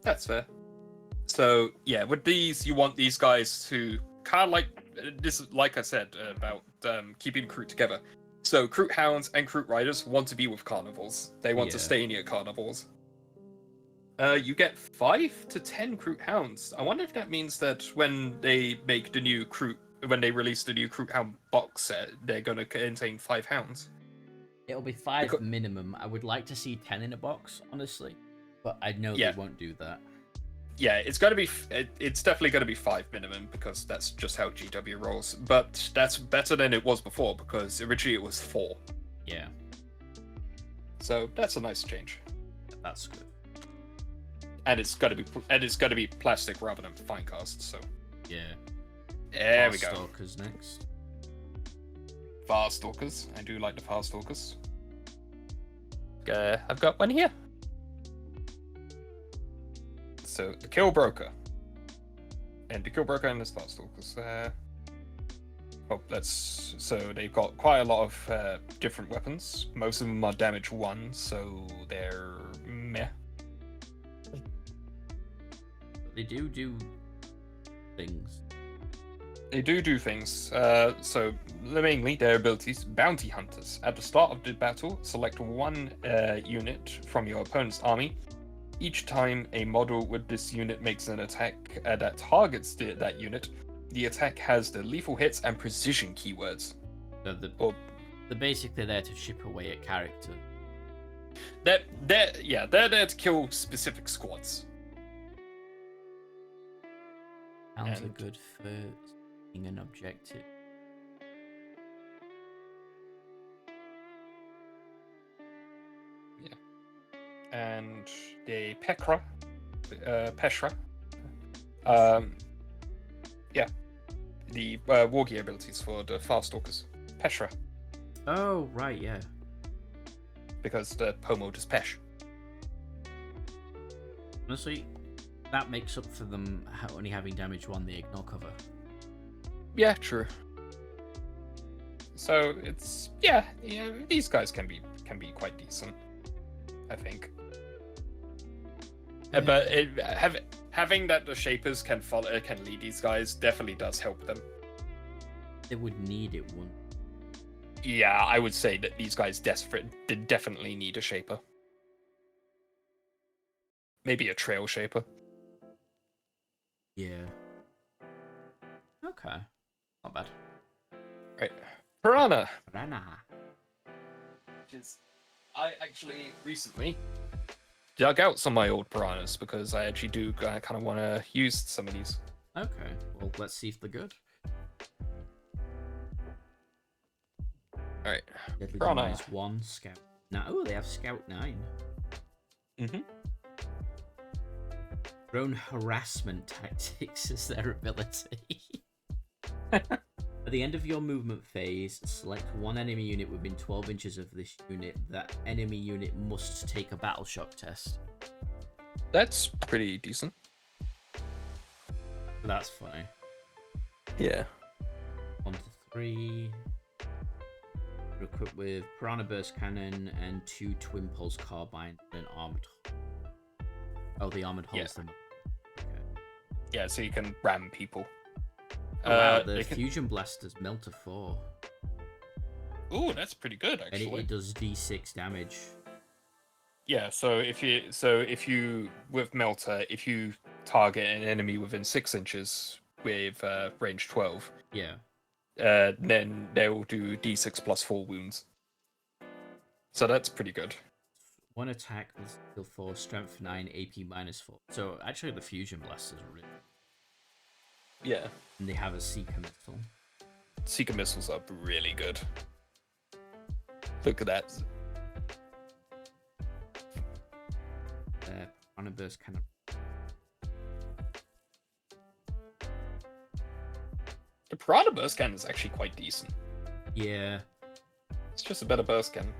That's fair. So yeah, with these, you want these guys to kind of like this is like I said about keeping Kroot together. So Kroot Hounds and Kroot Riders want to be with carnivores. They want to Yeah. stay near carnivores. You get 5 to 10 Kroot Hounds. I wonder if that means that when they make the new Kroot, when they release the new Kroot Hound box set, they're going to contain 5 hounds. It'll be 5 minimum. I would like to see 10 in a box, honestly, but I know they won't do that. Yeah, it's going to be. It's definitely going to be 5 minimum because that's just how GW rolls. But that's better than it was before because originally it was 4. Yeah. So that's a nice change. That's good. And it's got to be plastic rather than fine cast. So yeah. There we go. Stalkers next. Far Stalkers. I do like the Far Stalkers. I've got one here. So the Kill Broker. And the Kill Broker and the Far Stalkers. So they've got quite a lot of different weapons. Most of them are damage 1, so they're meh. They do things. They do things. So mainly their abilities. Bounty Hunters. At the start of the battle, select one unit from your opponent's army. Each time a model with this unit makes an attack that targets that unit, the attack has the lethal hits and precision keywords. So they're basically there to chip away at character. They're there to kill specific squads. Sounds good for being an objective. Yeah. And the Peshra. The war gear abilities for the Far Stalkers. Peshra. Oh, right, yeah. Because the Pomo does Pesh. Honestly, that makes up for them only having damage 1, the ignore cover. Yeah, true. So it's these guys can be quite decent, I think. But having that the Shapers can lead these guys definitely does help them. They would need it, wouldn't? Yeah, I would say that these guys definitely need a Shaper. Maybe a Trail Shaper. Yeah. Okay. Not bad. Right. Piranha. I actually recently dug out some of my old Piranhas because I actually do kind of want to use some of these. Okay. Well, let's see if they're good. Alright. Deadly Piranha. Demise 1, Scout. Now, oh, they have Scout 9. Mm-hmm. Drone harassment tactics is their ability. At the end of your movement phase, select one enemy unit within 12 inches of this unit. That enemy unit must take a battle shock test. That's pretty decent. That's funny. Yeah. 1 to 3. You're equipped with Piranha Burst Cannon and 2 Twin Pulse Carbine and an Armored Hull. Oh, the Armored Hull's them. Okay. Yeah, so you can ram people. Oh, wow, the Fusion Blasters melt to 4. Ooh, that's pretty good actually. And it does D6 damage. Yeah, so if you with Melter, if you target an enemy within 6 inches with range 12, yeah, then they will do D6 plus 4 wounds. So that's pretty good. One attack with skill 4, strength 9, AP -4. So actually, the Fusion Blasters are really. Yeah. And they have a Seeker Missile. Seeker Missiles are really good. Look at that. Piranha Burst Cannon. The Piranha Burst Cannon is actually quite decent. Yeah. It's just a better burst cannon.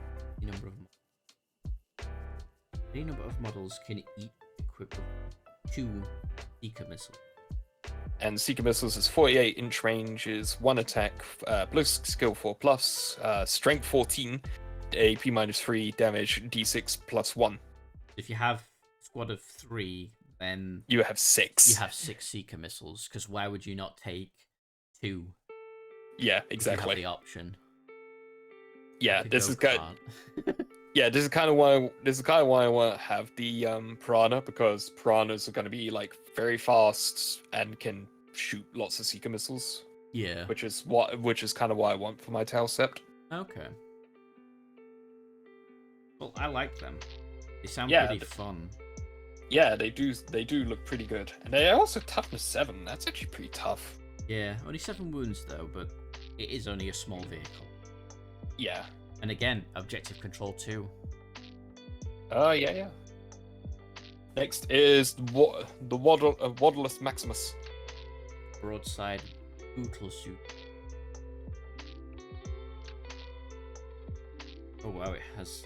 Any number of models can each equip with 2 Seeker Missiles. And Seeker Missiles is 48-inch range, is 1 attack, plus skill 4 plus, strength 14, AP -3, damage D6 plus 1. If you have a squad of 3, then you have 6. You have 6 Seeker Missiles, because why would you not take 2 Yeah, If you exactly. have the option. Yeah, Like this a is good. go-kart. Yeah, this is kind of why I want to have the piranha, because piranhas are going to be like very fast and can shoot lots of seeker missiles, Yeah. which is kind of what I want for my tail sept. Okay. Well, I like them. They sound Yeah, pretty fun. Yeah, they do look pretty good, and they're also toughness 7. That's actually pretty tough. Yeah, only 7 wounds though, but it is only a small vehicle. Yeah. And again, objective control 2. Yeah. Next is the Waddleless Maximus. Broadside bootle suit. Oh wow, it has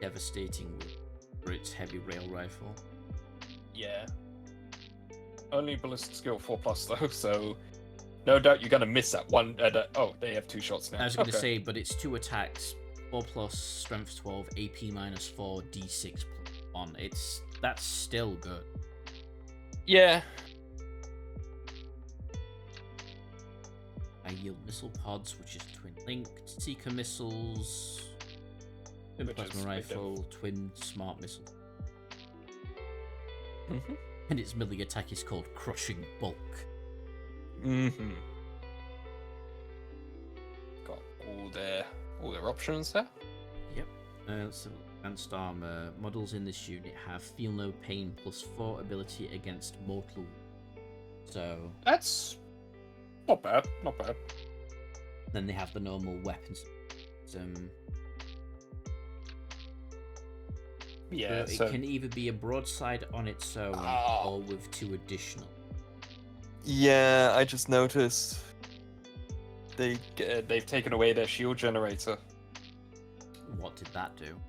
devastating wound for its heavy rail rifle. Yeah. Only ballistic skill 4+ though, so no doubt you're gonna miss that one. Oh, they have 2 shots now. I was going to say, but it's 2 attacks, 4+, strength 12, AP -4, D6 +1. That's still good. Yeah. I yield missile pods, which is twin linked, seeker missiles, twin Which plasma is rifle, twin smart missile, Mhm. and its melee attack is called crushing bulk. Mhm. Got all their options there. Yep. So advanced armor models in this unit have feel no pain +4 ability against mortal. So That's not bad. Not bad. then they have the normal weapons. Yeah. So it can either be a broadside on its own or with 2 additional. Yeah, I just noticed they've taken away their shield generator. What did that do?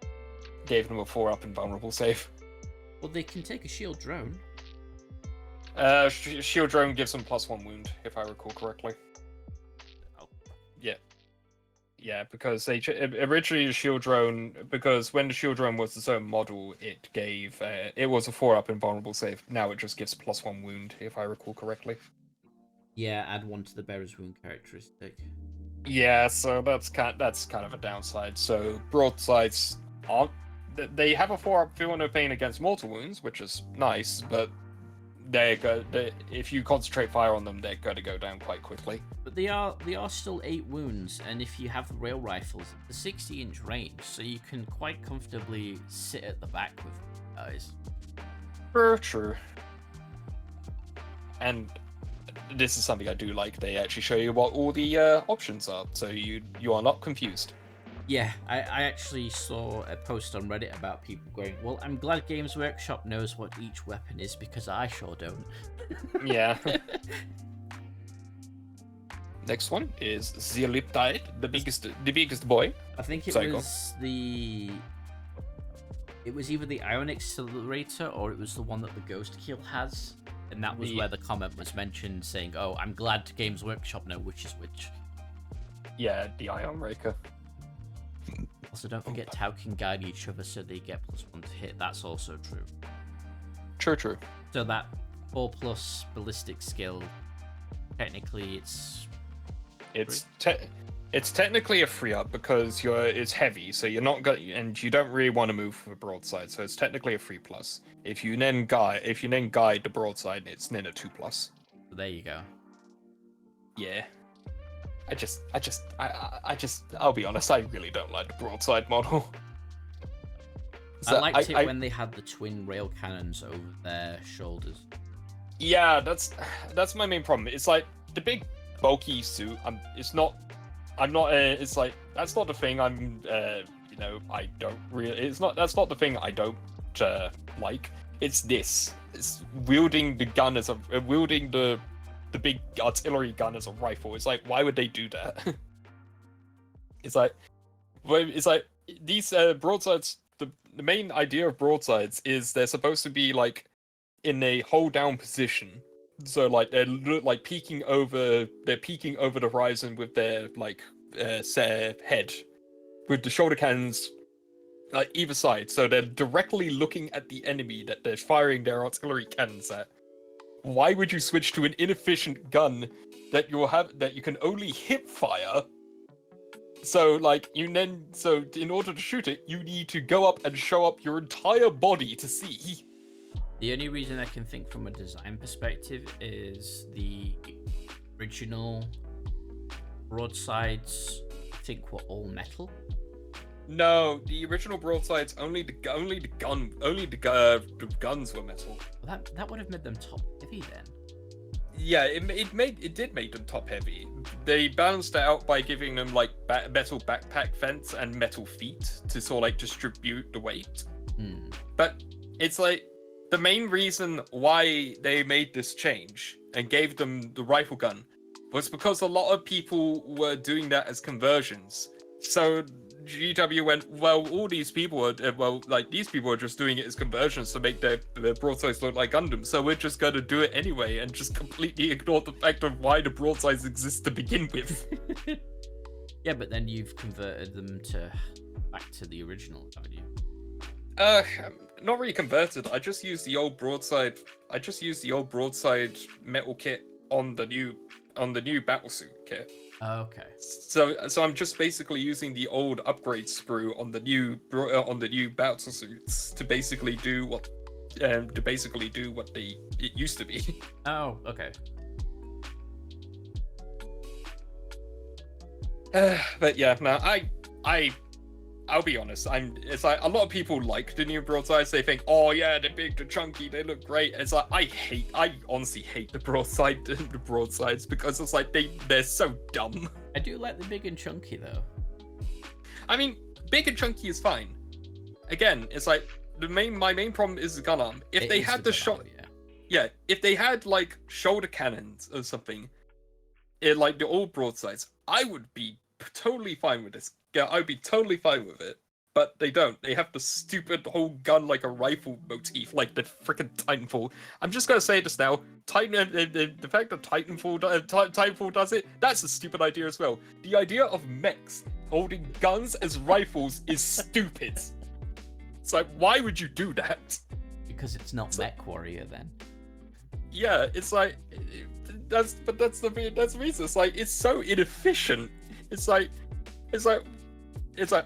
Gave them a 4+ invulnerable save. Well, they can take a shield drone. Shield drone gives them +1 wound, if I recall correctly. Oh. Yeah, because they originally the shield drone, because when the shield drone was its own model, it gave it was a 4+ invulnerable save. Now it just gives +1 wound, if I recall correctly. Yeah, add 1 to the bearer's wound characteristic. Yeah, so that's kind of a downside. So broadsides aren't. They have a 4+ feel no pain against mortal wounds, which is nice, but if you concentrate fire on them, they're going to go down quite quickly. But they are still 8 wounds, and if you have the rail rifles, the 60-inch range, so you can quite comfortably sit at the back with them, guys. True. And this is something I do like. They actually show you what all the options are, so you are not confused. Yeah, I actually saw a post on Reddit about people going, well, I'm glad Games Workshop knows what each weapon is, because I sure don't. Yeah. Next one is Zeoliptide, the biggest boy. I think it was either the Ion Accelerator or it was the one that the Ghost Kill has, and that was where the comment was mentioned saying, oh, I'm glad Games Workshop know which is which. Yeah, the Ion Raker. Also, don't forget Tau can guide each other so they get +1 to hit. That's also true. True. So that 4+ ballistic skill, technically it's technically a 3+ because it's heavy, so you're not and you don't really want to move for broadside, so it's technically a 3+. If you then guide the broadside, it's then a 2+. So there you go. Yeah. I'll be honest, I really don't like the broadside model. I liked it when they had the twin rail cannons over their shoulders. Yeah, that's my main problem. It's like the big bulky suit. It's not that's not the thing I don't really. That's not the thing I don't like. It's this. It's wielding the gun as wielding the big artillery gun as a rifle. It's like, why would they do that? It's like these broadsides. The main idea of broadsides is they're supposed to be like in a hold down position. So like they're like peeking over the horizon with their head, with the shoulder cannons like either side. So they're directly looking at the enemy that they're firing their artillery cannons at. why would you switch to an inefficient gun that you can only hip fire? So like in order to shoot it, you need to go up and show up your entire body to see. The only reason I can think from a design perspective is the original broadsides, I think, were all metal. No, the original broadsides only the guns were metal. Well, that would have made them top heavy then. Yeah, it did make them top heavy. They balanced it out by giving them like metal backpack vents and metal feet to sort of like distribute the weight. But it's like the main reason why they made this change and gave them the rifle gun was because a lot of people were doing that as conversions. So GW went, well, all these people are, these people are just doing it as conversions to make their broadsides look like Gundam, so we're just going to do it anyway and just completely ignore the fact of why the broadsides exist to begin with. Yeah, but then you've converted them back to the original, haven't you? Not really converted. I just used the old broadside metal kit on the new battlesuit kit. Okay. So I'm just basically using the old upgrade sprue on the new battle suits to basically do what it used to be. Oh, okay. But yeah, no, I'll be honest. It's like a lot of people like the new broadsides. They think, oh yeah, they're big, they're chunky, they look great. It's like I honestly hate the broadsides because it's like they're so dumb. I do like the big and chunky though. I mean, big and chunky is fine. Again, it's like my main problem is the gun arm. If they had the shot, if they had like shoulder cannons or something, like the old broadsides, I would be totally fine with this. Yeah, I'd be totally fine with it. But they don't. They have the stupid whole gun like a rifle motif, like the freaking Titanfall. I'm just gonna say this now. The fact that Titanfall does it, that's a stupid idea as well. The idea of mechs holding guns as rifles is stupid. It's like, why would you do that? Because it's not Mech Warrior then. Yeah, it's like that's the reason. It's like it's so inefficient. It's like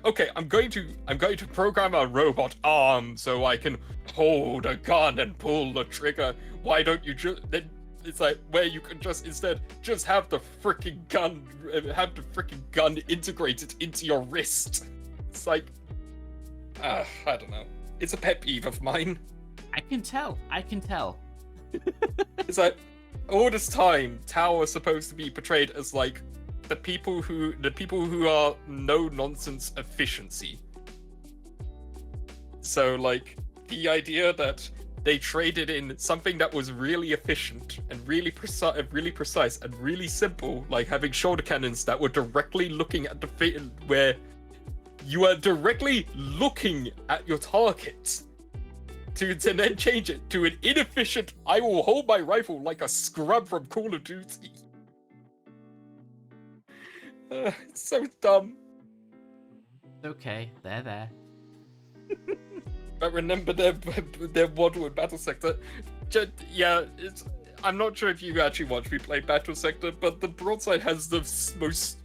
okay, I'm going to program a robot arm so I can hold a gun and pull the trigger. Why don't you just then? It's like where you can instead have the freaking gun integrated into your wrist. It's like I don't know. It's a pet peeve of mine. I can tell. It's like all this time, Tau was supposed to be portrayed as like the people who are no nonsense efficiency. So like the idea that they traded in something that was really efficient and really precise and really simple, like having shoulder cannons that were directly looking at where you are directly looking at your target, to then change it to an inefficient, I will hold my rifle like a scrub from Call of Duty. It's so dumb. Okay, they're there. But remember their model in Battle Sector. I'm not sure if you actually watched me play Battle Sector, but the broadside has the most,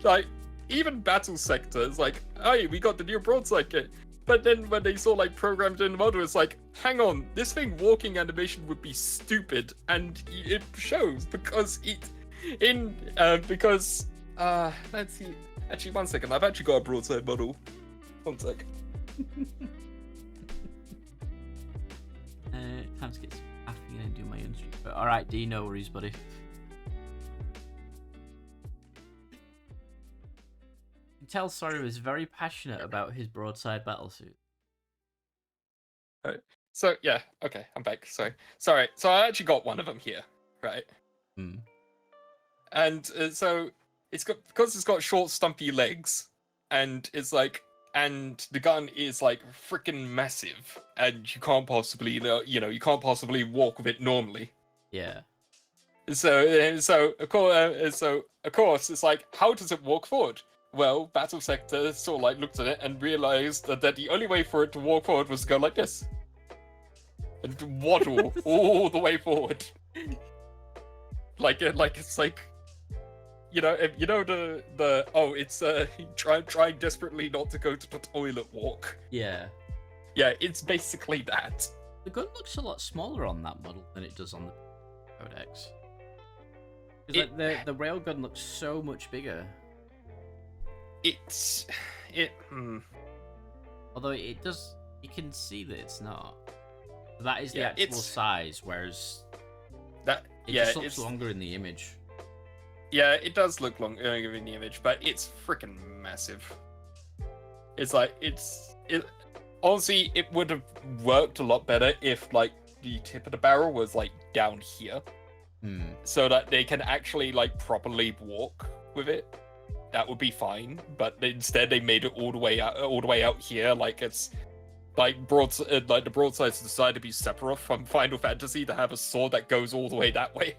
like, even Battle Sector is like, hey, we got the new broadside kit. But then when they saw like programmed in the model, it's like, hang on, this thing walking animation would be stupid, and it shows because let's see. Actually, 1 second. I've actually got a broadside model. 1 sec. Time to get some caffeine and do my own stream. But all right, D, no worries, buddy. You can tell Sorry was very passionate about his broadside battlesuit. Right. So yeah, okay, I'm back. Sorry. So I actually got one of them here, right? And so because it's got short, stumpy legs, and it's like, and the gun is like freaking massive, and you can't possibly, you can't possibly walk with it normally. Yeah. So of course, it's like, how does it walk forward? Well, Battle Sector sort of like looked at it and realized that the only way for it to walk forward was to go like this, and waddle all the way forward. Like it's like, it's trying desperately not to go to the toilet walk. Yeah. Yeah, it's basically that. The gun looks a lot smaller on that model than it does on the Codex. Like the railgun looks so much bigger. Although it does, you can see that it's not. That is the actual size, whereas it just looks longer in the image. Yeah, it does look longer in the image, but it's freaking massive. It's like honestly, it would have worked a lot better if like the tip of the barrel was like down here, so that they can actually like properly walk with it. That would be fine, but instead they made it all the way out here, like it's like the broadsides decided to be separate from Final Fantasy to have a sword that goes all the way that way.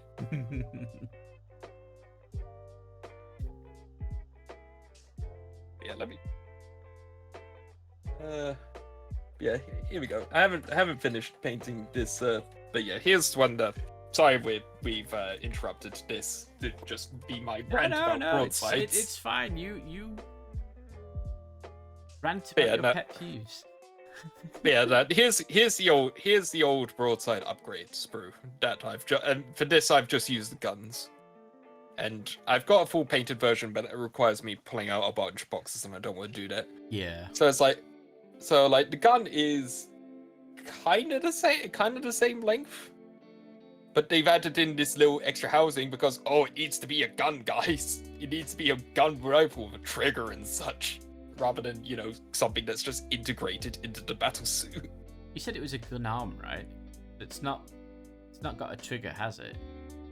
Yeah, let me. Yeah, here we go. I haven't finished painting this, but yeah, here's one that. Sorry, we've interrupted this to just be my rant about broadsides. It's fine. You rant about your pet peeves. Yeah, here's the old broadside upgrade sprue that and for this I've just used the guns, and I've got a full painted version, but it requires me pulling out a bunch of boxes, and I don't want to do that. Yeah. So it's like, the gun is kind of the same length. But they've added in this little extra housing because, it needs to be a gun, guys. It needs to be a gun rifle with a trigger and such, rather than, something that's just integrated into the battle suit. You said it was a gun arm, right? It's not got a trigger, has it?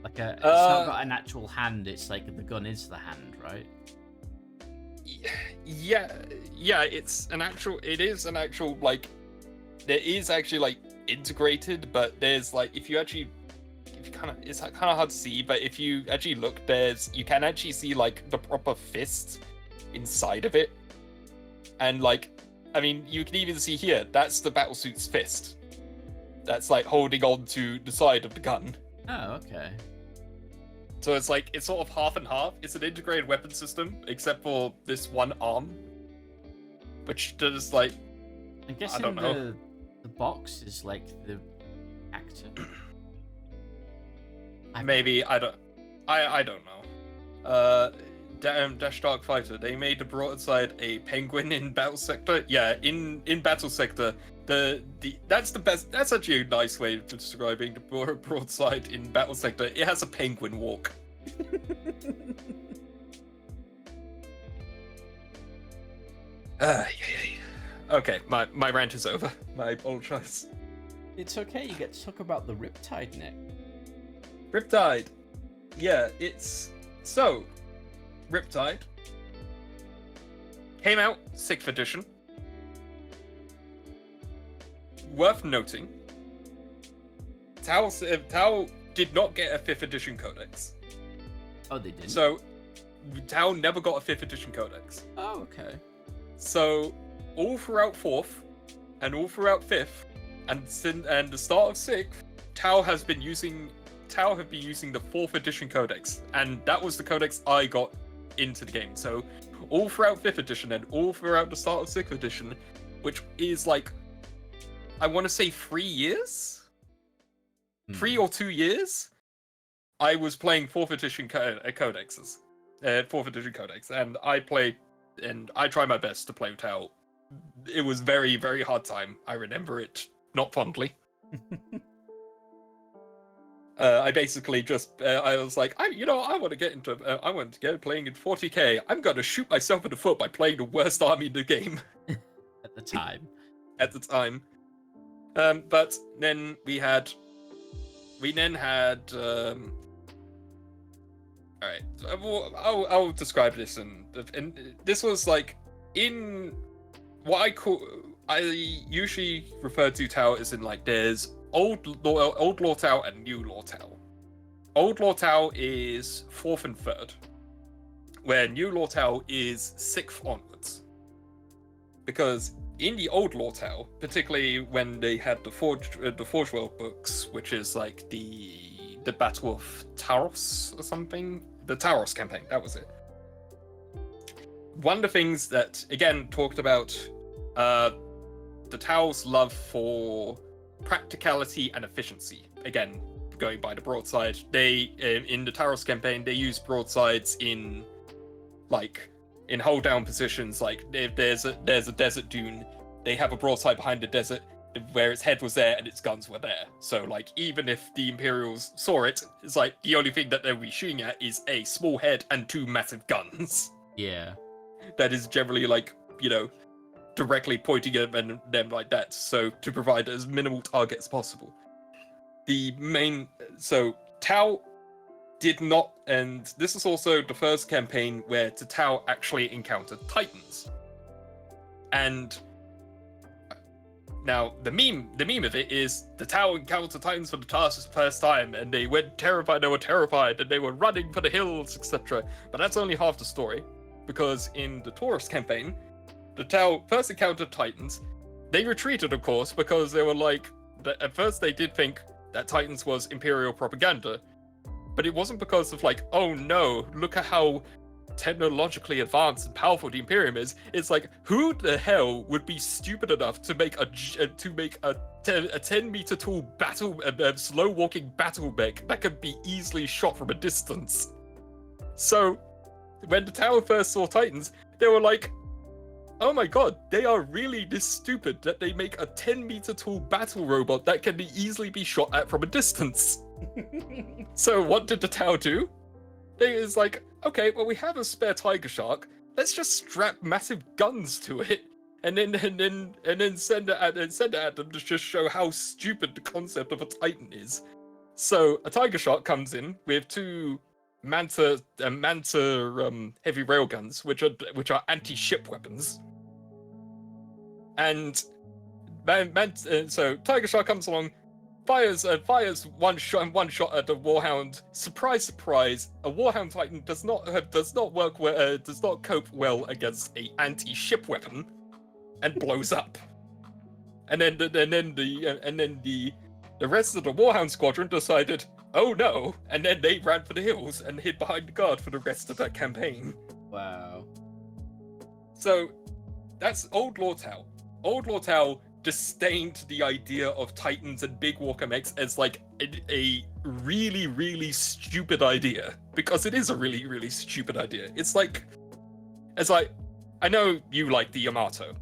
Like it's not got an actual hand. It's like the gun is the hand, right? Yeah. It is an actual like. There is actually like integrated, but there's like it's kind of hard to see, but if you actually look, you can actually see like the proper fist inside of it, and like, I mean, you can even see here, that's the battlesuit's fist. That's like holding on to the side of the gun. Oh, okay. So it's like, it's sort of half and half. It's an integrated weapon system, except for this one arm, which does like, I'm guessing I don't know. The box is like the actor. Maybe I don't know. Dash Dark Fighter. They made the broadside a penguin in Battle Sector. Yeah, in Battle Sector, that's the best. That's actually a nice way of describing the broadside in Battle Sector. It has a penguin walk. Okay, my rant is over. My apologize. It's okay. You get to talk about the Riptide next. Riptide. Yeah, Riptide came out 6th edition. Worth noting, Tau did not get a 5th edition codex. Oh, they didn't? So, Tau never got a 5th edition codex. Oh, okay. So, all throughout 4th, and all throughout 5th, and the start of 6th, Tau have been using the 4th edition codex, and that was the codex I got into the game. So all throughout 5th edition and all throughout the start of 6th edition, which is like, I want to say 3 years? 3 or 2 years? I was playing 4th edition codexes. 4th edition codex, and I tried my best to play with Tau. It was very, very hard time. I remember it not fondly. I basically just, I was like, I want to get playing in 40k. I'm going to shoot myself in the foot by playing the worst army in the game. At the time. But then we had, alright, I'll describe this, and this was like, in what I usually refer to Tau as in like, there's Old Lore Tau and New Lore Tau. Old Lore Tau is 4th and 3rd, where New Lore Tau is 6th onwards. Because in the Old Lore Tau, particularly when they had the Forge World books, which is like the the Battle of Taros or something. The Taros campaign, that was it. One of the things that, again, talked about the Tau's love for practicality and efficiency. Again, going by the broadside, they in the Taros campaign they use broadsides in hold down positions. Like if there's a desert dune, they have a broadside behind the desert where its head was there and its guns were there. So like even if the Imperials saw it, it's like the only thing that they'll be shooting at is a small head and two massive guns. Yeah. That is generally like, you know, directly pointing at them like that. So to provide as minimal target as possible. Tau did not, and this is also the first campaign where Tau actually encountered Titans. And now the meme of it is the Tau encountered Titans for the first time, and they were terrified, and they were running for the hills, etc. But that's only half the story, because in the Taurus campaign, the Tau first encountered Titans. They retreated, of course, because they were like, at first they did think that Titans was Imperial propaganda, but it wasn't because of like, oh no, look at how technologically advanced and powerful the Imperium is. It's like, who the hell would be stupid enough to make a 10-meter tall slow walking battle mech that could be easily shot from a distance? So when the Tau first saw Titans, they were like, oh my god, they are really this stupid that they make a 10-meter tall battle robot that can easily be shot at from a distance. So what did the Tau do? They was like, okay, well we have a spare tiger shark. Let's just strap massive guns to it, and then send it at them to just show how stupid the concept of a Titan is. So a tiger shark comes in with two Manta heavy railguns, which are anti-ship weapons. And so Tiger Shark comes along, fires one shot at the Warhound. Surprise, surprise! A Warhound Titan does not cope well against a anti-ship weapon, and blows up. And then the rest of the Warhound squadron decided, oh no, and then they ran for the hills and hid behind the guard for the rest of that campaign. Wow. So that's Old Lord Tau. Old Lord Tau disdained the idea of Titans and big walker mechs as like a really, really stupid idea, because it is a really, really stupid idea. It's like I know you like the Yamato,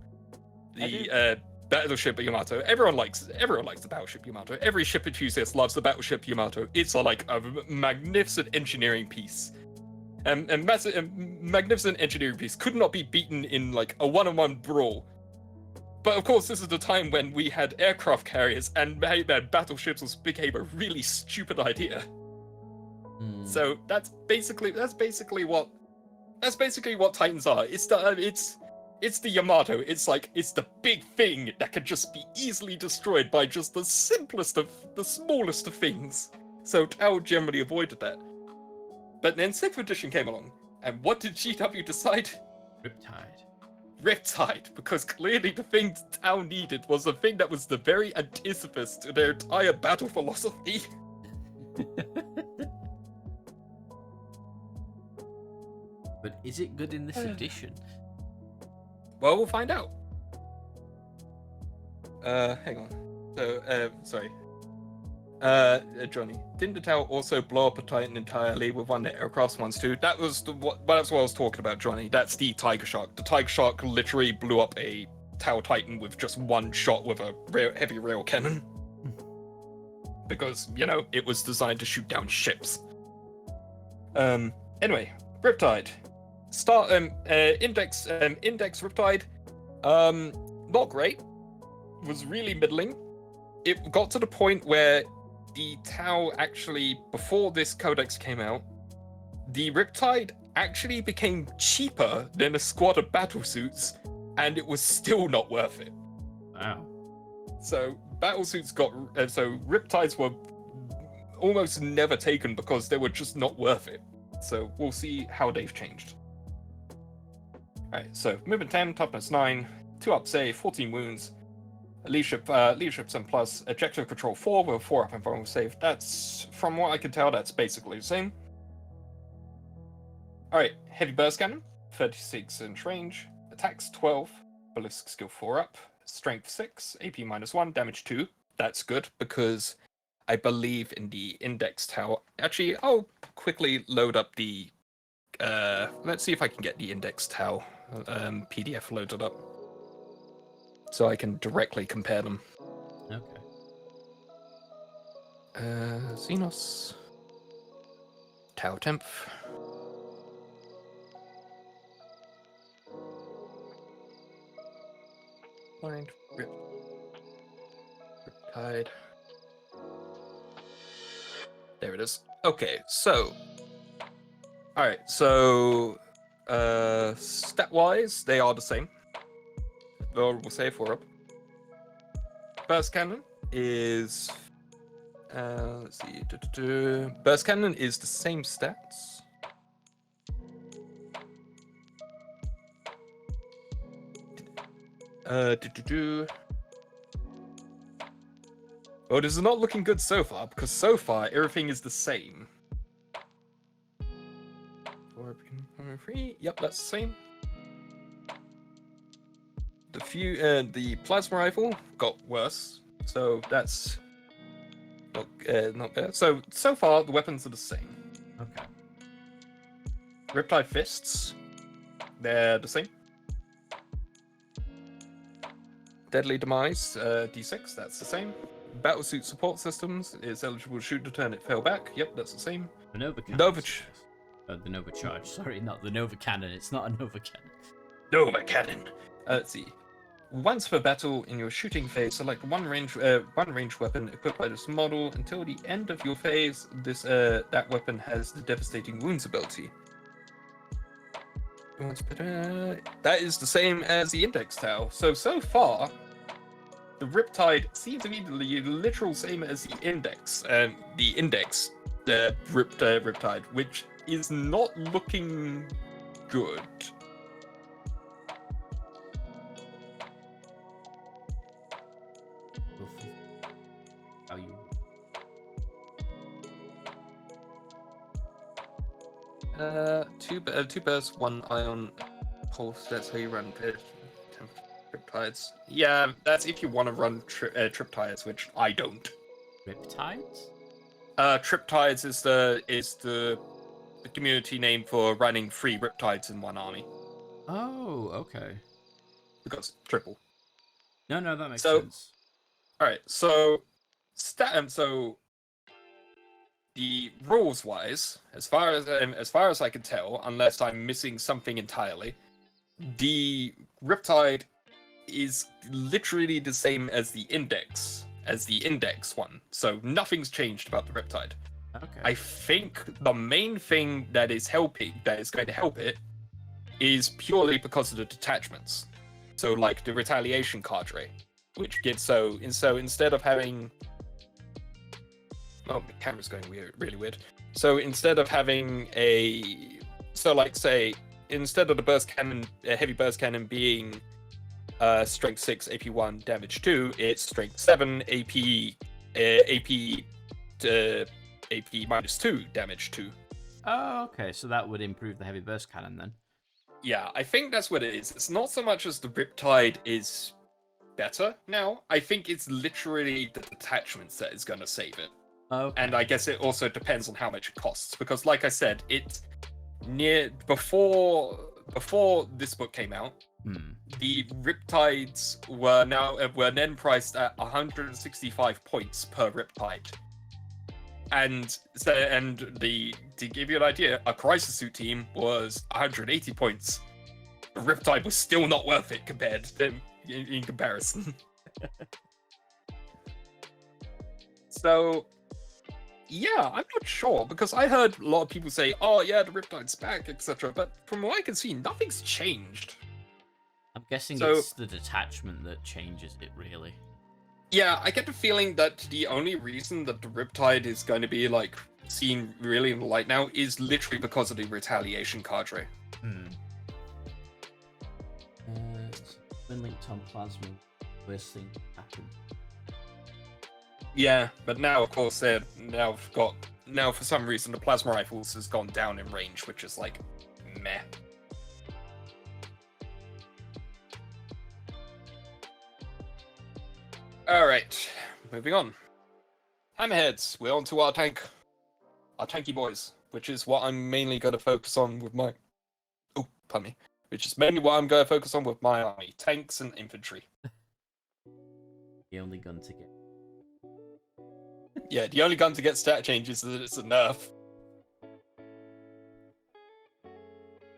the battleship Yamato. Everyone likes the battleship Yamato. Every ship enthusiast loves the battleship Yamato. It's like a magnificent engineering piece. And magnificent engineering piece could not be beaten in like a one-on-one brawl. But of course, this is the time when we had aircraft carriers, and battleships became a really stupid idea. So that's basically what Titans are. It's the Yamato. It's the big thing that can just be easily destroyed by just the smallest of things. So Tau generally avoided that. But then 6th edition came along, and what did GW decide? Riptide, because clearly the thing Tau needed was the thing that was the very antithesis to their entire battle philosophy. But is it good in this edition? Well, we'll find out. Hang on. So, sorry. Johnny, didn't the Tau also blow up a Titan entirely with one of the aircraft ones too? That's what I was talking about, Johnny. That's the Tiger Shark. The Tiger Shark literally blew up a Tau Titan with just one shot with a heavy rail cannon. Because, you know, it was designed to shoot down ships. Anyway, Riptide. Index Riptide. Not great. Was really middling. It got to the point where the Tau actually, before this codex came out, the Riptide actually became cheaper than a squad of battlesuits, and it was still not worth it. Wow. So battlesuits so Riptides were almost never taken because they were just not worth it. So we'll see how they've changed. Alright, so movement 10, toughness 9, 2 up save, 14 wounds. Leadership 7 plus, Objective Control 4 with 4 up and vulnerable save. That's, from what I can tell, that's basically the same. Alright, Heavy Burst Cannon, 36 inch range, attacks 12, ballistic skill 4 up, strength 6, AP -1, damage 2. That's good because I believe in the index towel. Actually, I'll quickly load up the. Let's see if I can get the index towel PDF loaded up so I can directly compare them. Okay. Xenos. Tau temp. Blind. Riptide. There it is. Okay, so. Alright, so. Stat wise, they are the same. Vulnerable save 4 up. Burst Cannon is. Let's see. Burst Cannon is the same stats. Oh, this is not looking good so far, because so far everything is the same. 3. Yep, that's the same. The plasma rifle got worse, so that's not bad. So far the weapons are the same. Okay. Riptide fists, they're the same. Deadly demise, D6, that's the same. Battlesuit support systems is eligible to shoot to turn it fell back. Yep, that's the same. The Nova Cannon. The Nova Charge. Sorry, not the Nova Cannon. It's not a Nova Cannon. Nova Cannon. Let's see. Once per battle in your shooting phase, select one range weapon equipped by this model. Until the end of your phase, that weapon has the devastating wounds ability. That is the same as the index towel. So far, the Riptide seems to be the literal same as the index. The Riptide, which is not looking good. Two bursts, 1 ion pulse. That's how you run Triptides. Yeah, that's if you want to run Triptides, which I don't. Riptides? Triptides is the community name for running 3 Riptides in one army. Oh, okay. Because triple. No, that makes sense. All right, so the rules-wise, as far as I can tell, unless I'm missing something entirely, the Riptide is literally the same as the index one. So nothing's changed about the Riptide. Okay. I think the main thing that is going to help it, is purely because of the detachments. So like the retaliation cadre, which gives so instead of having. Oh, the camera's going really weird. So instead of having instead of the burst cannon, heavy burst cannon being strength 6, AP 1, damage 2, it's strength 7, AP -2, damage 2. Oh, okay. So that would improve the heavy burst cannon then. Yeah, I think that's what it is. It's not so much as the Riptide is better now. I think it's literally the detachments that is going to save it. Okay. And I guess it also depends on how much it costs, because like I said, it's before this book came out, the Riptides were then priced at 165 points per Riptide. And to give you an idea, a crisis suit team was 180 points. The Riptide was still not worth it in comparison. So yeah, I'm not sure, because I heard a lot of people say, "Oh yeah, the Riptide's back," etc. But from what I can see, nothing's changed. I'm guessing it's the detachment that changes it, really. Yeah, I get the feeling that the only reason that the Riptide is going to be like seen really in the light now is literally because of the retaliation cadre. Been linked on plasma. worst thing that happened. Yeah, but now of course now for some reason the plasma rifles has gone down in range, which is like meh. Alright, moving on. Hammerheads, we're on to our tanky boys, which is what I'm mainly going to focus on with my... Oh, pardon me. Which is mainly what I'm going to focus on with my army, tanks and infantry. The only gun to get. Yeah, the only gun to get stat changes is that it's a nerf.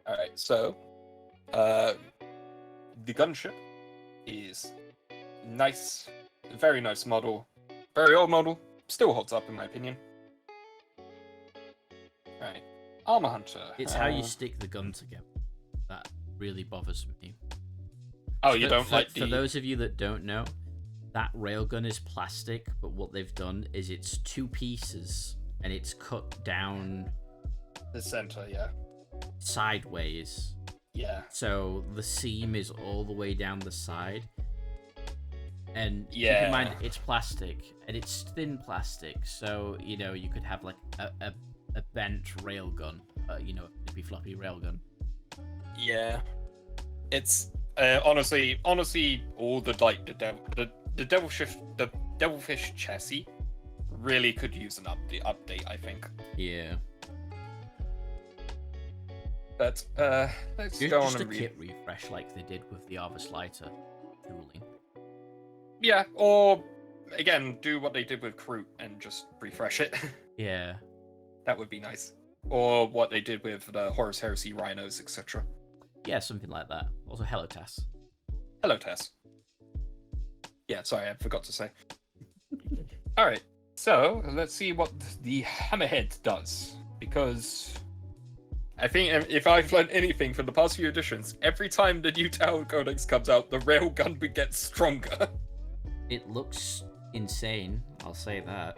Alright, so... the gunship is nice. Very nice model. Very old model. Still holds up in my opinion. Right. Armor Hunter. It's how you stick the gun together that really bothers me. Oh, you don't like the... For those of you that don't know, that railgun is plastic, but what they've done is it's two pieces and it's cut down the center, yeah. Sideways. Yeah. So the seam is all the way down the side. And keep yeah. in mind, it's plastic, and it's thin plastic, so, you know, you could have, like, a bent railgun, you know, a flippy floppy railgun. Yeah. It's, honestly, all the, like, the Devilfish chassis really could use an update, I think. Yeah. But, let's go on and read. Just a kit refresh like they did with the Arvis Lighter tooling. Yeah, or again, do what they did with Kroot and just refresh it. Yeah. That would be nice. Or what they did with the Horus Heresy Rhinos, etc. Yeah, something like that. Also, hello, Tess. Hello, Tess. Yeah, sorry, I forgot to say. Alright, so let's see what the Hammerhead does. Because I think if I've learned anything from the past few editions, every time the new Tower Codex comes out, the railgun gets stronger. It looks insane, I'll say that.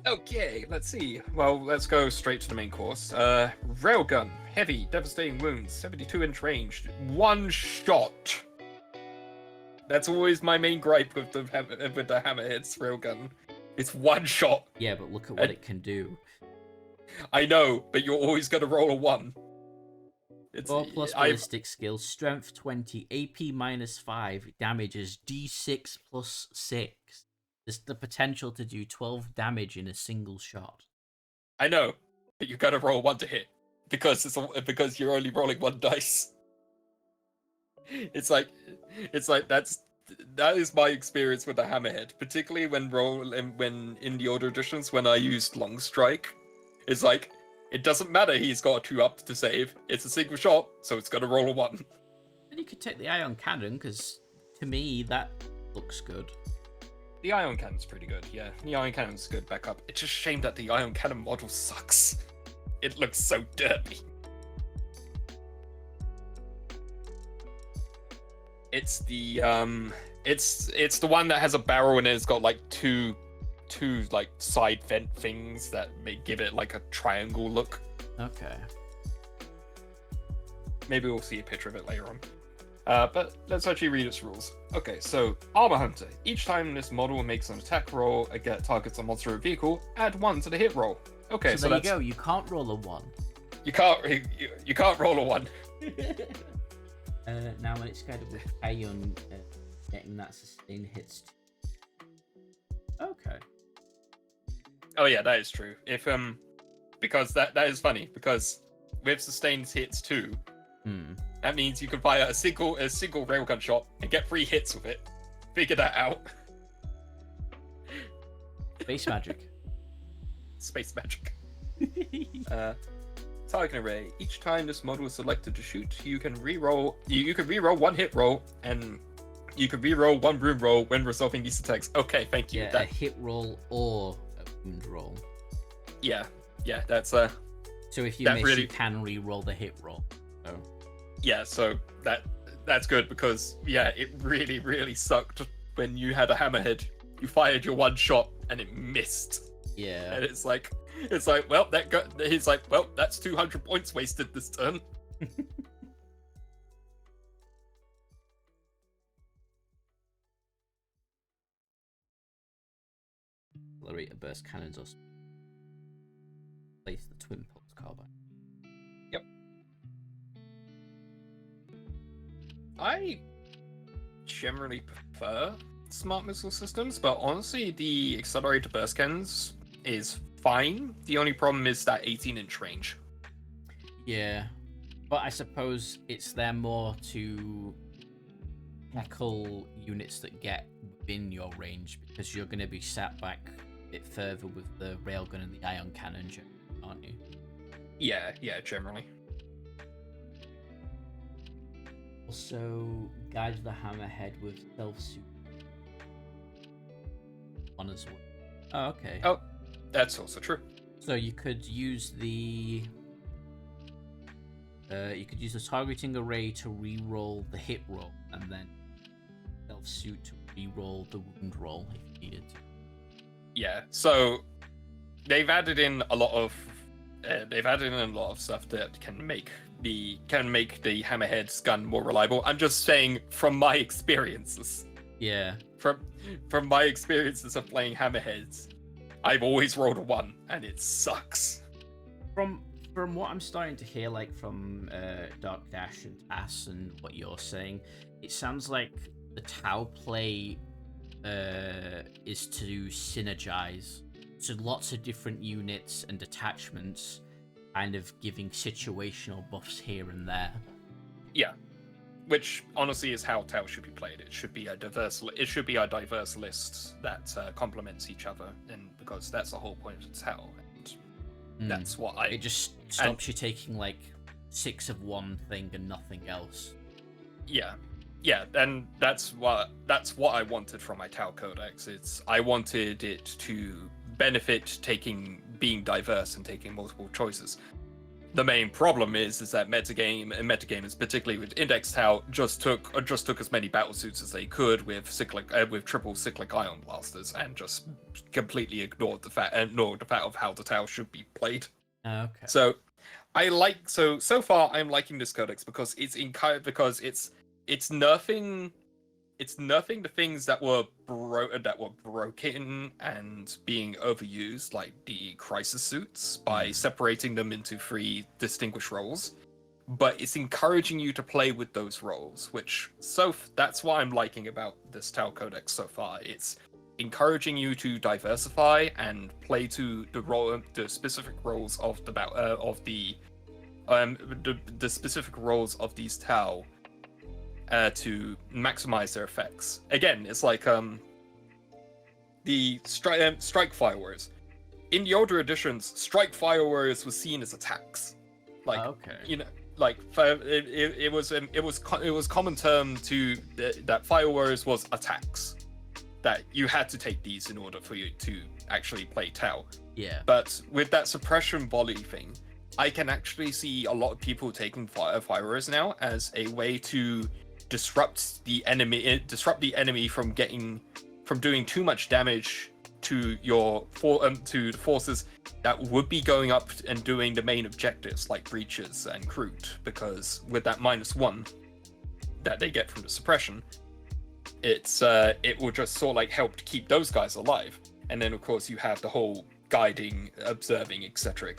Okay, let's see. Well, let's go straight to the main course. Railgun, heavy, devastating wounds, 72-inch range, one shot. That's always my main gripe with the Hammerhead's railgun. It's one shot. Yeah, but look at what it can do. I know, but you're always going to roll a 1. It's 4 plus ballistic skill, strength 20, AP -5, damage is D6 plus 6. There's the potential to do 12 damage in a single shot. I know, but you got to roll 1 to hit because you're only rolling 1 dice. It's like that is my experience with the Hammerhead, particularly when in the older editions when I used Long Strike. It's like, it doesn't matter he's got a 2 up to save. It's a single shot, so it's got to roll a 1. And you could take the Ion Cannon, because to me, that looks good. The Ion Cannon's pretty good, yeah. The Ion Cannon's good backup. It's just a shame that the Ion Cannon model sucks. It looks so dirty. It's the it's the one that has a barrel and it's got like two like side vent things that may give it like a triangle look. Okay. Maybe we'll see a picture of it later on. But let's actually read its rules. Okay, so Armor Hunter. Each time this model makes an attack roll, it targets a monster or vehicle, add 1 to the hit roll. Okay, so there you go. You can't roll a 1. You can't roll a 1. Now when it's kind of with Ion getting that sustained hits. Okay. Oh yeah, that is true. If because that is funny because with sustained hits too, that means you can fire a single railgun shot and get 3 hits with it. Figure that out. Space magic. Space magic. Target array. Each time this model is selected to shoot, you can re-roll 1 hit roll and you can re-roll 1 wound roll when resolving these attacks. Okay, thank you. Yeah, a hit roll or a wound roll. Yeah, that's So if you miss, really... you can re-roll the hit roll. So. Yeah, so that's good because yeah, it really sucked when you had a Hammerhead. You fired your 1 shot and it missed. Yeah. And it's like, well, he's like, well, that's 200 points wasted this turn. accelerator burst cannons or place the twin pulse carbine. Yep. I generally prefer smart missile systems, but honestly, the accelerator burst cannons is fine. The only problem is that 18-inch range. Yeah, but I suppose it's there more to tackle units that get within your range, because you're going to be sat back a bit further with the railgun and the ion cannon, aren't you? Yeah, generally. Also, guide the hammerhead with self-suit on as well. Oh, okay. Oh, that's also true. So you could use the targeting array to re-roll the hit roll, and then self-suit to re-roll the wound roll if you needed to. Yeah, so they've added in a lot of stuff that can make the hammerhead's gun more reliable. I'm just saying from my experiences. Yeah. From my experiences of playing hammerheads, I've always rolled a 1 and it sucks. From what I'm starting to hear, like from Dark Dash and Tass and what you're saying, it sounds like the Tau play is to synergize. So lots of different units and attachments, kind of giving situational buffs here and there. Yeah, which honestly is how Tau should be played. It should be a diverse list that complements each other, and because that's the whole point of Tau. That's what It just stops you taking like 6 of one thing and nothing else. Yeah, and that's what I wanted from my Tau Codex. I wanted it to benefit being diverse and taking multiple choices. The main problem is that metagamers, particularly with Index Tau, just took as many battle suits as they could with triple cyclic ion blasters, and just completely ignored the fact of how the Tau should be played. Okay. So so far I'm liking this codex because it's nerfing the things that were broken and being overused, like the crisis suits, by separating them into 3 distinguished roles. But it's encouraging you to play with those roles, that's what I'm liking about this Tau Codex so far. It's encouraging you to diversify and play to the specific roles of the specific roles of these Tau. To maximize their effects. Again, it's like the strike fire warriors. In the older editions, strike fire warriors was seen as attacks. Like, okay. You know, like it was common term to that fire warriors was attacks. That you had to take these in order for you to actually play Tau. Yeah. But with that suppression volley thing, I can actually see a lot of people taking fire warriors now as a way to disrupt the enemy from doing too much damage to to the forces that would be going up and doing the main objectives like breaches and Kroot, because with that -1 that they get from the suppression, it will just sort of like help to keep those guys alive. And then of course you have the whole guiding, observing, etc.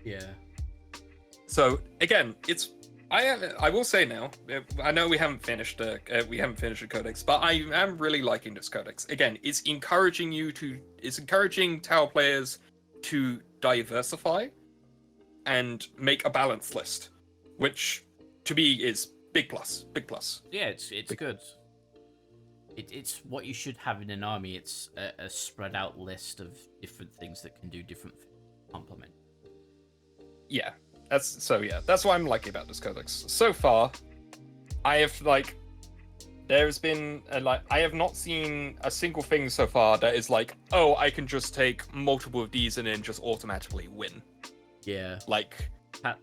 Yeah. So again, I will say now, I know we haven't finished the codex, but I am really liking this codex. Again, it's encouraging Tau players to diversify and make a balanced list, which to me is big plus. Yeah, it's good. It's what you should have in an army. It's a spread out list of different things that can do different complement. Yeah. That's what I'm liking about this codex. So far, I have I have not seen a single thing so far that is like, oh, I can just take multiple of these and then just automatically win. Yeah. Like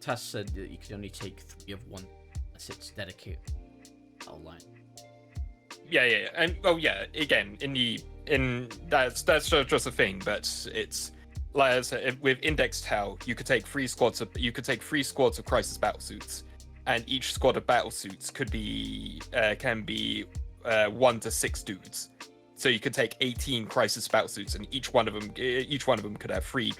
Tass said that you can only take 3 of one unless it's dedicated outline. Yeah. And again, that's just a thing, but it's like I said, with Index Tau, you could take 3 squads of crisis battle suits, and each squad of battle suits can be 1 to 6 dudes. so you could take 18 crisis battlesuits, and each one of them could have 3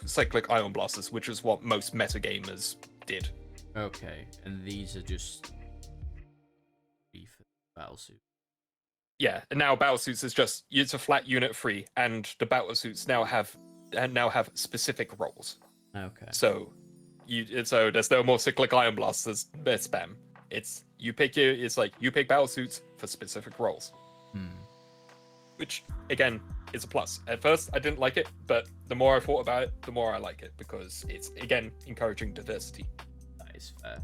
cyclic ion blasters, which is what most metagamers did. Okay, and these are just battlesuit. Yeah, and now battlesuits is just it's a flat unit free, and the battlesuits now have specific roles. Okay. So there's no more cyclic ion blasters spam. You pick battlesuits for specific roles. Which again is a plus. At first I didn't like it, but the more I thought about it, the more I like it, because it's again encouraging diversity. That is fair.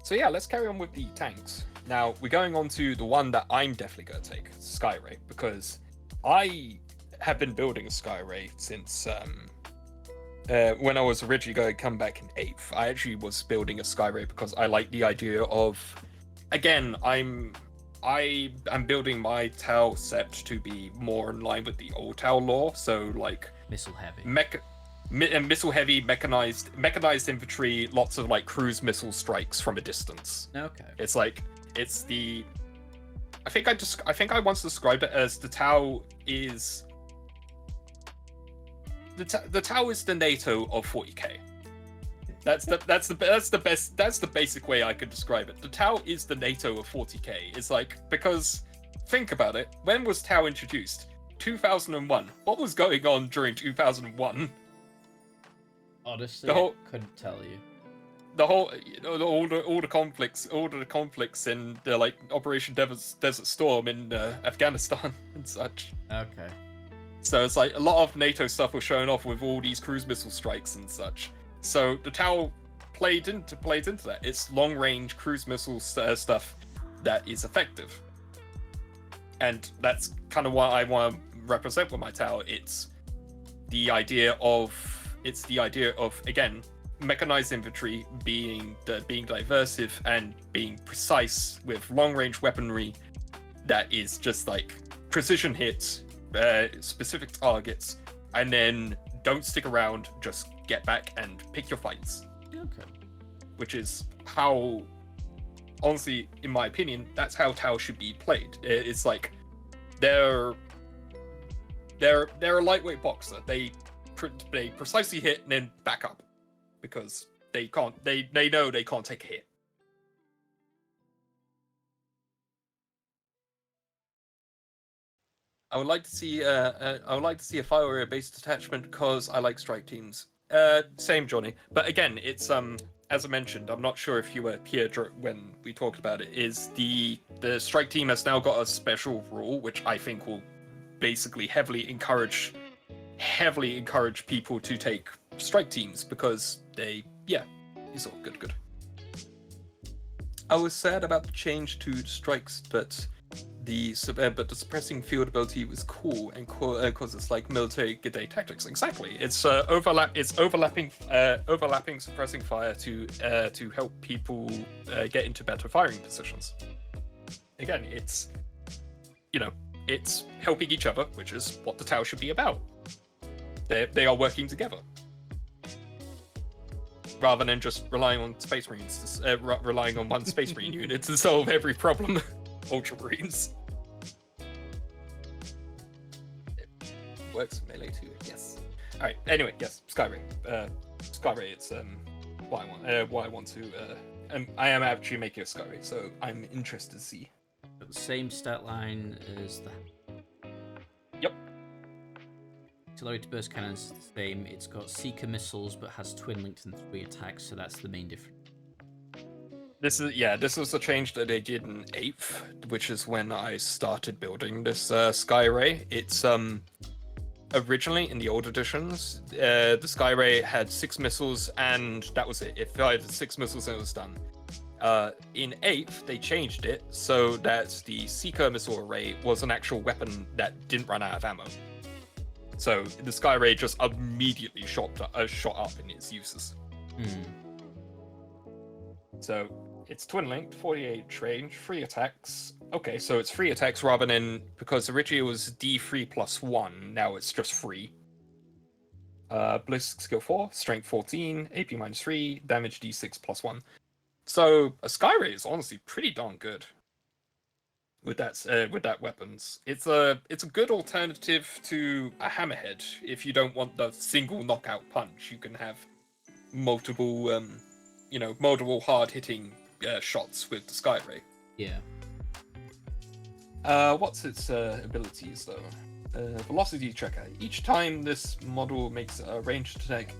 So yeah, let's carry on with the tanks. Now we're going on to the one that I'm definitely going to take, Skyray, because I have been building a Skyray since when I was originally going to come back in 8th. I actually was building a Skyray because I like the idea of, again, I'm building my Tau sept to be more in line with the old Tau lore, so like missile heavy. Missile heavy, mechanized infantry, lots of like cruise missile strikes from a distance. Okay. I think I once described it as the Tau is the Tau is the NATO of 40k. That's the basic way I could describe it. The Tau is the NATO of 40k. It's like, because think about it, when was Tau introduced? 2001. What was going on during 2001? Honestly, I couldn't tell you. All the conflicts in the like Operation Desert Storm in Afghanistan and such. Okay. So it's like a lot of NATO stuff was showing off with all these cruise missile strikes and such. So the Tau played into that. It's long range cruise missile stuff that is effective, and that's kind of what I want to represent with my Tau. It's the idea of again, mechanized infantry being diversive and being precise with long range weaponry that is just like precision hits, specific targets, and then don't stick around, just get back and pick your fights. Okay. Which is how, honestly, in my opinion, that's how Tau should be played. It's like they're a lightweight boxer. They precisely hit and then back up, because they know they can't take a hit. I would like to see a fire area based detachment because I like strike teams. Same, Johnny. But again, it's as I mentioned, I'm not sure if you were here when we talked about it. Is the strike team has now got a special rule, which I think will basically heavily encourage people to take strike teams, because it's all good. I was sad about the change to strikes, but the suppressing field ability was cool, and because it's like military g'day tactics. Exactly, it's overlapping suppressing fire to help people get into better firing positions. Again, it's helping each other, which is what the Tau should be about. They are working together, rather than just relying on Space Marines, relying on one Space Marine unit to solve every problem. Ultramarines. It works melee too, yes. Alright, anyway, yes, Skyray. Skyray, it's what I want to I am actually making a Skyray, so I'm interested to see. Got the same stat line as the Yep. artillery to burst cannons is the same. It's got seeker missiles but has twin linked and 3 attacks, so that's the main difference. This was a change that they did in 8th, which is when I started building this Skyray. It's originally in the old editions, the Skyray had 6 missiles and that was it. It fired 6 missiles and it was done. In 8th, they changed it so that the Seeker missile array was an actual weapon that didn't run out of ammo. So the Skyray just immediately shot up in its uses. So it's twin linked, 48 range, 3 attacks. Okay, so it's 3 attacks rather than, because originally it was D3 plus 1, now it's just 3. Ballistic skill 4, strength 14, AP minus 3, damage D6 plus 1. So a Skyray is honestly pretty darn good. with that weapons. It's a good alternative to a hammerhead. If you don't want the single knockout punch, you can have multiple multiple hard hitting shots with the Skyray. Yeah. What's its abilities though? Velocity tracker. Each time this model makes a ranged attack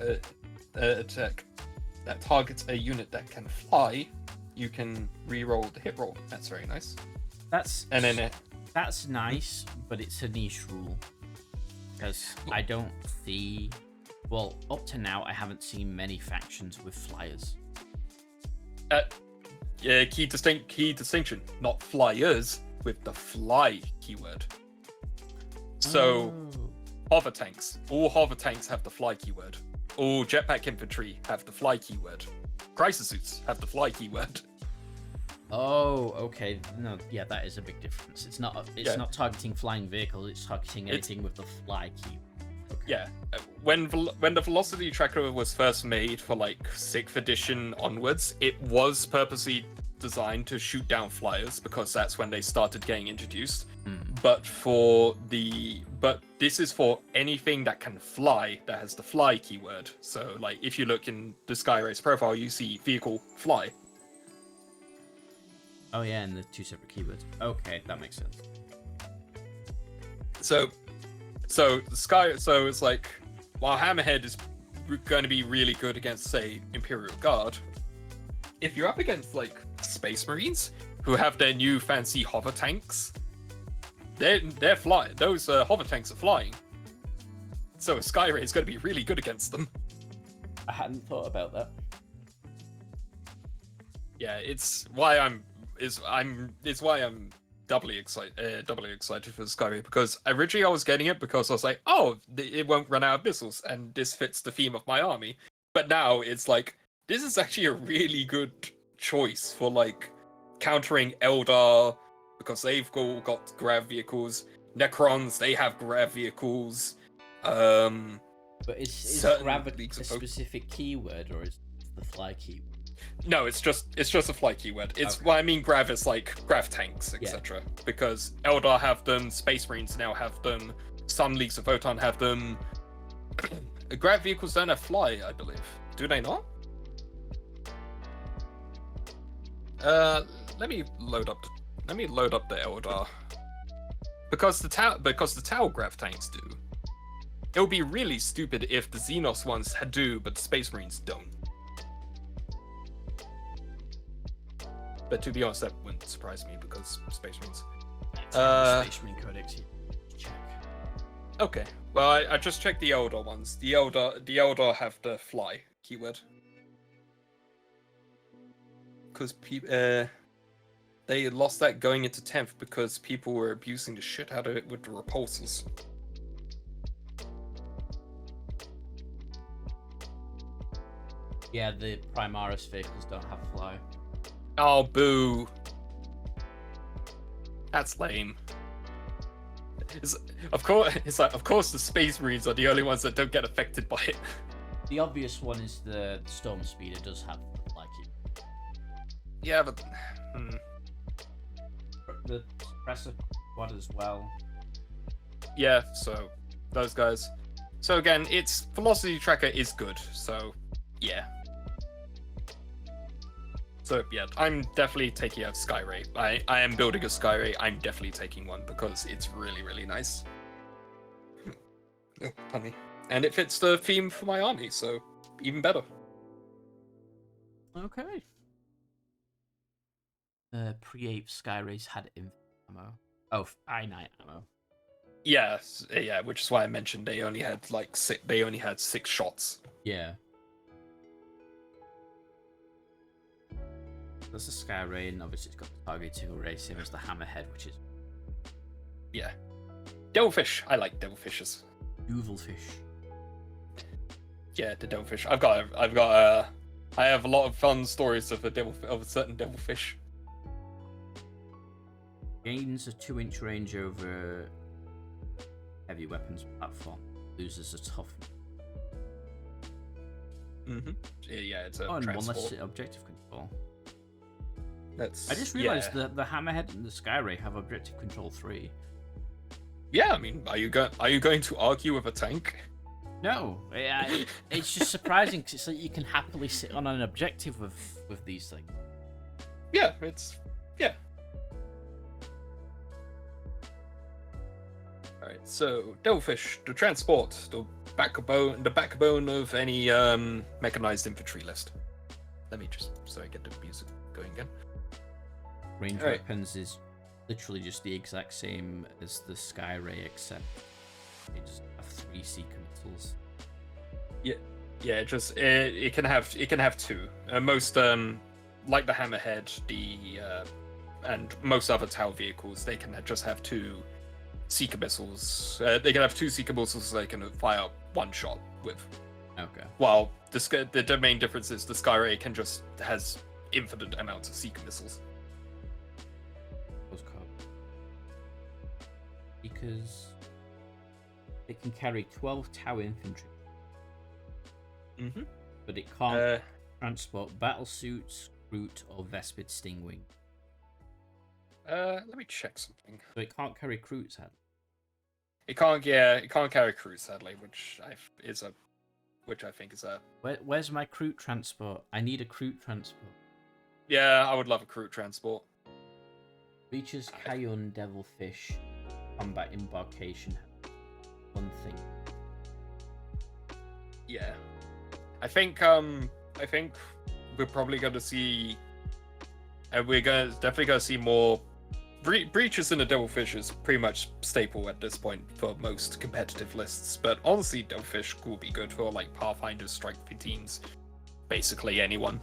that targets a unit that can fly, you can re-roll the hit roll. That's very nice. That's nice, but it's a niche rule because I don't see. Well, up to now, I haven't seen many factions with flyers. Key distinction, not flyers, with the fly keyword. So, hover tanks. All hover tanks have the fly keyword. All jetpack infantry have the fly keyword. Crisis suits have the fly keyword. Oh, okay. No, yeah, that is a big difference. It's not targeting flying vehicles. It's targeting anything with the fly keyword. Okay. Yeah, when the velocity tracker was first made for like 6th edition onwards, it was purposely designed to shoot down flyers because that's when they started getting introduced. But this is for anything that can fly that has the fly keyword. So like if you look in the Skyray's profile, you see vehicle fly. Oh yeah, and the 2 separate keywords. Okay, that makes sense. So it's like, while Hammerhead is going to be really good against, say, Imperial Guard, if you're up against like Space Marines who have their new fancy hover tanks, they're flying. Those hover tanks are flying. So a Skyray is going to be really good against them. I hadn't thought about that. Yeah, it's why I'm doubly excited for Skyray, because originally I was getting it because I was like, oh, it won't run out of missiles, and this fits the theme of my army. But now it's like, this is actually a really good choice for like countering Eldar, because they've all got grav vehicles. Necrons, they have grav vehicles. But is grav a specific keyword, or is it the fly keyword? No, it's just a fly keyword. It's okay. Well, I mean, grav is like grav tanks, etc. Yeah. Because Eldar have them, Space Marines now have them, some Leagues of Votann have them. Grav vehicles don't have fly, I believe. Do they not? Let me load up the Eldar. Because the Tau grav tanks do. It would be really stupid if the Xenos ones do, but the Space Marines don't. But to be honest, that wouldn't surprise me because Space Marines. Space Marine Codex. Check. Okay. Well, I just checked the Eldar ones. The Eldar have the fly keyword. Because they lost that going into 10th because people were abusing the shit out of it with the repulsors. Yeah, the Primaris vehicles don't have fly. Oh, boo. That's lame. Of course the Space Marines are the only ones that don't get affected by it. The obvious one is the Storm Speeder does have the fly keyword. Yeah, but... The Suppressor Squad as well. Yeah, so those guys. So again, its velocity tracker is good, so yeah. So yeah, I'm definitely taking out Skyray. I am building a Skyray. I'm definitely taking one because it's really, really nice. Oh, pardon me. And it fits the theme for my army, so even better. Okay. Pre-ape Skyrays had infinite ammo. Oh, I9 ammo. Yeah, which is why I mentioned they only had six shots. Yeah. That's the Skyray, and obviously it's got the targeting array, same as the Hammerhead, which is... Yeah. Devilfish. I like Devilfishes. Duvelfish. Yeah, the Devilfish. I have a lot of fun stories of a certain Devilfish. Gains a 2-inch range over heavy weapons platform. Loses a toughness. Mm-hmm. Yeah, it's a and transport. one less objective control. That's. I just realized that the Hammerhead and the Skyray have objective control 3. Yeah, I mean, are you going to argue with a tank? No, it's just surprising because it's like you can happily sit on an objective with these things. Yeah. All right, so Devilfish, the transport, the backbone of any mechanized infantry list. Let me just so I get the music going again. Range All right. weapons is literally just the exact same as the Skyray, except they just have 3 seeker missiles. Yeah, it can have 2. Most like the Hammerhead, and most other Tau vehicles, they can just have 2 seeker missiles. They can have 2 seeker missiles they can fire one shot with. Okay. While the main difference is the Skyray has infinite amounts of seeker missiles. Because it can carry 12 Tau infantry. Mm-hmm. But it can't transport battlesuits, Kroot, or Vespid Stingwing. Let me check something. So it can't carry Kroot, sadly. It can't carry Kroot, sadly, which I think is a. Where's my Kroot transport? I need a Kroot transport. Yeah, I would love a Kroot transport. Features Kayun Devilfish combat embarkation. One thing. Yeah, I think we're probably going to see, and definitely going to see more. Breaches in the Devilfish is pretty much staple at this point for most competitive lists, but honestly, Devilfish will be good for like Pathfinders, Strike teams, basically anyone.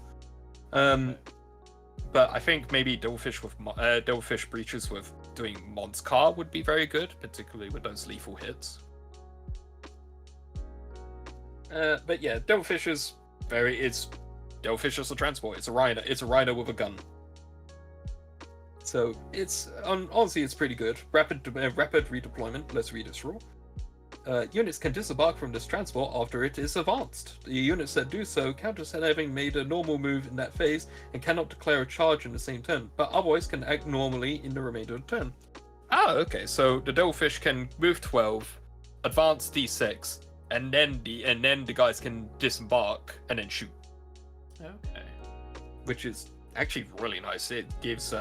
But I think maybe Devilfish breaches with doing Mons Car would be very good, particularly with those lethal hits. But yeah, Devilfish is Devilfish is a transport. It's a rider with a gun. So it's honestly it's pretty good. Rapid redeployment. Let's read this rule. Units can disembark from this transport after it is advanced. The units that do so count as having made a normal move in that phase and cannot declare a charge in the same turn, but otherwise can act normally in the remainder of the turn. Okay. So the Devilfish can move 12, advance D6, and then the guys can disembark and then shoot. Okay. Which is actually really nice. It gives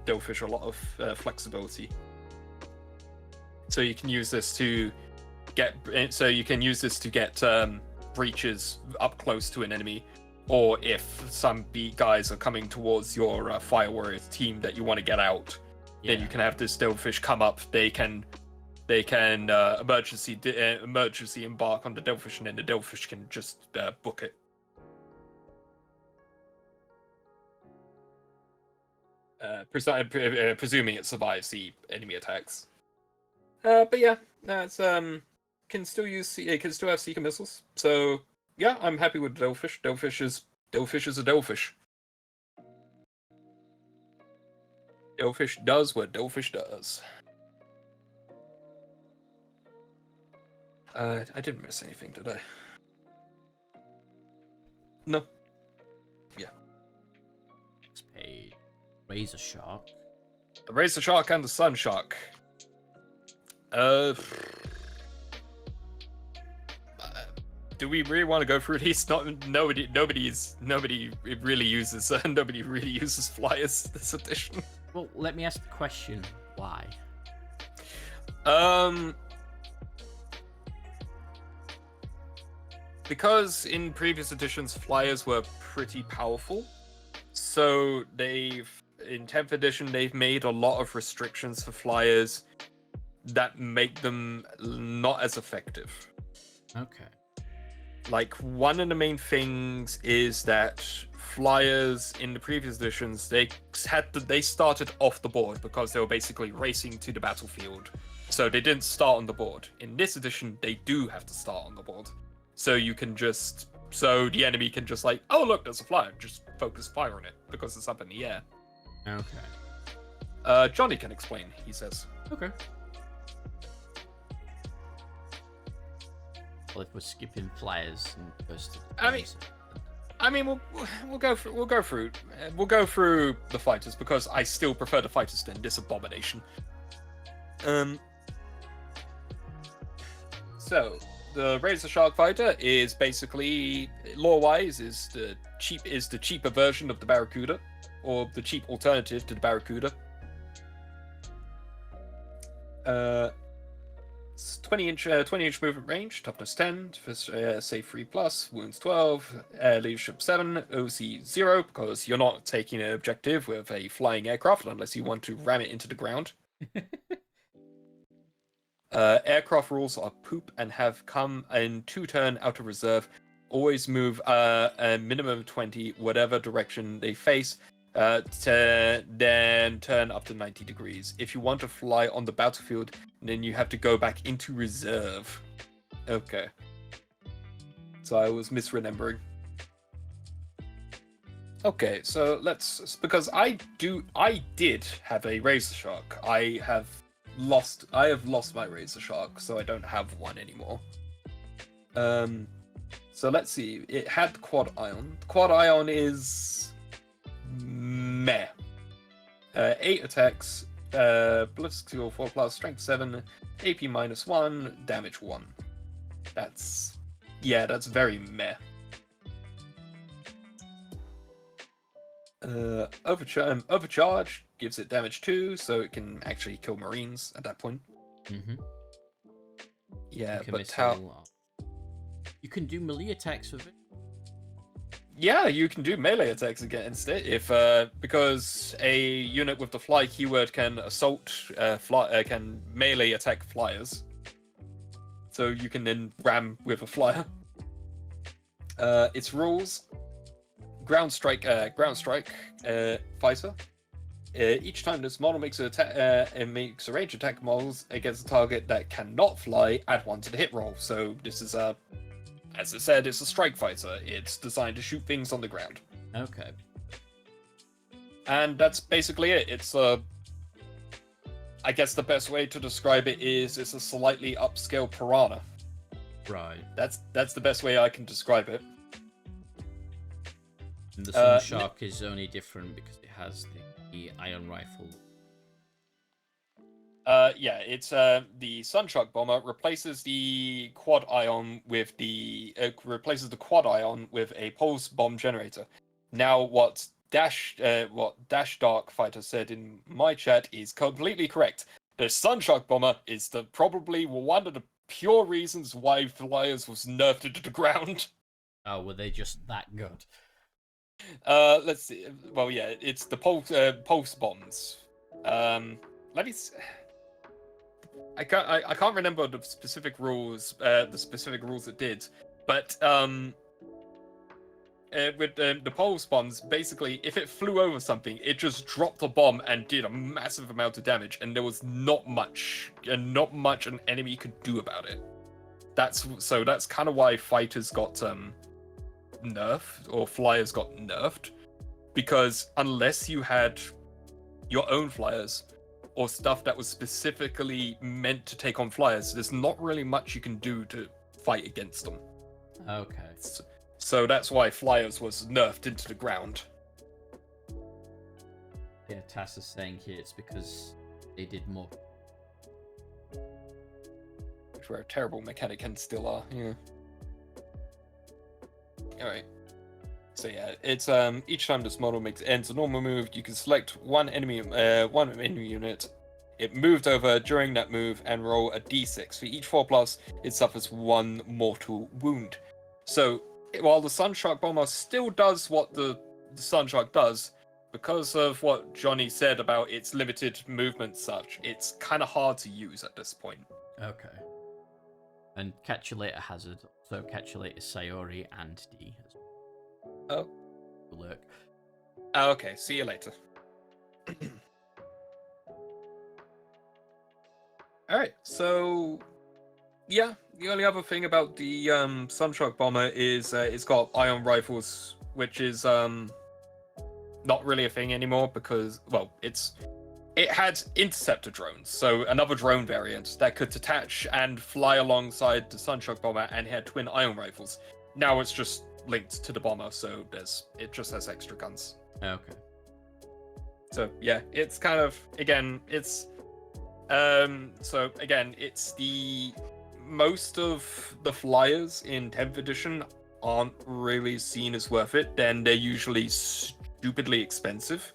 Devilfish a lot of flexibility. So you can use this to get breaches up close to an enemy, or if some guys are coming towards your Fire Warriors team that you want to get out, then you can have this Devilfish come up. They can emergency embark on the Devilfish, and then the Devilfish can just book it. Presuming it survives the enemy attacks. But yeah, that's can still have seeker missiles. So yeah, I'm happy with Devilfish. Devilfish is a Devilfish. Devilfish does what Devilfish does. I didn't miss anything, did I? No. Yeah. It's a Razor Shark. The Razor Shark and the Sun Shark. Do we really want to go through these? Nobody really uses flyers this edition. Well, let me ask the question: why? Because in previous editions, flyers were pretty powerful. So in 10th edition, they've made a lot of restrictions for flyers that make them not as effective. Okay. Like, one of the main things is that flyers in the previous editions, they started off the board because they were basically racing to the battlefield. So they didn't start on the board. In this edition, they do have to start on the board. So the enemy can just like, oh look, there's a flyer, just focus fire on it because it's up in the air. Okay. Johnny can explain, he says. Okay. Well, if we're skipping flyers and goes to I mean, we'll go through the fighters because I still prefer the fighters than this abomination. So the Razor Shark fighter is basically lore-wise is the cheaper version of the Barracuda, or the cheap alternative to the Barracuda. 20-inch movement range, toughness 10, save 3+, wounds 12, leadership 7, OC 0, because you're not taking an objective with a flying aircraft unless you want to ram it into the ground. Aircraft rules are poop and have come in 2-turn out of reserve. Always move a minimum of 20, whatever direction they face, to then turn up to 90 degrees. If you want to fly on the battlefield, then you have to go back into reserve. Okay. So I was misremembering. Okay, so because I did have a Razor Shark. I have lost my Razor Shark, so I don't have one anymore. So let's see. It had Quad Ion. Quad Ion is meh. 8 attacks, Blitz skill 4+, strength 7, AP -1, damage 1. That's very meh. Overcharge gives it damage 2, so it can actually kill Marines at that point. Mm-hmm. Yeah, but how? You can do melee attacks with it. Yeah, you can do melee attacks against it if because a unit with the fly keyword can can melee attack flyers. So you can then ram with a flyer. Its rules: ground strike fighter. Each time this model makes it makes a range attack models against a target that cannot fly, add 1 to the hit roll. So this is as I said, it's a strike fighter. It's designed to shoot things on the ground. Okay. And that's basically it. It's I guess the best way to describe it is it's a slightly upscale piranha. Right. That's the best way I can describe it. And the Sun Shark is only different because it has the ion rifle. Yeah, it's the Sun Shark bomber replaces the quad ion with the quad ion with a pulse bomb generator. Now, what Dash Dark Fighter said in my chat is completely correct. The Sun Shark bomber is probably one of the pure reasons why Flyers was nerfed into the ground. Oh, were they just that good? Let's see. Well, yeah, it's the pulse bombs. Let me. I can't remember the specific rules. It did, but with the pulse bombs, basically, if it flew over something, it just dropped a bomb and did a massive amount of damage, and there was not much an enemy could do about it. That's kind of why fighters got nerfed, or flyers got nerfed, because unless you had your own flyers or stuff that was specifically meant to take on flyers, there's not really much you can do to fight against them. Okay. So that's why flyers was nerfed into the ground. Yeah, Tass is saying here it's because they did more. Which were a terrible mechanic and still are, yeah. Alright. So yeah, it's each time this model ends a normal move, you can select one enemy unit. It moved over during that move and roll a d6. For each 4+, it suffers 1 mortal wound. So while the Sun Shark bomber still does what the Sun Shark does, because of what Johnny said about its limited movement such, it's kind of hard to use at this point. Okay. And Catchulator Hazard, so Catchulator Sayori and D as well. Oh. Look. Oh, okay, see you later. Alright, so yeah, the only other thing about the Sun Shark bomber is it's got ion rifles, which is not really a thing anymore because, well, it had interceptor drones, so another drone variant that could detach and fly alongside the Sun Shark bomber, and had twin ion rifles. Now it's just linked to the bomber, so it just has extra guns. Okay. So yeah, it's kind of it's the most of the flyers in 10th edition aren't really seen as worth it. Then they're usually stupidly expensive.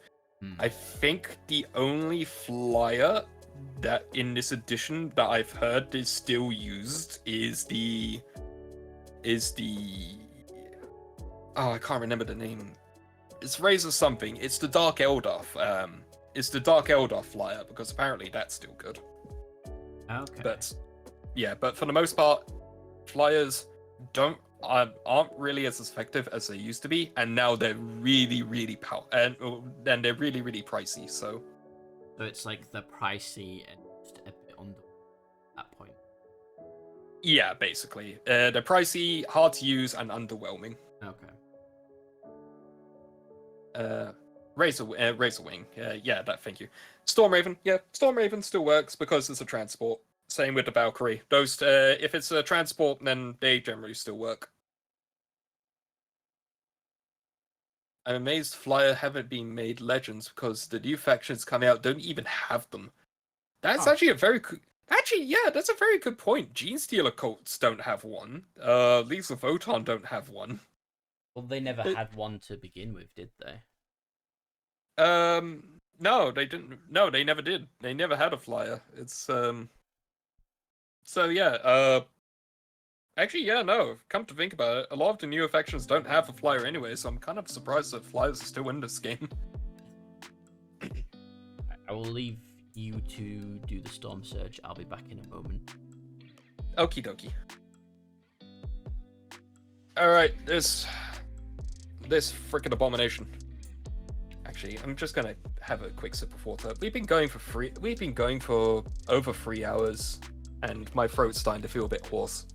I think the only flyer that in this edition that I've heard is still used is the I can't remember the name. It's Razor something. It's the Dark Eldar. It's the Dark Eldar flyer because apparently that's still good. Okay. But for the most part, flyers aren't really as effective as they used to be, and now they're really and they're really pricey. So it's like the pricey and just a bit under at that point. yeah, basically, they're pricey, hard to use, and underwhelming. Okay. Razor Wing. Thank you. Storm Raven. Yeah, Storm Raven still works because it's a transport. Same with the Valkyrie. Those, if it's a transport, then they generally still work. I'm amazed Flyer haven't been made legends because the new factions coming out don't even have them. That's actually a very good. Actually, yeah, that's a very good point. Genestealer cults don't have one. Leagues of Votan don't have one. Well, they never had one to begin with, did they? No, they didn't. No, they never did. They never had a flyer. It's So yeah. Actually, yeah, no. Come to think about it, a lot of the newer factions don't have a flyer anyway, so I'm kind of surprised that flyers are still in this game. I will leave you to do the Storm Surge. I'll be back in a moment. Okie dokie. Alright, this frickin' abomination. Actually, I'm just gonna have a quick sip of water. We've been going for over 3 hours, and my throat's starting to feel a bit hoarse.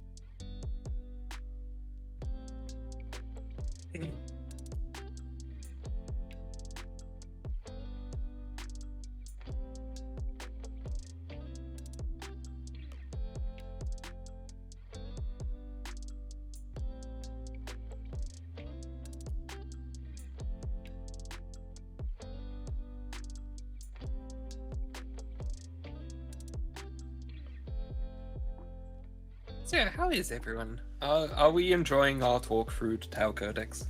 So yeah, how is everyone? Are we enjoying our talk through the Tau Codex?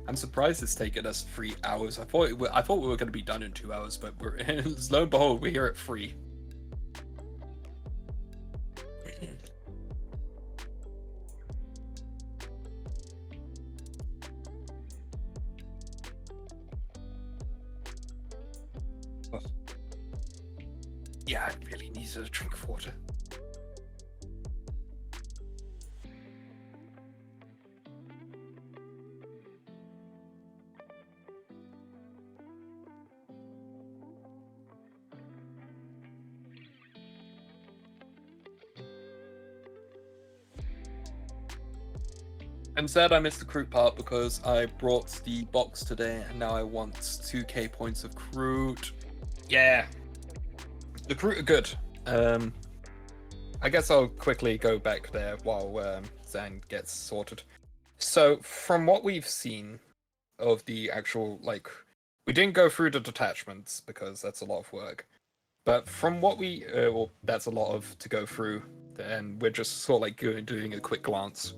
I'm surprised it's taken us 3 hours. I thought we were going to be done in 2 hours, but lo and behold, we're here at 3. Yeah, I really need a drink of water. I'm sad I missed the Kroot part because I brought the box today and now I want 2k points of Kroot. Yeah. The Kroot are good. I guess I'll quickly go back there while Zan gets sorted. So, from what we've seen of the actual, we didn't go through the detachments because that's a lot of work. But from what that's a lot to go through, and we're just sort of doing a quick glance.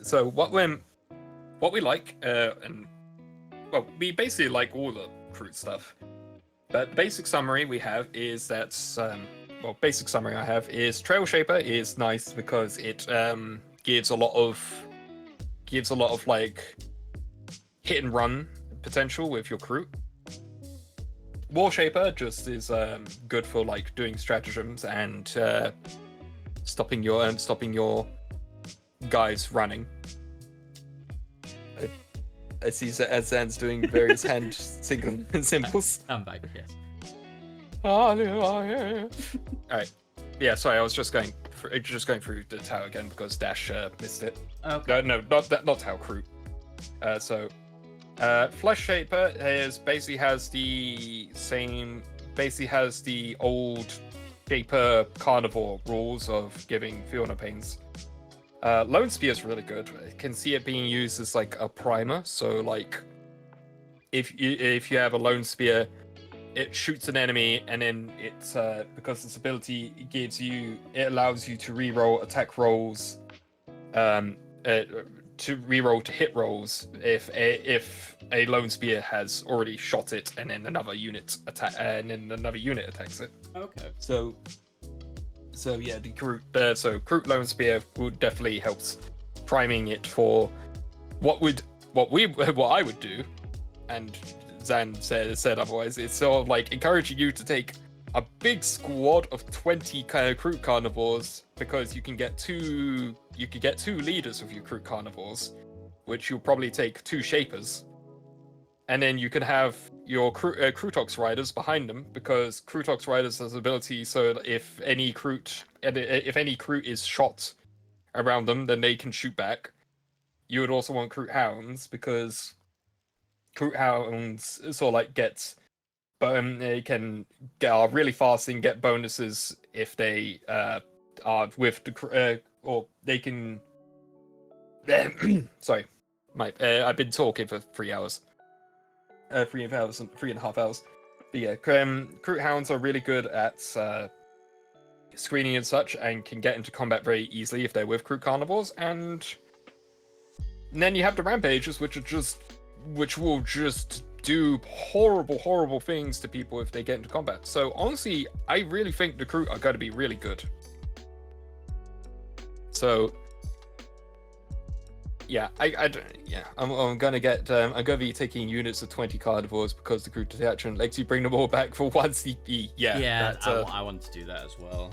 So what we like, we basically like all the Kroot stuff. But the basic summary we have is that, basic summary I have is Trail Shaper is nice because it gives a lot of hit and run potential with your Kroot. War Shaper just is good for doing stratagems and stopping your guys running. I see Zan's doing various hand symbols. I'm back, yes. Alright. Yeah, sorry, I was just going through the tower again because Dash missed it. Okay. No, not Tau Kroot. Flesh Shaper basically has the old Shaper carnivore rules of giving Fiona Pains. Lone Spear is really good. I can see it being used as like a primer. So like, if you have a Lone Spear, it shoots an enemy, and then it's because its ability it allows you to reroll attack rolls, to reroll to hit rolls if a Lone Spear has already shot it, and then another unit attacks it. Okay. So yeah, the Kroot Lone Spear would definitely helps priming it for what I would do, and Zan said otherwise. It's sort of like encouraging you to take a big squad of 20 kind of Kroot carnivores, because you can get two leaders of your Kroot carnivores, which you'll probably take 2 shapers. And then you can have your Krootox riders behind them, because Krootox riders has ability so that if any Kroot is shot around them, then they can shoot back. You would also want Kroot hounds, because Kroot hounds sort of like they are really fast and get bonuses if they are with the or they can. Sorry, I've been talking for 3 hours. 3.5 hours. But yeah, Kroot hounds are really good at screening and such, and can get into combat very easily if they're with Kroot carnivores. And then you have the rampages, which will just do horrible things to people if they get into combat. So honestly, I really think the Kroot are going to be really good. So yeah, I'm gonna be taking units of 20 carnivores, because the Kroot detachment lets you bring them all back for 1 CP. Yeah, I want to do that as well.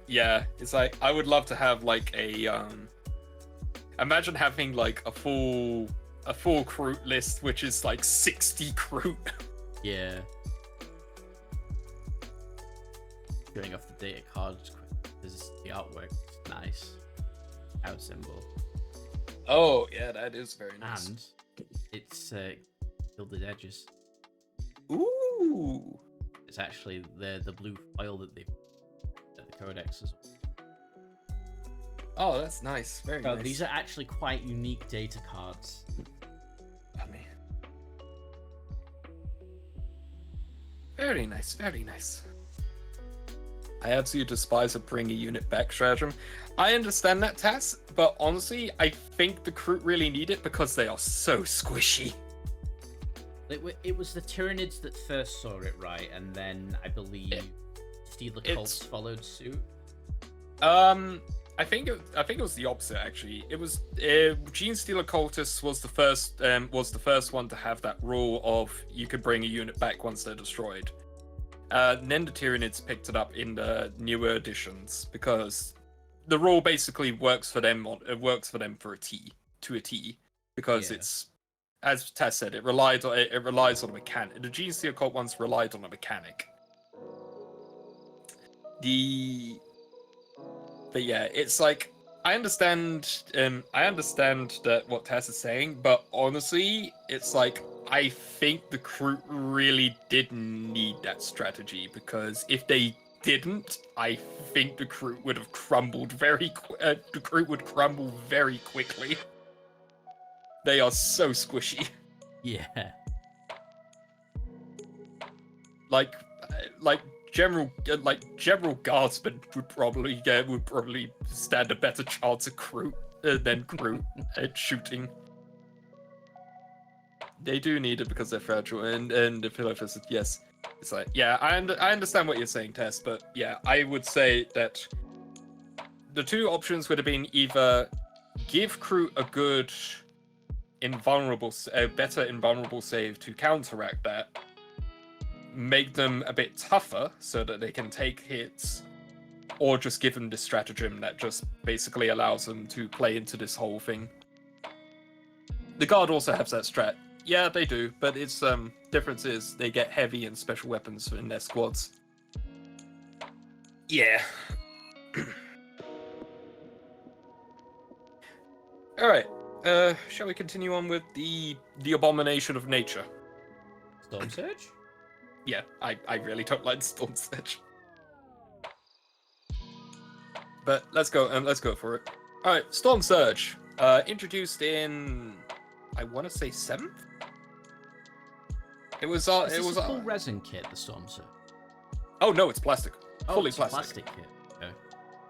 Yeah, it's like, I would love to have like a imagine having like a full Kroot list, which is like 60 Kroot. Yeah. Going off the data cards, because the artwork is nice. Out symbol. Oh yeah, that is very nice. And it's gilded edges. Ooh. It's actually the blue foil that they at the codex as well. Oh, that's nice. Very nice. These are actually quite unique data cards. Very nice, very nice. I absolutely despise a bring a unit back stratagem. I understand that, Tass, but honestly, I think the Kroot really need it because they are so squishy. It was the Tyranids that first saw it, right? And then I believe Steeler Cults followed suit. I think it was the opposite, actually. It was Gene Stealer Cultists was the first one to have that rule of you could bring a unit back once they're destroyed. Then the Tyranids picked it up in the newer editions, because the rule basically works for them for a T, because it's, as Tess said, it relies on a mechanic. The Gene Stealer Cult ones relied on a mechanic. But yeah, it's like, I understand that what Tess is saying, but honestly, it's like, I think the Kroot really did need that strategy, because if they didn't, I think the Kroot would have crumbled very quickly. They are so squishy. Yeah. Like General Guardsman would probably stand a better chance of Kroot than Kroot at shooting. They do need it because they're fragile, and the Philophus, yes, it's like, yeah, I understand what you're saying, Tess, but yeah, I would say that the 2 options would have been either give Kroot a good better invulnerable save to counteract that, make them a bit tougher so that they can take hits, or just give them this stratagem that just basically allows them to play into this whole thing. The Guard also has that strat. Yeah, they do, but its difference is they get heavy and special weapons in their squads. Yeah. Alright, shall we continue on with the abomination of nature? Storm Surge? Yeah, I really don't like Storm Surge. But let's go for it. All right, Storm Surge, introduced in, I want to say 7th. It was. Is It this was. a full resin kit, the Storm Surge? Oh no, it's plastic. Oh, Fully it's plastic. a plastic kit. Okay.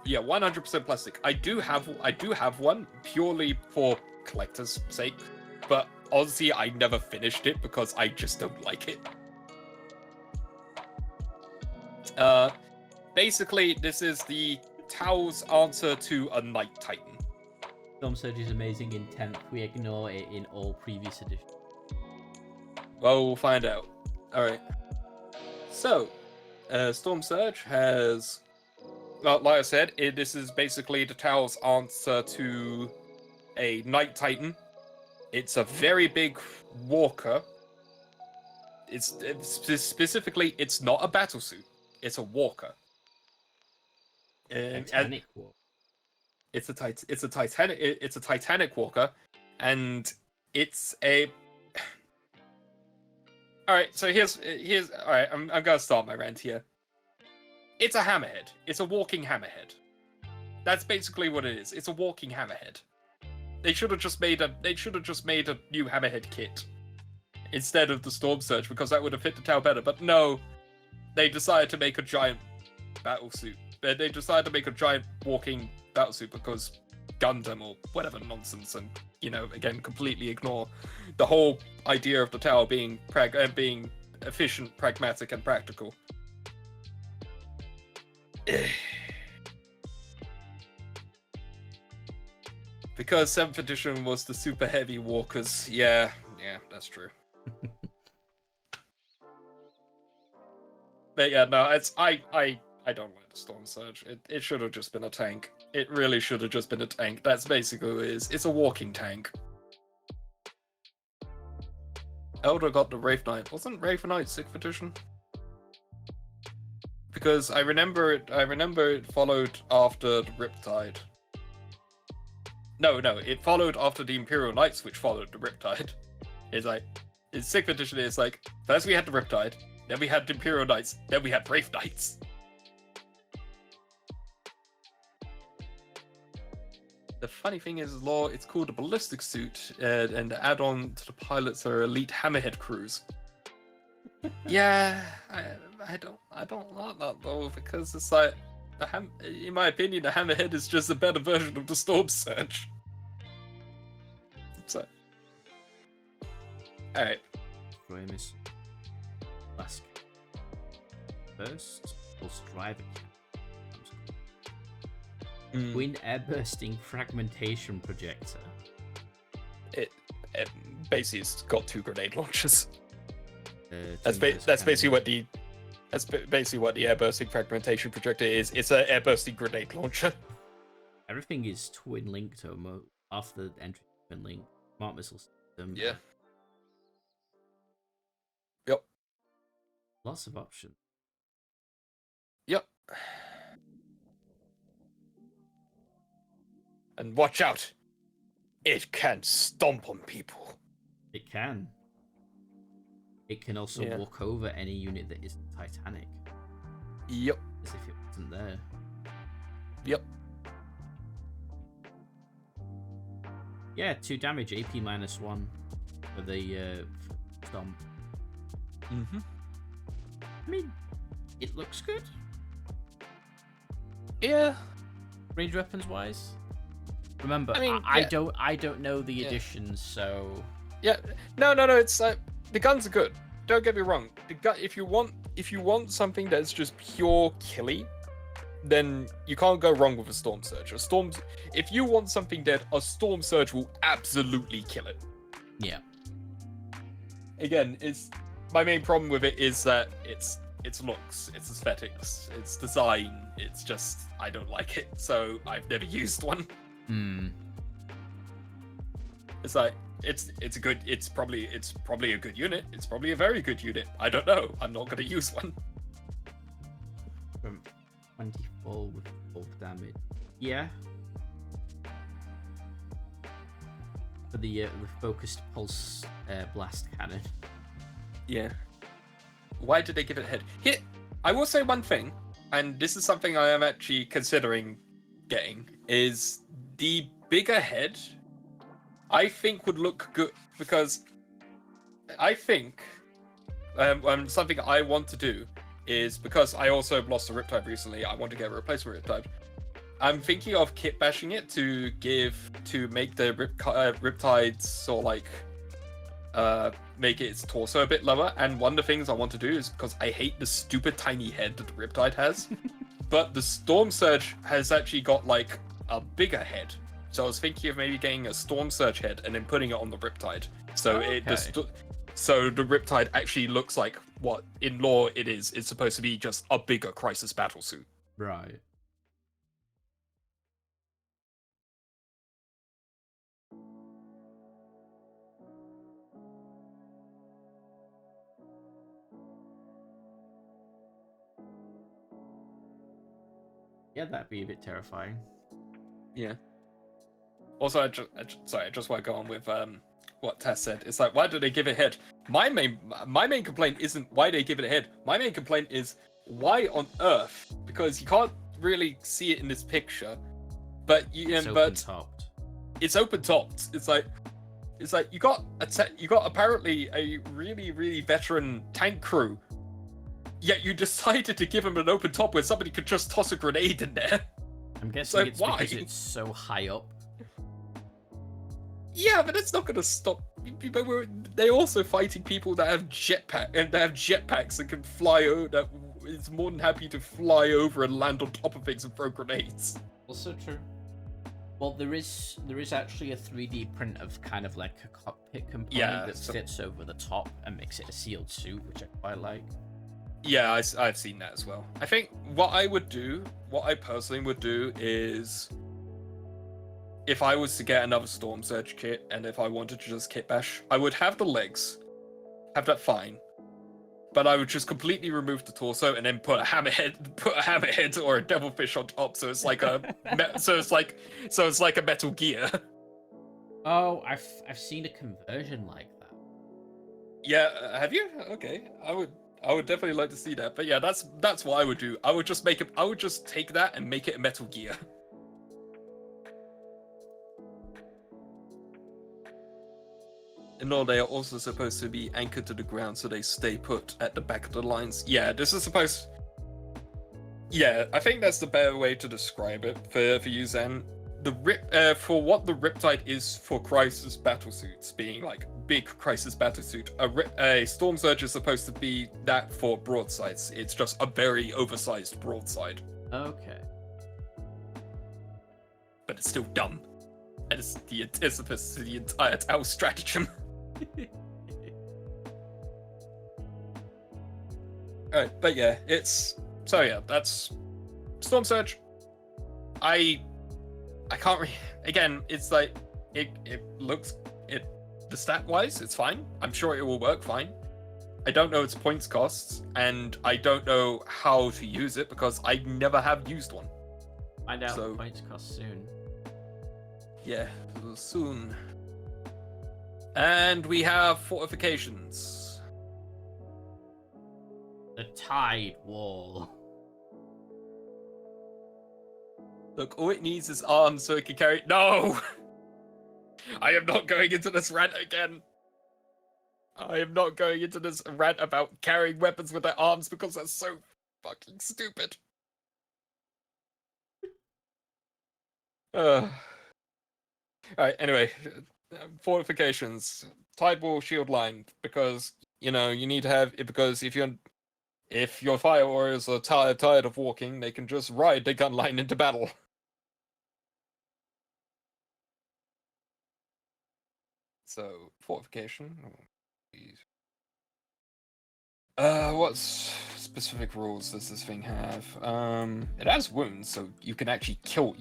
Yeah, 100% plastic. I do have one purely for collector's sake, but honestly, I never finished it because I just don't like it. Basically, this is the Tao's answer to a Night Titan. Storm Surge is amazing in 10th. We ignore it in all previous editions. Well, we'll find out. All right. So, Storm Surge has, well, like I said, this is basically the Tao's answer to a Night Titan. It's a very big walker. It's specifically, it's not a battlesuit. It's a walker. Titanic War. It's a Titanic walker, and it's a. All right, so here's all right. I'm gonna start my rant here. It's a hammerhead. It's a walking hammerhead. That's basically what it is. It's a walking hammerhead. They should have just made a new hammerhead kit instead of the Storm Surge, because that would have fit the Tau better. But no, they decided to make a giant battlesuit. They decided to make a giant walking battlesuit because Gundam or whatever nonsense, and again, completely ignore the whole idea of the Tau being being efficient, pragmatic, and practical. Because 7th edition was the super heavy walkers. Yeah, that's true. But yeah, no, I don't like the Storm Surge. It should have just been a tank. It really should have just been a tank. That's basically what it is. It's a walking tank. Elder got the Wraith Knight. Wasn't Wraith Knight 6th edition? Because I remember it followed after the Riptide. No, it followed after the Imperial Knights, which followed the Riptide. It's like, in 6th edition, it's like, first we had the Riptide, then we had the Imperial Knights, then we had Wraith Knights. The funny thing is, it's called a ballistic suit, and the add-on to the pilots are elite hammerhead crews. Yeah, I don't like that though, because it's like, in my opinion, the hammerhead is just a better version of the Storm Surge. So, all right. Famous. Last. First, pulse driver. Twin air-bursting fragmentation projector. It basically it's got 2 grenade launchers. That's That's basically what the air-bursting fragmentation projector is. It's an air-bursting grenade launcher. Everything is twin linked after the entry twin link. Smart missile system. Yeah. Yep. Lots of options. Yep. And watch out! It can stomp on people. It can. It can also walk over any unit that isn't Titanic. Yep. As if it wasn't there. Yep. Yeah, 2 damage, AP -1 for the stomp. Mm-hmm. I mean, it looks good. Yeah. Range weapons wise. Remember, I mean, I don't know the additions, so yeah. No. It's the guns are good. Don't get me wrong. The gun, if you want something that's just pure killy, then you can't go wrong with a Storm Surge. If you want something dead, a Storm Surge will absolutely kill it. Yeah. Again, my main problem with it is that it's looks, it's aesthetics, it's design. It's just I don't like it, so I've never used one. It's like it's probably a good unit. It's probably a very good unit. I don't know. I'm not gonna use one. From 24 with bulk damage. Yeah. For the focused pulse blast cannon. Yeah. Why did they give it a head? Here, I will say one thing, and this is something I am actually considering getting, is the bigger head, I think would look good because I think something I want to do is because I also lost a Riptide recently. I want to get a replacement Riptide. I'm thinking of kit bashing it to make the Riptides sort of like make its torso a bit lower. And one of the things I want to do is because I hate the stupid tiny head that the Riptide has, but the Storm Surge has actually got like a bigger head. So I was thinking of maybe getting a Storm Surge head and then putting it on the Riptide. So so the Riptide actually looks like what in lore it is. It's supposed to be just a bigger Crisis battle suit. Right. Yeah, that'd be a bit terrifying. Yeah. Also, I just want to go on with what Tess said. It's like, why do they give it a head? My main complaint isn't why they give it a head. My main complaint is why on earth? Because you can't really see it in this picture, but It's open-topped. It's open-topped. It's like you got apparently a really veteran tank crew, yet you decided to give them an open top where somebody could just toss a grenade in there. I'm guessing it's because it's so high up. Yeah, but it's not going to stop. They're also fighting people that have jetpacks that can fly over. That is more than happy to fly over and land on top of things and throw grenades. Also true. Well, there is actually a 3D print of kind of like a cockpit component that fits over the top and makes it a sealed suit, which I quite like. Yeah, I've seen that as well. I think what I personally would do is, if I was to get another Storm Surge kit, and if I wanted to just kit bash, I would have the legs, have that fine, but I would just completely remove the torso and then put a hammerhead or a devilfish on top, so it's like a it's like a Metal Gear. Oh, I've seen a conversion like that. Yeah, have you? Okay, I would definitely like to see that. But yeah, that's what I would do. I would just take that and make it a Metal Gear. And no, they are also supposed to be anchored to the ground so they stay put at the back of the lines. Yeah, this is supposed... Yeah, I think that's the better way to describe it for you, Zen. For what the Riptide is for Crisis battlesuits, being like big Crisis battlesuit, a Storm Surge is supposed to be that for broadsides. It's just a very oversized broadside. Okay. But it's still dumb. And it's the antithesis to the entire Tau stratagem. Alright, but yeah, that's Storm Surge. I can't again, it's like the stat wise it's fine. I'm sure it will work fine. I don't know its points costs, and I don't know how to use it because I never have used one. Find out the points cost soon. Yeah, soon. And we have fortifications. The Tide Wall. Look, all it needs is arms so it can carry... No! I am not going into this rant again. I am not going into this rant about carrying weapons with their arms because that's so fucking stupid. Alright, anyway. Fortifications. Tide Wall shield line, because, you need to have it, because if your fire warriors are tired of walking, they can just ride the gun line into battle. So, fortification. What specific rules does this thing have? It has wounds, so you can actually kill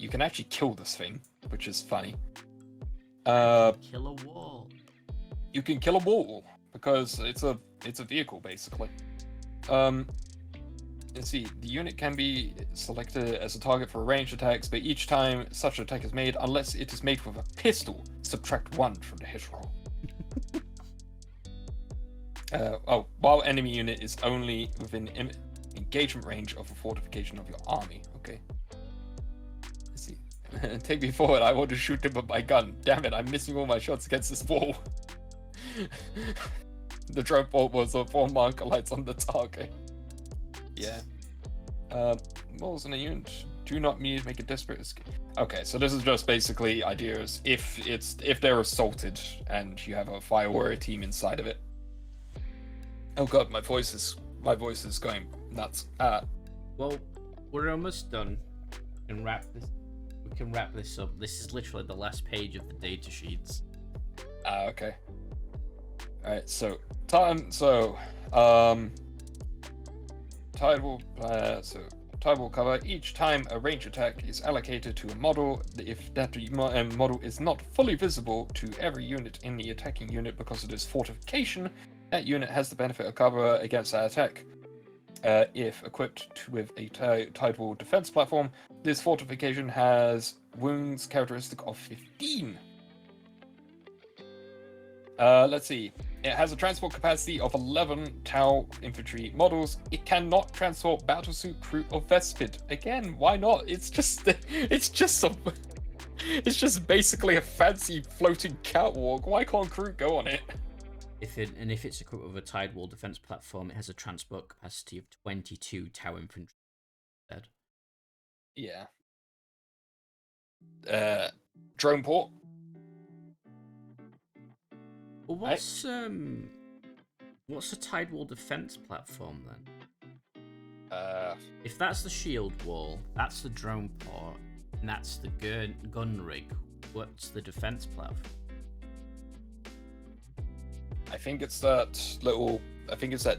this thing, which is funny. Kill a wall. You can kill a wall because it's a vehicle basically. Let's see. The unit can be selected as a target for ranged attacks, but each time such an attack is made, unless it is made with a pistol, subtract 1 from the hit roll. While enemy unit is only within engagement range of a fortification of your army. Okay. Let's see. Take me forward, I want to shoot him with my gun. Damn it, I'm missing all my shots against this wall. The drone bolt was a 4 marker lights on the target. Yeah. Walls in a unit do not need to make a desperate escape. Okay, so this is just basically ideas if they're assaulted and you have a fire warrior team inside of it. Oh god, my voice is going nuts. Well, we're almost done. We can wrap this up. This is literally the last page of the data sheets. Okay. Alright, so Tide will cover each time a range attack is allocated to a model. If that model is not fully visible to every unit in the attacking unit because it is fortification, that unit has the benefit of cover against that attack. If equipped with a Tide Wall defense platform, this fortification has wounds characteristic of 15. Let's see. It has a transport capacity of 11 Tau infantry models. It cannot transport battlesuit, Kroot, or Vespid. Again, why not? It's just basically a fancy floating catwalk. Why can't Kroot go on it? If it's equipped with a Tide Wall defense platform, it has a transport capacity of 22 Tau infantry. Yeah. Drone port. Well, what's a Tide Wall defense platform then? If that's the shield wall, that's the drone port, and that's the gun rig. What's the defense platform? I think it's that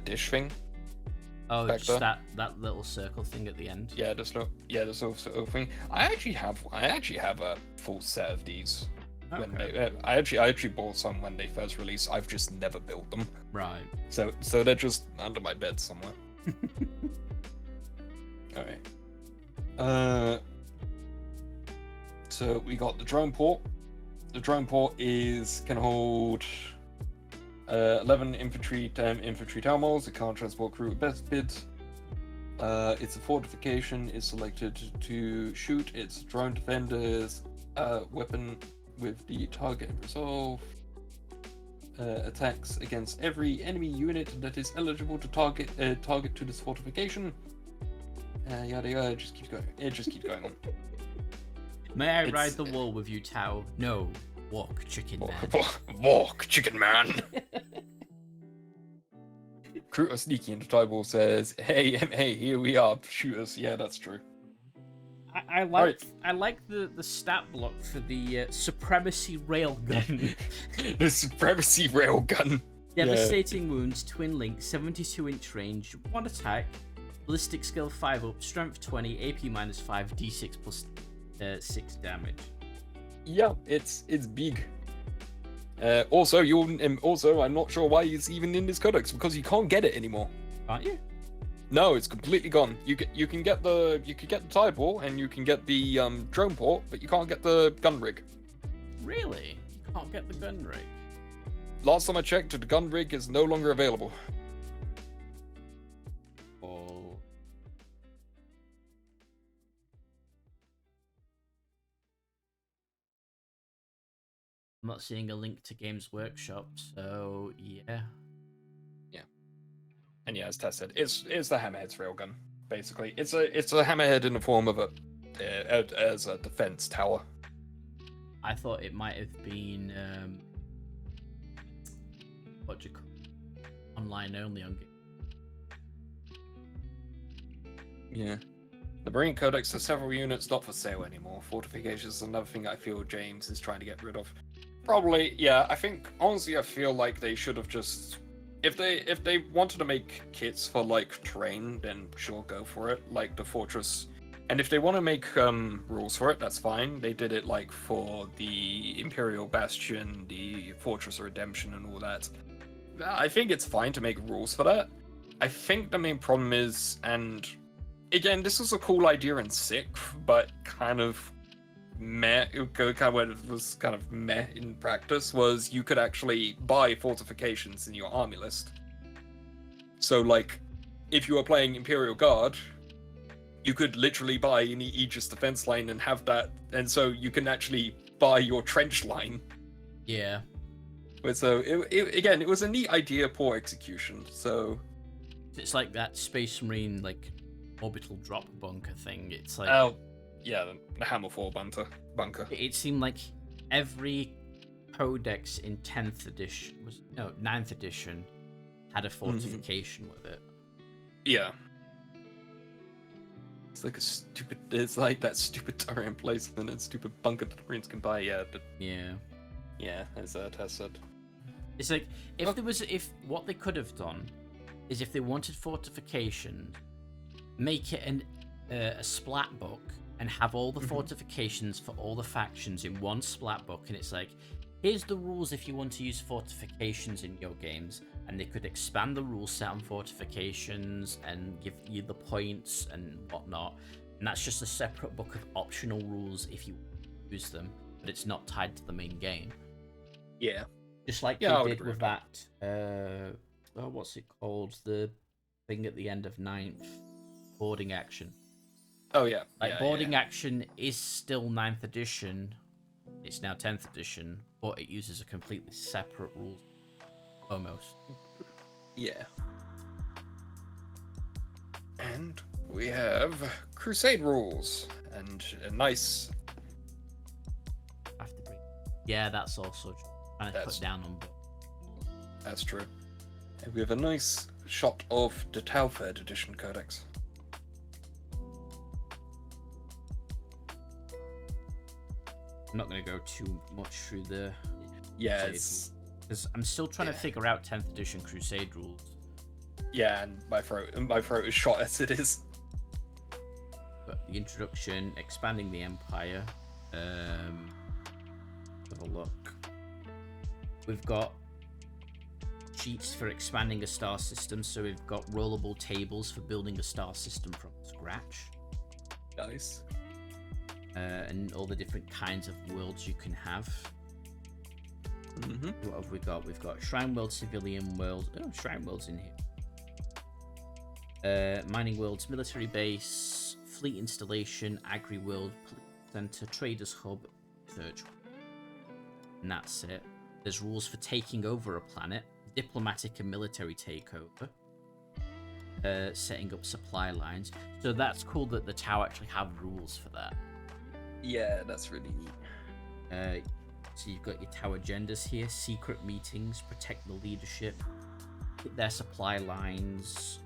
dish thing. Oh, just that little circle thing at the end. Yeah, this little thing. I actually have a full set of these. Okay. I actually bought some when they first released. I've just never built them. Right. So they're just under my bed somewhere. All right. So we got the drone port. The drone port can hold 11 infantry thermals. It can't transport crew with best bids. It's a fortification. It's selected to shoot its drone defenders weapon with the target resolve. Attacks against every enemy unit that is eligible to target to this fortification. Yada yada. It just keeps going on. May I ride the wall with you, Tau? No. Walk, chicken man. Walk, chicken man. Kroot sneaky into Tide Wall says, hey, here we are, shoot us. Yeah, that's true. I like the stat block for the supremacy railgun. The supremacy railgun. Devastating wounds, twin link, 72-inch range, 1 attack, ballistic skill 5 up, strength 20, AP -5, d6 plus 6 damage. Yeah, it's big. Also, I'm not sure why it's even in this codex because you can't get it anymore. Can't you? No, it's completely gone. You can get the Tide Wall and you can get the drone port, but you can't get the gun rig. Really? You can't get the gun rig? Last time I checked, the gun rig is no longer available. Oh. I'm not seeing a link to Games Workshop, so yeah. And yeah, as Tess said, it's the Hammerhead's railgun. Basically, it's a Hammerhead in the form of as a defense tower. I thought it might have been what do you call online only on. Yeah. The Marine Codex has several units not for sale anymore. Fortifications is another thing I feel James is trying to get rid of. Probably, yeah. I feel like they should have just. If they wanted to make kits for like terrain, then sure, go for it. Like the fortress, and if they want to make rules for it, that's fine. They did it like for the Imperial Bastion, the Fortress of Redemption, and all that. I think it's fine to make rules for that. I think the main problem is, and again, this was a cool idea in Sixth, but kind of meh. It was kind of meh in practice. Was you could actually buy fortifications in your army list. So, like, if you were playing Imperial Guard, you could literally buy an Aegis defense line and have that, and so you can actually buy your trench line. Yeah. But so again, it was a neat idea, poor execution. So It's like that Space Marine like orbital drop bunker thing. It's like oh yeah, the Hammer 4 bunker. it seemed like every codex in 10th edition was 9th edition had a fortification with it. Yeah. It's like that stupid turret emplacement and stupid bunker that the Marines can buy. Yeah, but Yeah. as Tess said. It's like if what they could have done is if they wanted fortification, make it a splat book and have all the fortifications for all the factions in one splat book, and it's like, here's the rules if you want to use fortifications in your games, and they could expand the rule set on fortifications and give you the points and whatnot, and that's just a separate book of optional rules if you use them, but it's not tied to the main game. Yeah. Just like Yeah, they did with that, what's it called? The thing at the end of 9th, boarding action. Oh yeah. Like boarding action is still 9th edition. It's now 10th edition, but it uses a completely separate rule, almost. Yeah. And we have Crusade rules and a nice. I have to bring. Yeah, that's also trying to put down on. That's true. And we have a nice shot of the Taufed edition codex. I'm not going to go too much through the. Yeah, because I'm still trying to figure out 10th edition Crusade rules. Yeah, and my throat is shot as it is. But the introduction, expanding the Empire. Have a look. We've got cheats for expanding a star system, so we've got rollable tables for building a star system from scratch. Nice. And all the different kinds of worlds you can have. What have we got? We've got Shrine World, Civilian World. Oh, Shrine World's in here. Mining Worlds, Military Base, Fleet Installation, Agri World, Police Center, Traders Hub, Search. And that's it. There's rules for taking over a planet, diplomatic and military takeover, setting up supply lines. So that's cool that the Tau actually have rules for that. Yeah, that's really neat. So you've got your Tau agendas here: secret meetings, protect the leadership, hit their supply lines,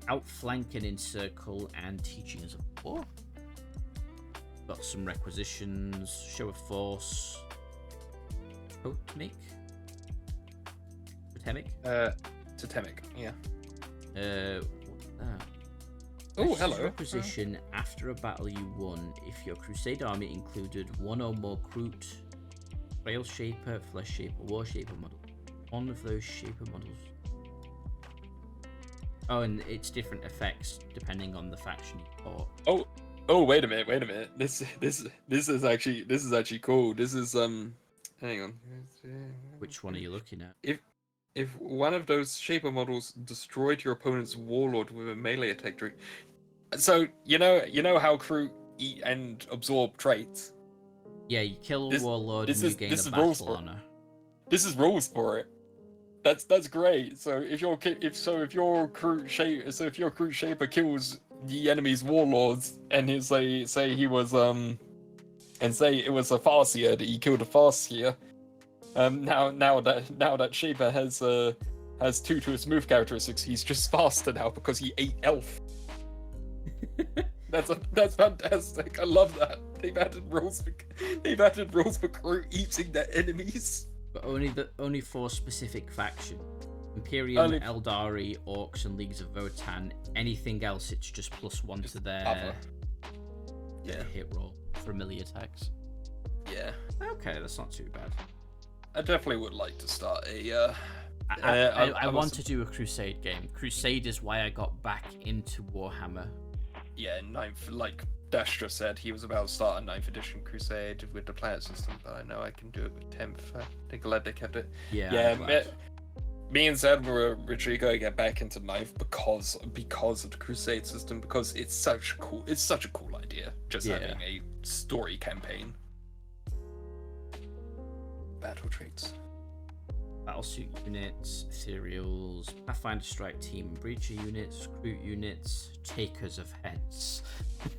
outflank and encircle, and teaching as a war. Got some requisitions, show of force, Totemic? Yeah. What's that? Oh, hello. Requisition after a battle you won if your Crusade army included one or more Kroot, Trail Shaper, Flesh Shaper, War Shaper model. One of those Shaper models. Oh, and it's different effects depending on the faction you fought. Oh, wait a minute. This is actually cool. This is hang on. Which one are you looking at? If one of those Shaper models destroyed your opponent's Warlord with a melee attack trick, so you know how Kroot eat and absorb traits. Yeah, you kill a Warlord and you gain a battle honor. This is rules for it. That's great. So if your Kroot Shaper kills the enemy's Warlords and say he was and say it was a Farseer that he killed a Farseer. Now that Shaper has 2 to his move characteristics, he's just faster now because he ate Elf. That's fantastic. I love that. They've added rules for Kroot eating their enemies. But only for specific faction. Imperium, Eldari, Orcs, and Leagues of Votann. Anything else, it's just +1 to their hit roll for melee attacks. Yeah. Okay, that's not too bad. I definitely would like to start a. I want to do a Crusade game. Crusade is why I got back into Warhammer. Yeah, 9th, like Dash just said, he was about to start a 9th edition Crusade with the planet system, but I know I can do it with 10th. I think glad they kept it. Yeah. Me and Zed were originally going to get back into Knife because of the Crusade system, because it's such a cool idea, just having a story campaign. Battle traits. Battlesuit units, Ethereals, Pathfinder Strike Team Breacher units, Kroot units, Takers of Heads.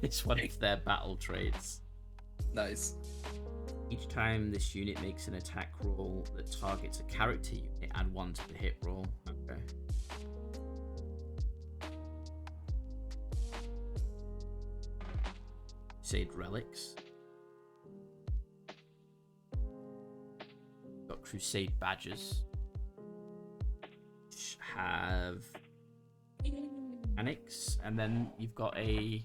It's one of their battle traits. Nice. Each time this unit makes an attack roll that targets a character unit, add 1 to the hit roll. Okay. Crusade Relics. Got Crusade Badges. Which have mechanics, and then you've got I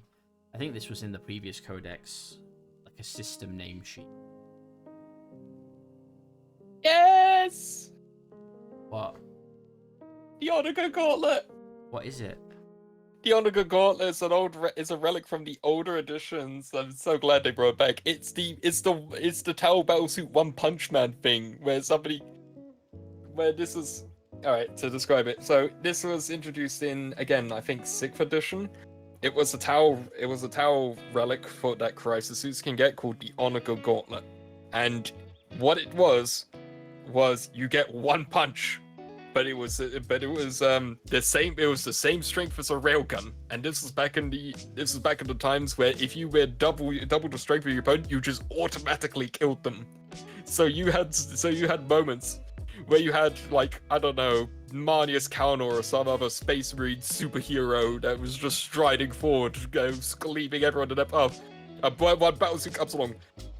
think this was in the previous codex, like a system name sheet. Yes! What? The Onaga Gauntlet! What is it? The Onaga Gauntlet is is a relic from the older editions. I'm so glad they brought it back. It's the Tau Battlesuit One Punch Man thing where this is alright to describe it. So this was introduced in, again, I think 6th edition. It was a Tau relic for that Crisis Suits can get called the Onaga Gauntlet. And what it was you get 1 punch, but it was the same strength as a railgun, and this was back in the times where if you were double the strength of your opponent, you just automatically killed them. So you had moments where you had, like, I don't know, Marnius Counter or some other Space Marine superhero that was just striding forward, leaving everyone to their path. One battlesuit comes along,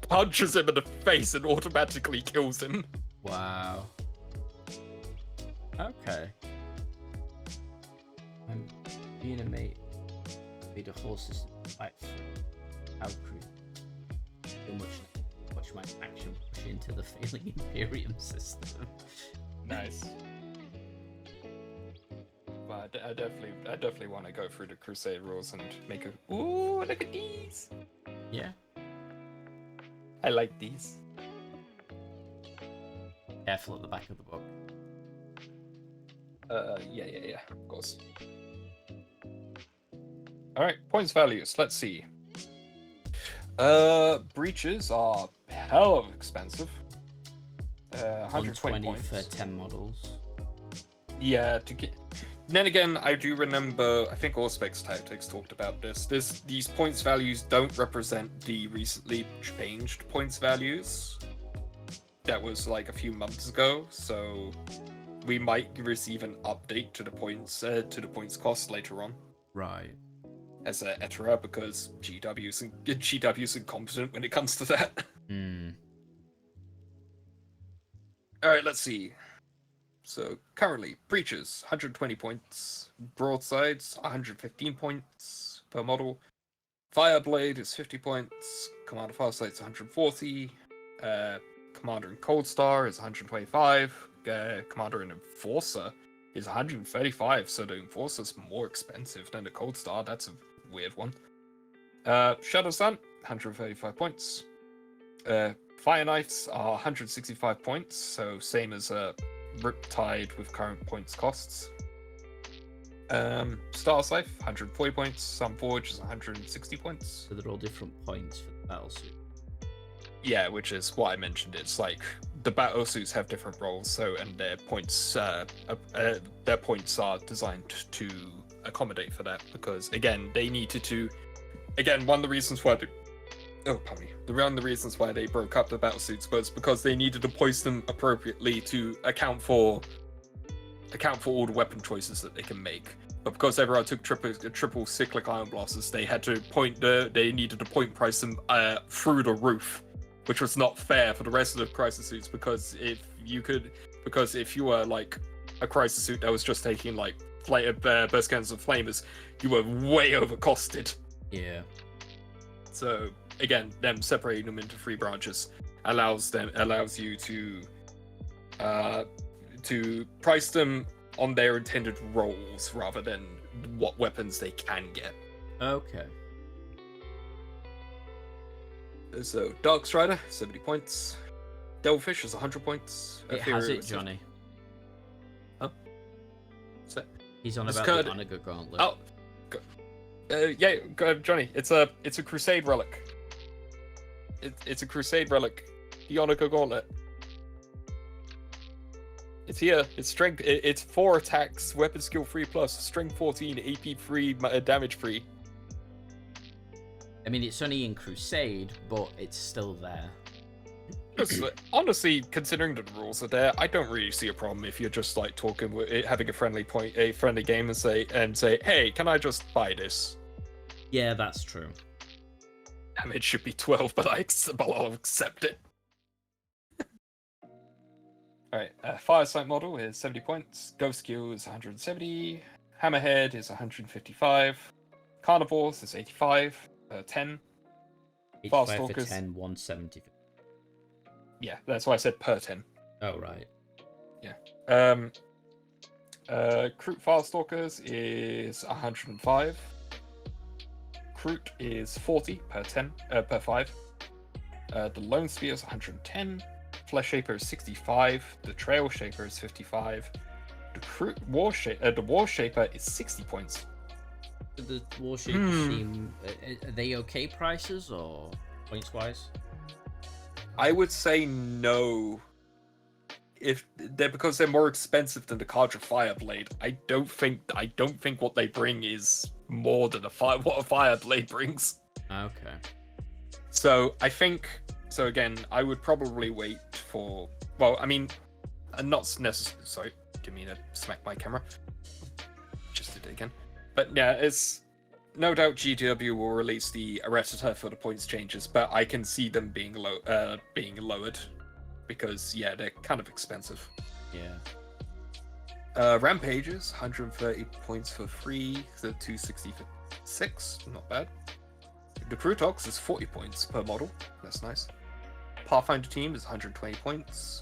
punches him in the face, and automatically kills him. Wow. Okay. I'm being a mate. Made a whole system fight for how Kroot. So much my action push into the failing Imperium system. Nice. But I definitely want to go through the Crusade rules and make a. Ooh, look at these. Yeah. I like these. Careful at the back of the book. Yeah, of course. Alright, points values, let's see. Breaches are hell of expensive. 120 points. For 10 models. Yeah, to get... Then again, I do remember, I think Auspex Tactics talked about this. These points values don't represent the recently changed points values. That was like a few months ago, so we might receive an update to the points cost later on. Right. As a Etera, because GW's incompetent when it comes to that. Alright, let's see. So currently, Breaches 120 points, Broadsides 115 points per model, Fireblade is 50 points, Commander Farsight's 140, Commander and Cold Star is 125, Commander and Enforcer is 135, so the Enforcer's more expensive than the Cold Star. That's a weird one. Shadow Sun, 135 points. Fire Knights are 165 points, so same as Riptide with current points costs. Star Scythe, 140 points. Sunforge is 160 points. So they're all different points for the battlesuit. Yeah, which is what I mentioned. It's like the battlesuits have different roles, so and their points are designed to accommodate for that. Because again, they needed to. Again, one of the reasons why one of the reasons why they broke up the battlesuits was because they needed to place them appropriately to account for all the weapon choices that they can make. But because everyone took triple cyclic iron blasters, they needed to point price them through the roof, which was not fair for the rest of the crisis suits. Because if you were like a crisis suit that was just taking like burst cannons and flamers, you were way overcosted. Yeah. So again, them separating them into 3 branches allows you to price them on their intended roles rather than what weapons they can get. Okay. So Dark Strider, 70 points. Devilfish is 100 points. It has it, Johnny. Huh? So, He's on this about card- the Onager Gauntlet. Oh, yeah, go ahead, Johnny. It's a Crusade relic. It's a Crusade relic. The Onager Gauntlet. It's here. It's strength. It's 4 attacks, weapon skill 3+, strength 14, AP 3, damage 3. I mean, it's only in Crusade, but it's still there. Honestly, considering that the rules are there, I don't really see a problem if you're just like talking with having a friendly game and say, hey, can I just buy this? Yeah, that's true. Damage should be 12, but I'll accept it. Alright, Firesight model is 70 points, Ghost Skill is 170, Hammerhead is 155, Carnivores is 85, 10. 85 for Stalkers. 10, 170 for... Yeah, that's why I said per 10. Oh, right. Kroot Firestalkers is 105. Kroot is 40 per 5. The Lone Spear is 110. Flesh Shaper is 65. The Trail Shaper is 55. The Kroot the War Shaper is 60 points. The Warshapers seem... Are they okay prices, or points-wise? I would say no. Because they're more expensive than the Cadre Fireblade. I don't think what they bring is more than what a Fireblade brings. Okay. So again, I would probably wait for. Well, I mean, not necessarily. Sorry, didn't mean to smack my camera. Just did it again. But yeah, it's no doubt GW will release the Errata for the points changes, but I can see them being lowered because yeah, they're kind of expensive. Yeah. Rampages, 130 points for 3, so 260 for 6, not bad. The Krootox is 40 points per model, that's nice. Pathfinder team is 120 points.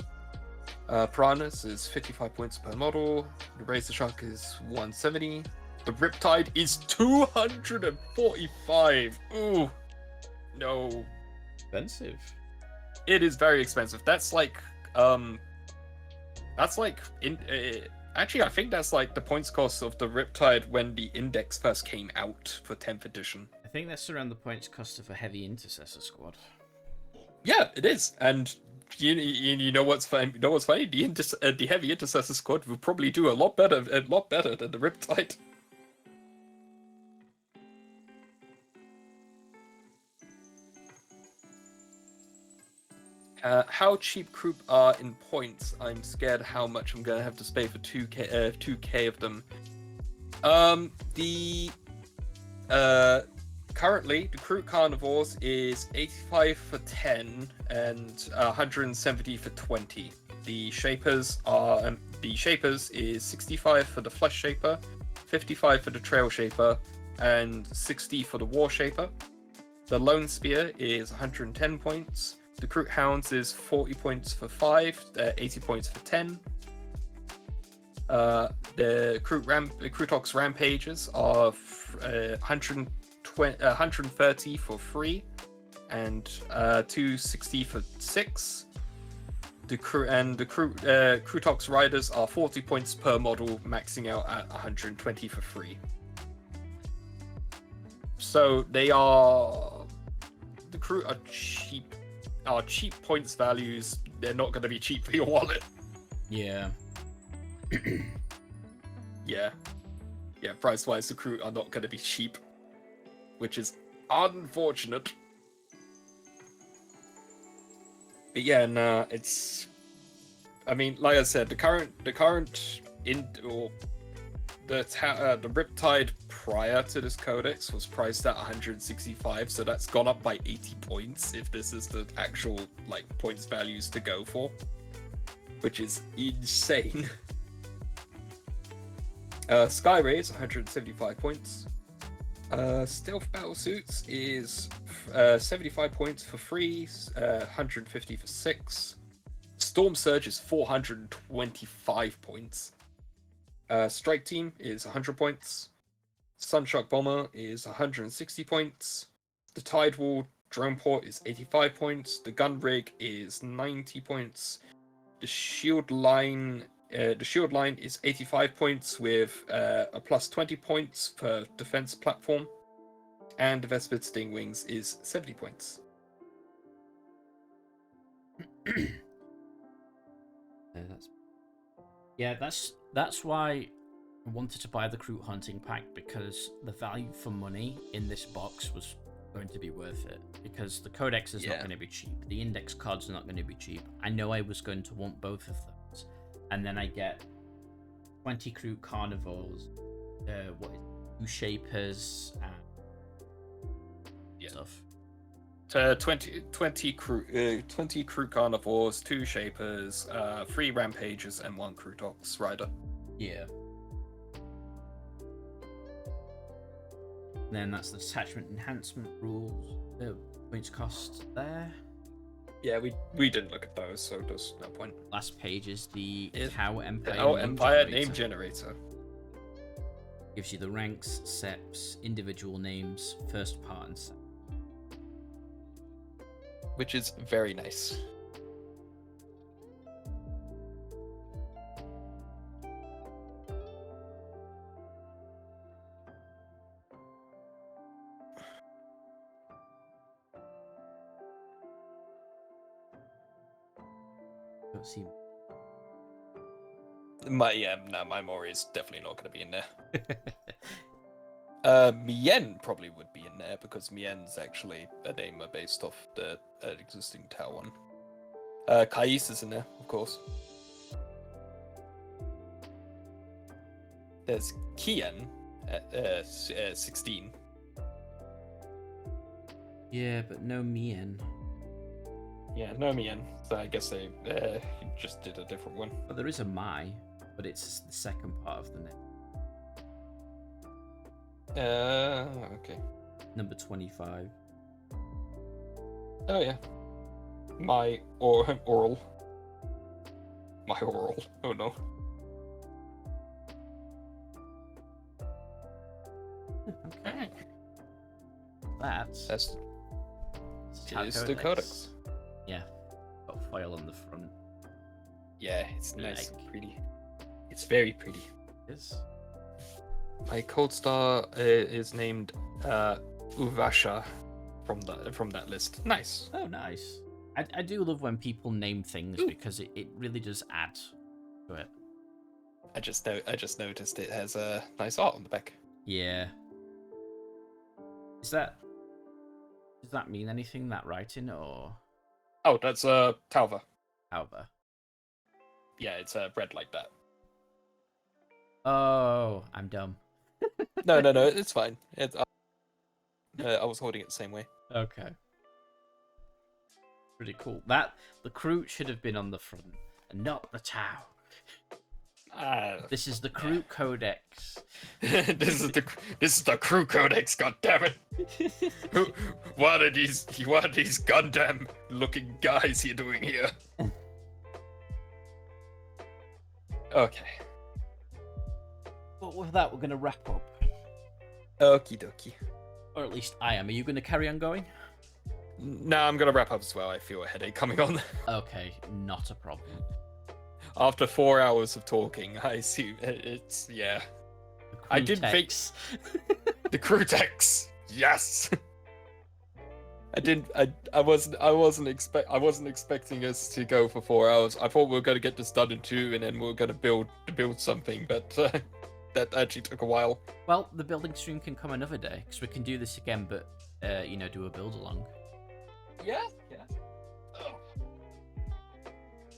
Piranhas is 55 points per model. The Razor Shark is 170. The Riptide is 245. Ooh, no. Expensive. It is very expensive. Actually, I think that's like the points cost of the Riptide when the Index first came out for 10th edition. I think that's around the points cost of a heavy intercessor squad. Yeah, it is. And you know what's funny? The heavy intercessor squad will probably do a lot better than the Riptide. How cheap Kroot are in points? I'm scared how much I'm gonna have to pay for 2k of them. Currently the Kroot Carnivores is 85 for 10 and 170 for 20. The Shapers is 65 for the Flesh Shaper, 55 for the Trail Shaper, and 60 for the War Shaper. The Lone Spear is 110 points. The Kroot Hounds is 40 points for 5, 80 points for 10. The Krootox Rampages are 130 for 3 and 260 for 6. The Krootox Riders are 40 points per model, maxing out at 120 for 3. So the Kroot are cheap points values. They're not going to be cheap for your wallet. Yeah. Yeah, price wise the Kroot are not going to be cheap, which is unfortunate. But yeah, nah, it's, I mean, like I said, the Riptide prior to this codex was priced at 165, so that's gone up by 80 points if this is the actual like points values to go for, which is insane. Skyray is 175 points. Stealth Battlesuits is 75 points for 3, 150 for 6. Storm Surge is 425 points. Strike Team is 100 points. Sunshock Bomber is 160 points. The Tidewall Drone Port is 85 points. The Gun Rig is 90 points. The Shield Line The shield line is 85 points with a plus 20 points per defense platform, and the Vespid Sting Wings is 70 points. That's why I wanted to buy the Kroot hunting pack, because the value for money in this box was going to be worth it, because the codex is not going to be cheap, the index cards are not going to be cheap. I know I was going to want both of those, and then I get 20 Kroot carnivores, two shapers, and stuff. 20 Kroot carnivores, 2 shapers, 3 rampages, and 1 Krootox rider. Yeah. Then that's the detachment enhancement rules. The points cost there. Yeah, we didn't look at those, so there's no point. Last page is the Cow Empire. The Empire name generator. Gives you the ranks, seps, individual names, first part, and second. Which is very nice. Don't see. My Mori is definitely not going to be in there. Mien probably would be in there, because Mien's actually a name based off the existing Tau one. Kais is in there, of course. There's Kien at 16. Yeah, but no Mien. Yeah, no Mien. So I guess they just did a different one. But there is a Mai, but it's the second part of the name. Okay. Number 25. Oh yeah. My oral. My oral. Oh no. Okay. That's the codex. Yeah. Got foil on the front. Yeah, it's nice and pretty. It's very pretty. Yes. My Cold Star is named Uvasha from that list. Nice. Oh, nice. I do love when people name things because it really does add to it. I just noticed it has a nice art on the back. Yeah. Does that mean anything, that writing, or? Oh, that's Talva. Talva. Yeah, it's bred like that. Oh, I'm dumb. No, it's fine. I was holding it the same way. Okay. Pretty cool. The Kroot should have been on the front, and not the Tau. This is the Kroot Codex. This is the Kroot Codex. God damn it! What are these Gundam looking guys you're doing here? Okay. But with that, we're gonna wrap up. Okie dokie. Or at least I am. Are you gonna carry on going? No, I'm gonna wrap up as well. I feel a headache coming on. Okay, not a problem. After 4 hours of talking, I assume it's yeah. I did think the Krootex. Yes. I wasn't expecting us to go for 4 hours. I thought we were gonna get this done in 2, and then we were gonna build something, but that actually took a while. Well, the building stream can come another day, because we can do this again, but do a build along. Yeah. Oh.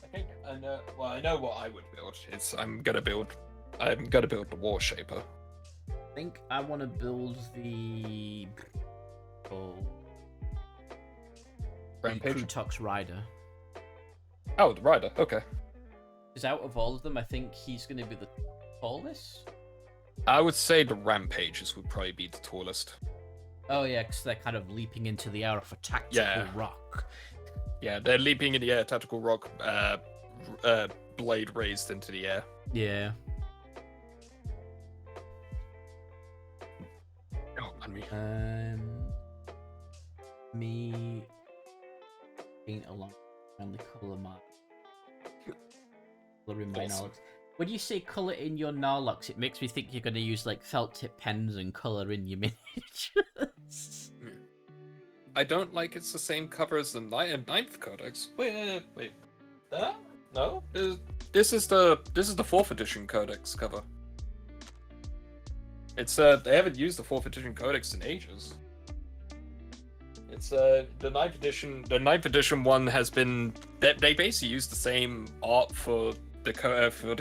I think I know. Well, I know what I would build. I'm gonna build the War Shaper. I think I want to build the Rampage? Krootox Rider. Oh, the Rider. Okay. Because out of all of them, I think he's going to be the tallest. I would say the Rampages would probably be the tallest. Oh yeah, because they're kind of leaping into the air off a tactical rock. Yeah, they're leaping in the air, tactical rock, blade raised into the air. Yeah. Oh, on me. Me paint along the color mark. Coloring mine, Alex. When you say color in your Narlox, it makes me think you're going to use like felt tip pens and color in your miniatures. I don't like it's the same cover as the ninth codex. Wait. No, this is the fourth edition codex cover. It's they haven't used the fourth edition codex in ages. It's the ninth edition. The ninth edition one has been they basically used the same art for the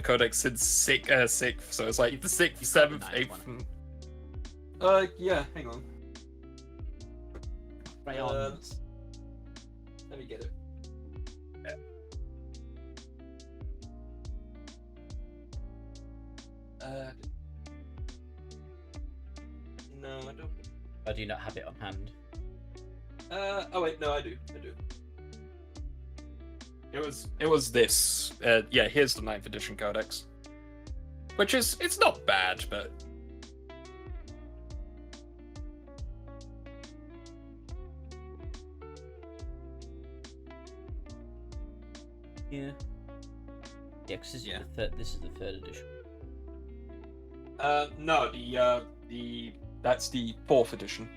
codex since sixth. So it's like the sixth, seventh, eighth. Yeah. Hang on. Crayons. Let me get it. No, I don't. Or do you not have it on hand? Oh wait, no, I do. It was this. Yeah, here's the ninth edition codex, which is it's not bad, but Yeah. Yeah, because this is the third edition. no, that's the fourth edition.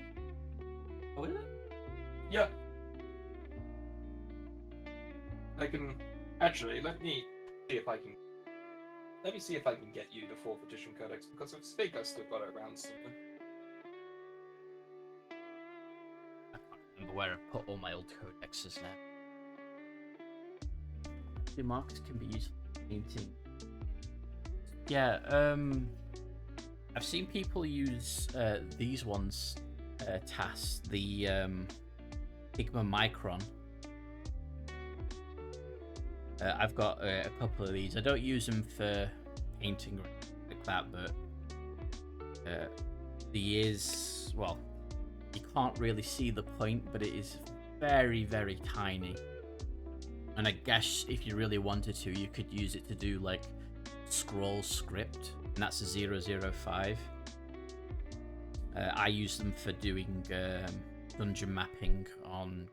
Oh, is it? Yeah. I can actually let me see if I can get you the fourth edition codex because I think I still got it around somewhere. I can't remember where I've put all my old codexes now. The markers can be used for painting. Yeah, I've seen people use these ones tasks, the Pigma Micron. I've got a couple of these. I don't use them for painting or like that, but well, you can't really see the point, but it is very, very tiny. And I guess if you really wanted to, you could use it to do like scroll script, and that's a 005. I use them for doing dungeon mapping on.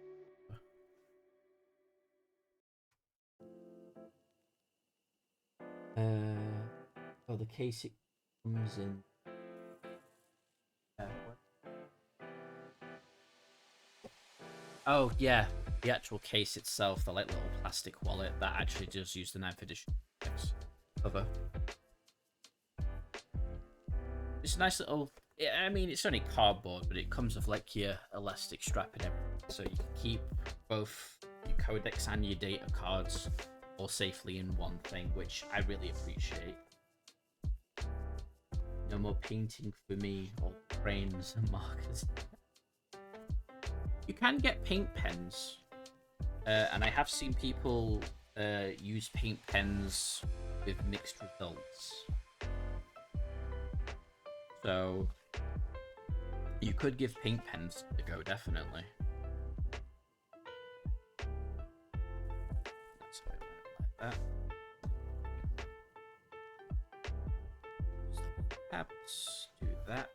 Oh, the case it comes in. Oh yeah, the actual case itself, the like little plastic wallet that actually does use the 9th edition cover. It's a nice little. I mean, it's only cardboard, but it comes with like your elastic strap and everything, so you can keep both your codex and your data cards all safely in one thing, which I really appreciate. No more painting for me, or crayons and markers. You can get paint pens, and I have seen people use paint pens with mixed results. So you could give paint pens a go, definitely. That's how I like that. Perhaps do that.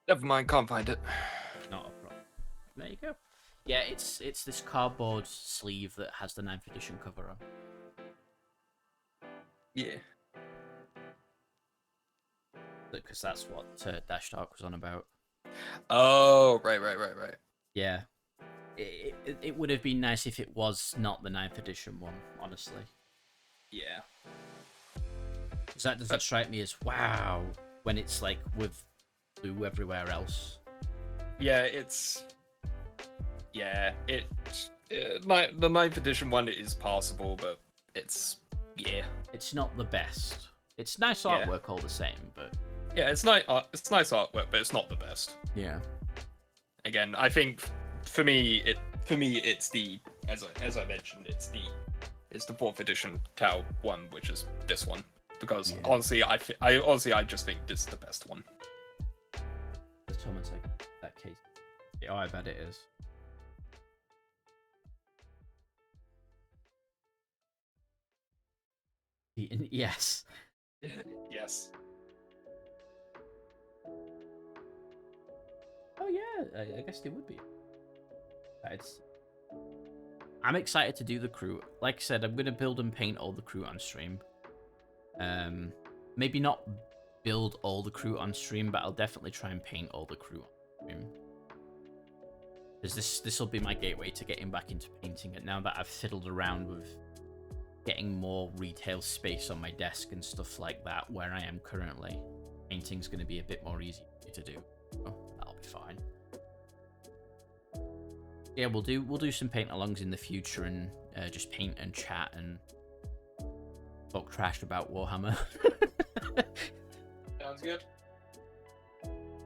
Never mind, can't find it. Not a problem. There you go. Yeah, it's this cardboard sleeve that has the 9th edition cover on. Yeah. Because that's what Dash Dark was on about. Oh, right. Yeah. It would have been nice if it was not the 9th edition one, honestly. Yeah. Because that doesn't strike me as wow when it's like with blue everywhere else. Yeah, the 9th edition one is passable, but it's It's not the best. It's nice artwork all the same, but yeah, it's nice. It's nice artwork, but it's not the best. yeah. Again, I think for me, it's the as I mentioned, it's the 4th edition Tau one, which is this one, because honestly, I just think this is the best one. The Thomas that case. Oh, I bet it is. Yes. Yes. Oh yeah, I guess they would be. I'm excited to do the Kroot. Like I said, I'm gonna build and paint all the Kroot on stream. Maybe not build all the Kroot on stream, but I'll definitely try and paint all the Kroot on stream. Because this will be my gateway to getting back into painting it now that I've fiddled around with getting more retail space on my desk and stuff like that where I am currently. Painting's going to be a bit more easy to do. So that'll be fine. Yeah, we'll do some paint-alongs in the future and just paint and chat and talk trash about Warhammer. Sounds good.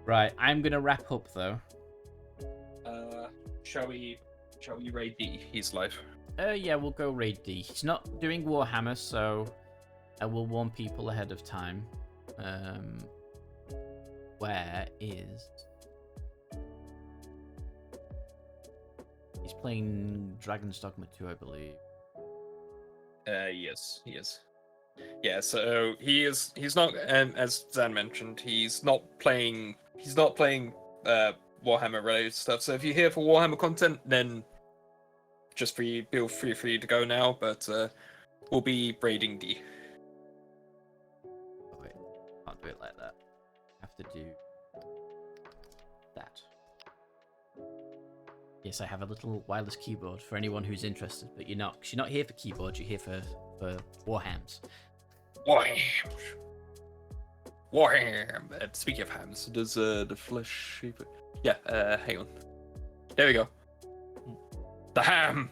Right, I'm gonna wrap up though. Shall we raid D? He's live. Yeah, we'll go raid D. He's not doing Warhammer, so I will warn people ahead of time. Where is... He's playing Dragon's Dogma 2, I believe. Yes, he is. Yeah, so he's not, as Zan mentioned, he's not playing Warhammer related stuff. So if you're here for Warhammer content, then just feel free to go now. But we'll be raiding D. Oh, wait, can't do it like that. I have to do that. Yes, I have a little wireless keyboard for anyone who's interested, but you're not. 'Cause you're not here for keyboards. You're here for Warhams. Warham. Speaking of hams, does the flesh shape it? Yeah. hang on. There we go. The ham.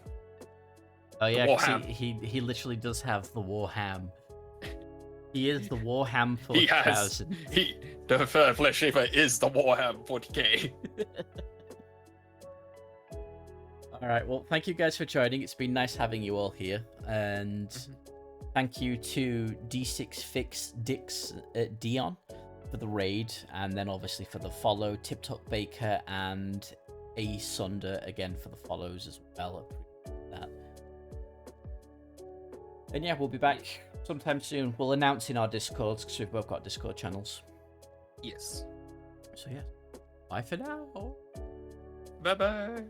Oh yeah, The 'cause Warham. he literally does have the Warham. He is the Warham He has. 40,000. The flesh shaper is the Warham 40k. All right, well, thank you guys for joining. It's been nice having you all here, and thank you to D6 Fix Dix Dion for the raid, and then obviously for the follow, Tip Top Baker and A Sunder again for the follows as well. Appreciate that. And yeah, we'll be back sometime soon. We'll announce in our Discords because we've both got Discord channels. Yes. So yeah, bye for now. Bye bye.